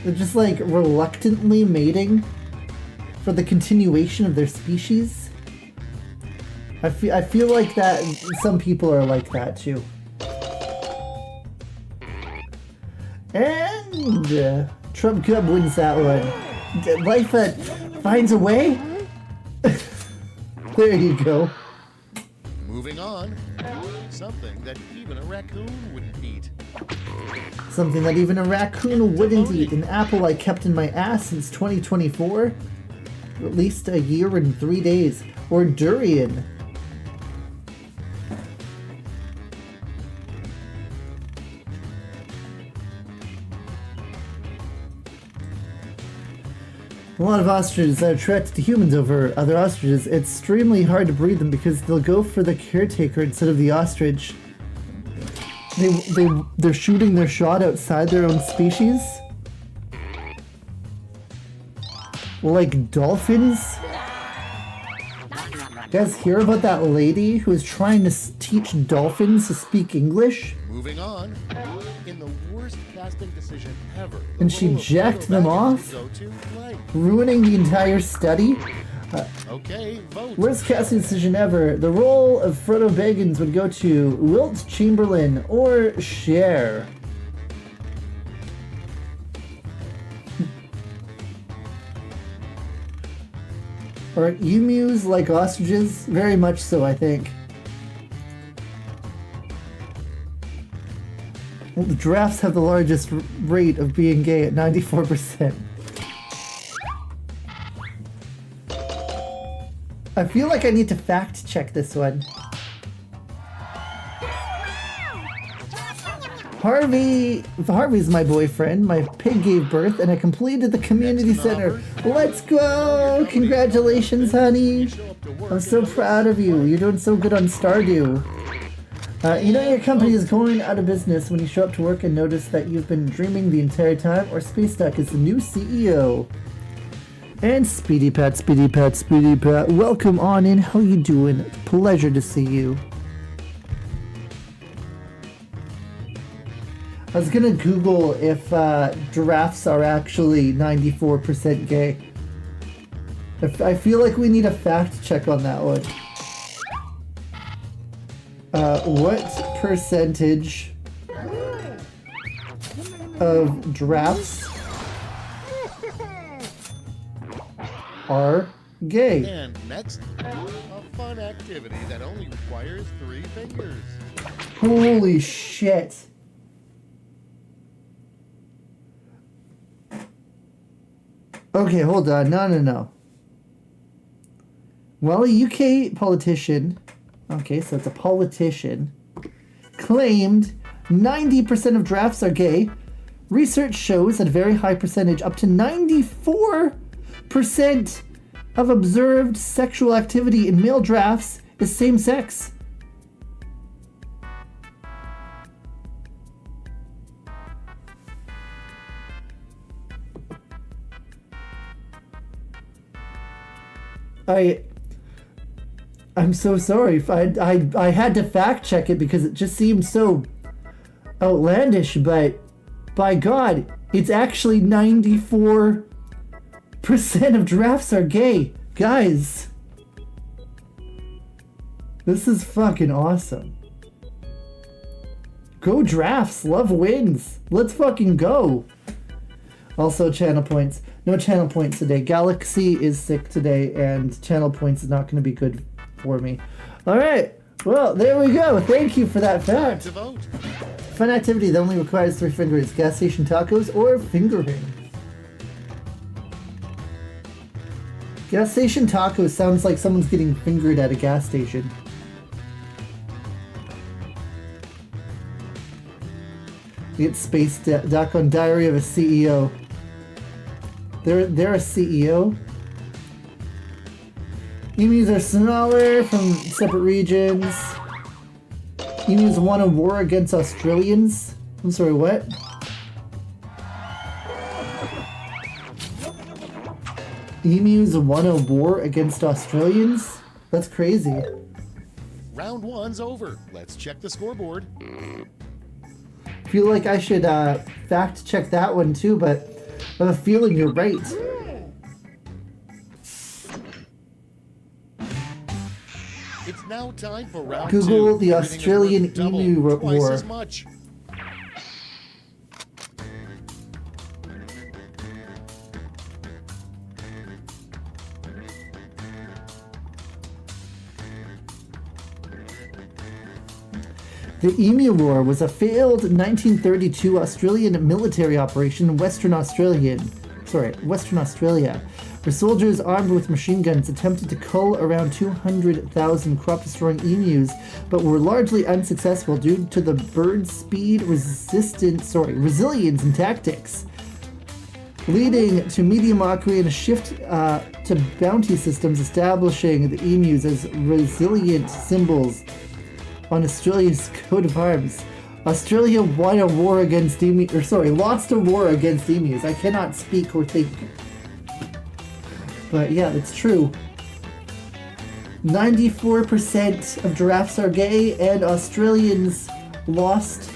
They're just like reluctantly mating. for the continuation of their species. I feel like that some people are like that too. And Trump Cub wins that one. Life finds a way. There you go. Moving on. Something that even a raccoon wouldn't eat. Something that even a raccoon wouldn't eat. An apple I kept in my ass since 2024. At least a year and 3 days. Or durian. A lot of ostriches are attracted to humans over other ostriches. It's extremely hard to breed them because they'll go for the caretaker instead of the ostrich. They're shooting their shot outside their own species. Like dolphins. You guys hear about that lady who was trying to teach dolphins to speak English? Moving on. In the worst casting decision ever. And she jacked them off? Ruining the entire study? Okay, vote. Worst casting decision ever. The role of Frodo Baggins would go to Wilt Chamberlain or Cher. Are emus like ostriches? Very much so, I think. Well, the giraffes have the largest rate of being gay at 94%. I feel like I need to fact check this one. Harvey's my boyfriend. My pig gave birth and I completed the community center. Let's go! Congratulations, honey. I'm so proud of you. You're doing so good on Stardew. You know your company is going out of business when you show up to work and notice that you've been dreaming the entire time, or Space Duck is the new CEO. And Speedy Pat, welcome on in. How you doing? Pleasure to see you. I was gonna Google if giraffes are actually 94% gay. I feel like we need a fact check on that one. What percentage of giraffes are gay? And next, a fun activity that only requires 3 fingers. Holy shit. Okay, hold on. No. Well, a UK politician, okay, so it's a politician, claimed 90% of giraffes are gay. Research shows that a very high percentage, up to 94% of observed sexual activity in male giraffes is same-sex. I'm so sorry if I had to fact check it because it just seemed so outlandish, but by God, it's actually 94% of giraffes are gay. Guys, this is fucking awesome. Go giraffes, love wins. Let's fucking go. Also, channel points. No channel points today. Galiksi is sick today, and channel points is not going to be good for me. Alright, well, there we go. Thank you for that fact. Fun activity that only requires 3 fingers. Gas station tacos or fingering? Gas station tacos sounds like someone's getting fingered at a gas station. You get Space Duck on Diary of a CEO. They're a CEO. Emus are smaller from separate regions. Emus won a war against Australians. I'm sorry, what? Emus won a war against Australians? That's crazy. Round 1's over. Let's check the scoreboard. Feel like I should fact check that one too, but I have a feeling you're right. Time for round Google 2. the Everything is Australian worth double, emu twice war. as much. The Emu War was a failed 1932 Australian military operation in Western Australia, where soldiers armed with machine guns attempted to cull around 200,000 crop-destroying emus, but were largely unsuccessful due to the bird's speed, resilience, and tactics, leading to mediocrity and a shift to bounty systems, establishing the emus as resilient symbols on Australia's coat of arms. Australia won a war against lost a war against emus. I cannot speak or think. But yeah, it's true. 94% of giraffes are gay, and Australians lost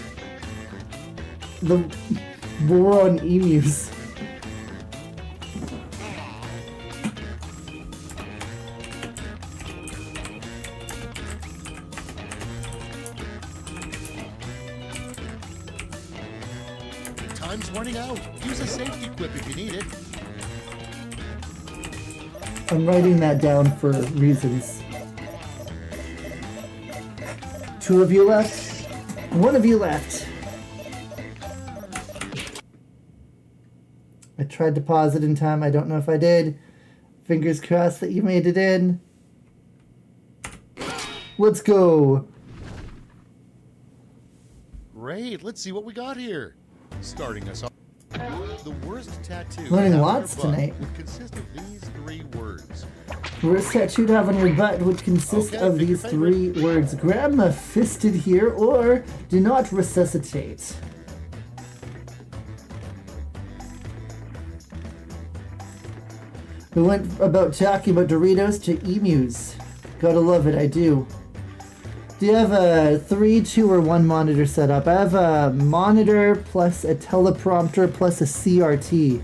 the war on emus. Time's running out. Use a safety quip if you need it. I'm writing that down for reasons. 2 of you left. 1 of you left. I tried to pause it in time. I don't know if I did. Fingers crossed that you made it in. Let's go. Great. Let's see what we got here. Starting us off. The worst tattoo Learning on lots your butt tonight. would consist of these 3 words. Worst tattoo to have on your butt would consist Okay, of pick your these 3 words. Grandma fisted here, or do not resuscitate. We went about talking about Doritos to emus. Gotta love it, I do. Do you have a 3, 2, or 1 monitor setup? I have a monitor plus a teleprompter plus a CRT.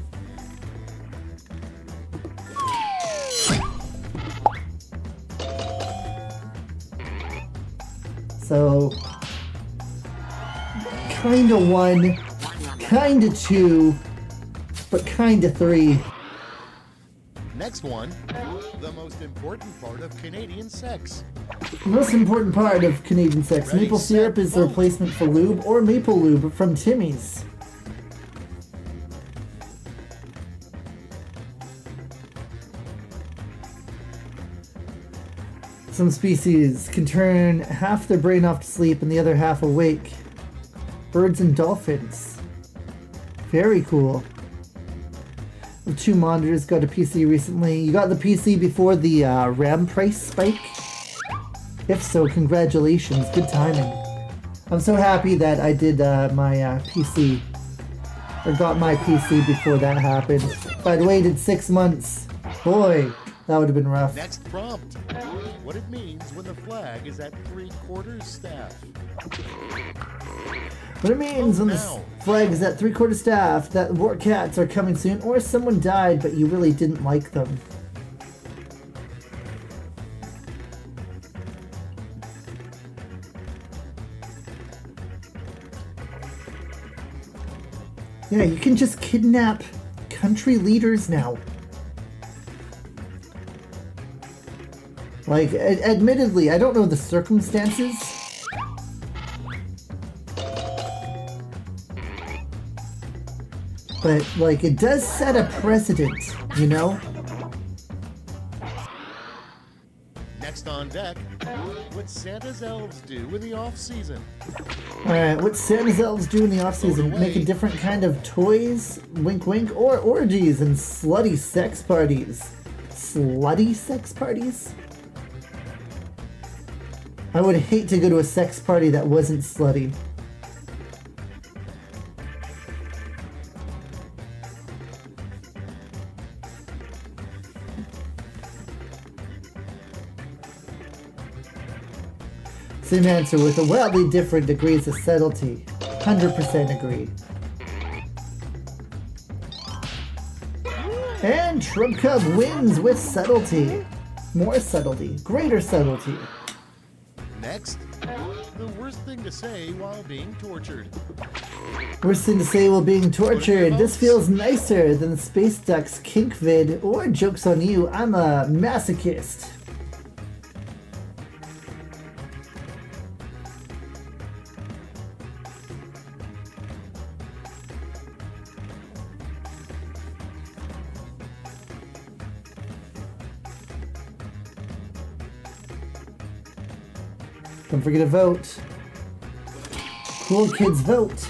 So, kinda 1, kinda 2, but kinda 3. Next one. The most important part of Canadian sex. The most important part of Canadian sex. Ready, Maple syrup set, is the vote. replacement for lube, or maple lube from Timmy's. Some species can turn half their brain off to sleep and the other half awake. Birds and dolphins. Very cool. 2 monitors, got a PC recently. You got the PC before the RAM price spike? If so, congratulations. Good timing. I'm so happy that I did my PC. Or got my PC before that happened. If I'd waited 6 months, boy, that would have been rough. Next prompt. What it means when the flag is at 3/4 staff. What it means when the now. flag is at 3/4 staff, that war cats are coming soon, or someone died but you really didn't like them. Yeah, you can just kidnap country leaders now. Like, admittedly, I don't know the circumstances. But, like, it does set a precedent, you know? Next on deck. What Santa's elves do in the off-season. Alright, what Santa's elves do in the off-season? Make a different kind of toys, wink wink, or orgies and slutty sex parties. Slutty sex parties? I would hate to go to a sex party that wasn't slutty. Same answer with a wildly different degrees of subtlety. 100% agree. And Trump Cub wins with subtlety. More subtlety. Greater subtlety. worst thing to say while being tortured? Worst thing to say while being tortured. This feels nicer than Space Duck's kink vid, or Joke's on You, I'm a masochist. Don't forget to vote. Cool kids vote.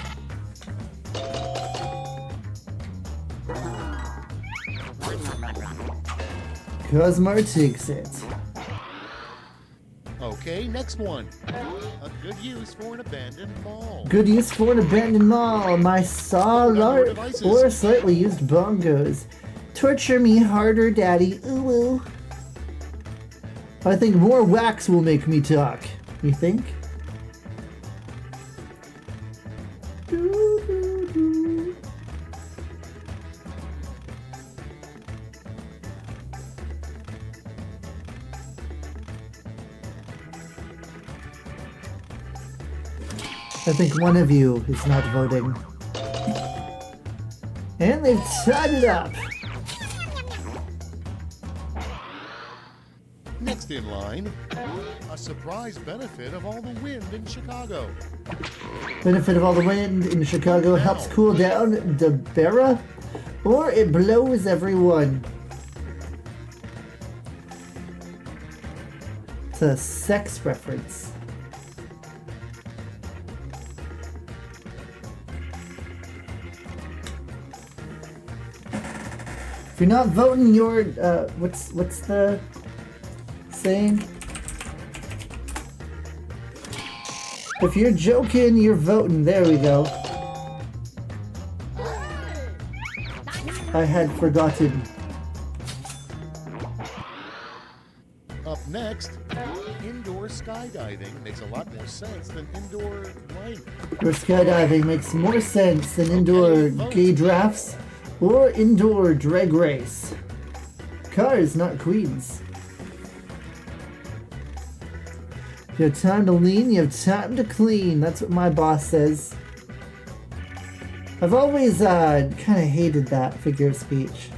Cosmar takes it. Okay, next one. A good use for an abandoned mall. Good use for an abandoned mall. My saw lark or slightly used bongos. Torture me harder, daddy. Ooh ooh. I think more wax will make me talk. You think? I think one of you is not voting. And they've tied it up. Next in line, a surprise benefit of all the wind in Chicago. Benefit of all the wind in Chicago helps cool down the Barra, or it blows everyone. It's a sex reference. If you're not voting, you're what's the saying? If you're joking, you're voting. There we go. I had forgotten. Up next, indoor skydiving makes a lot more sense than indoor life. Indoor skydiving makes more sense than indoor gay drafts or indoor drag race. Cars, not queens. You have time to lean, you have time to clean. That's what my boss says. I've always kind of hated that figure of speech.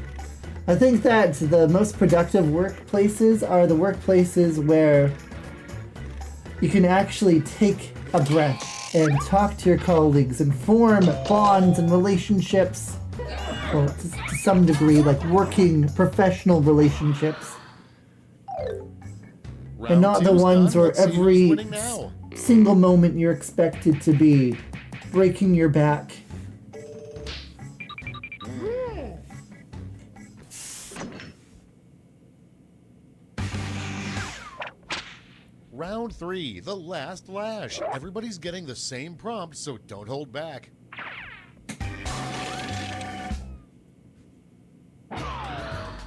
I think that the most productive workplaces are the workplaces where you can actually take a breath and talk to your colleagues and form bonds and relationships. Well, to some degree, like working professional relationships. And not the ones where every single moment you're expected to be breaking your back. Round 3, the last lash. Everybody's getting the same prompt, so don't hold back.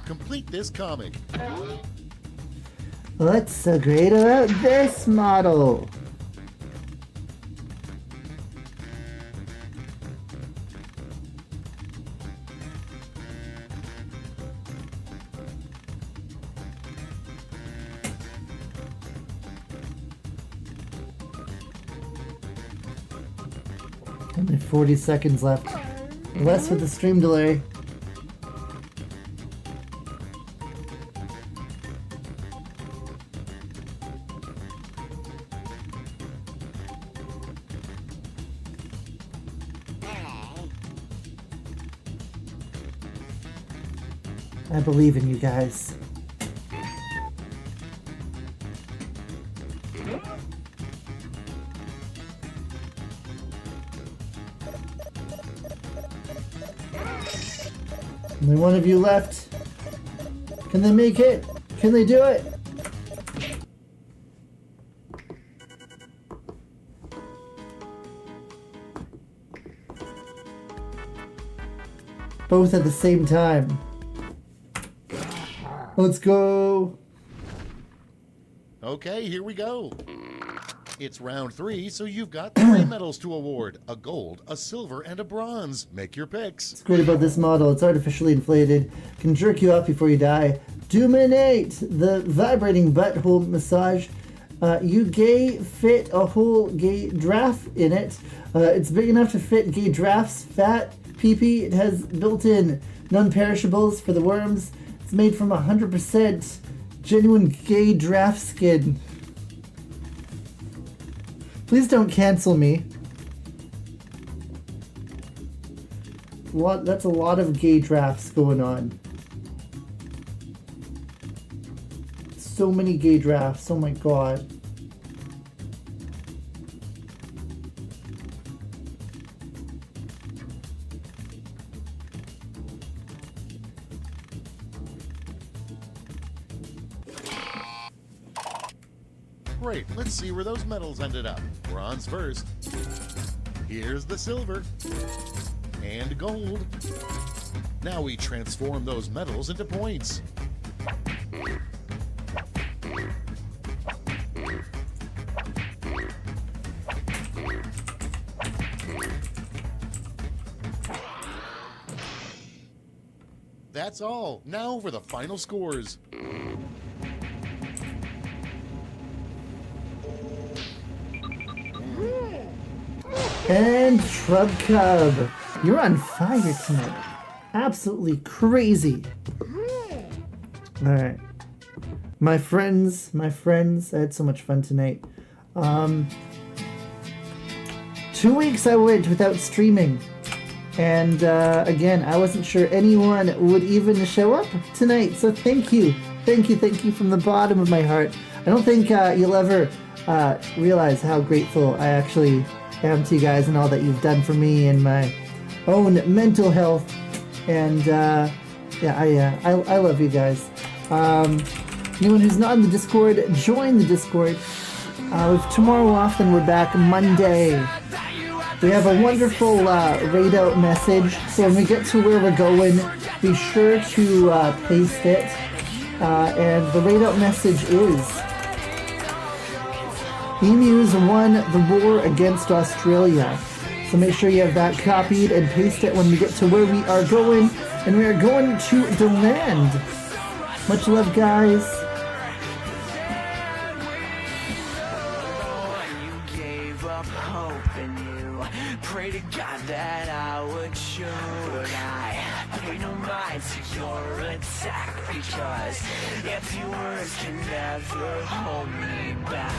Complete this comic. What's so great about this model? Only 40 seconds left. Less with the stream delay. I believe in you guys. Only one of you left. Can they make it? Can they do it? Both at the same time. Let's go. Okay, here we go. It's round 3, so you've got 3 medals to award. A gold, a silver, and a bronze. Make your picks. What's great about this model, it's artificially inflated, can jerk you off before you die. Dominate! The vibrating butthole massage You gay fit a whole gay giraffe in it. It's big enough to fit gay giraffes. Fat pee-pee. It has built-in non-perishables for the worms. It's made from 100% genuine gay giraffe skin. Please don't cancel me. That's a lot of gay drafts going on. So many gay drafts. Oh my god. Great, let's see where those medals ended up. Bronze first. Here's the silver. And gold. Now we transform those medals into points. That's all. Now for the final scores. And Shrub Cub, you're on fire tonight. Absolutely crazy. Alright. My friends, I had so much fun tonight. 2 weeks I went without streaming. And again, I wasn't sure anyone would even show up tonight. So thank you. Thank you from the bottom of my heart. I don't think you'll ever realize how grateful I actually am to you guys and all that you've done for me and my own mental health. And I love you guys. Anyone who's not in the Discord, join the Discord. With tomorrow off, then we're back Monday. We have a wonderful raid out message, so when we get to where we're going, be sure to paste it. And the raid out message is: Emus won the war against Australia. So make sure you have that copied and paste it when we get to where we are going. And we are going to the land. Much love, guys. Pray to God that I would shoot. I pay no mind to your attack, because empty words can never hold me back.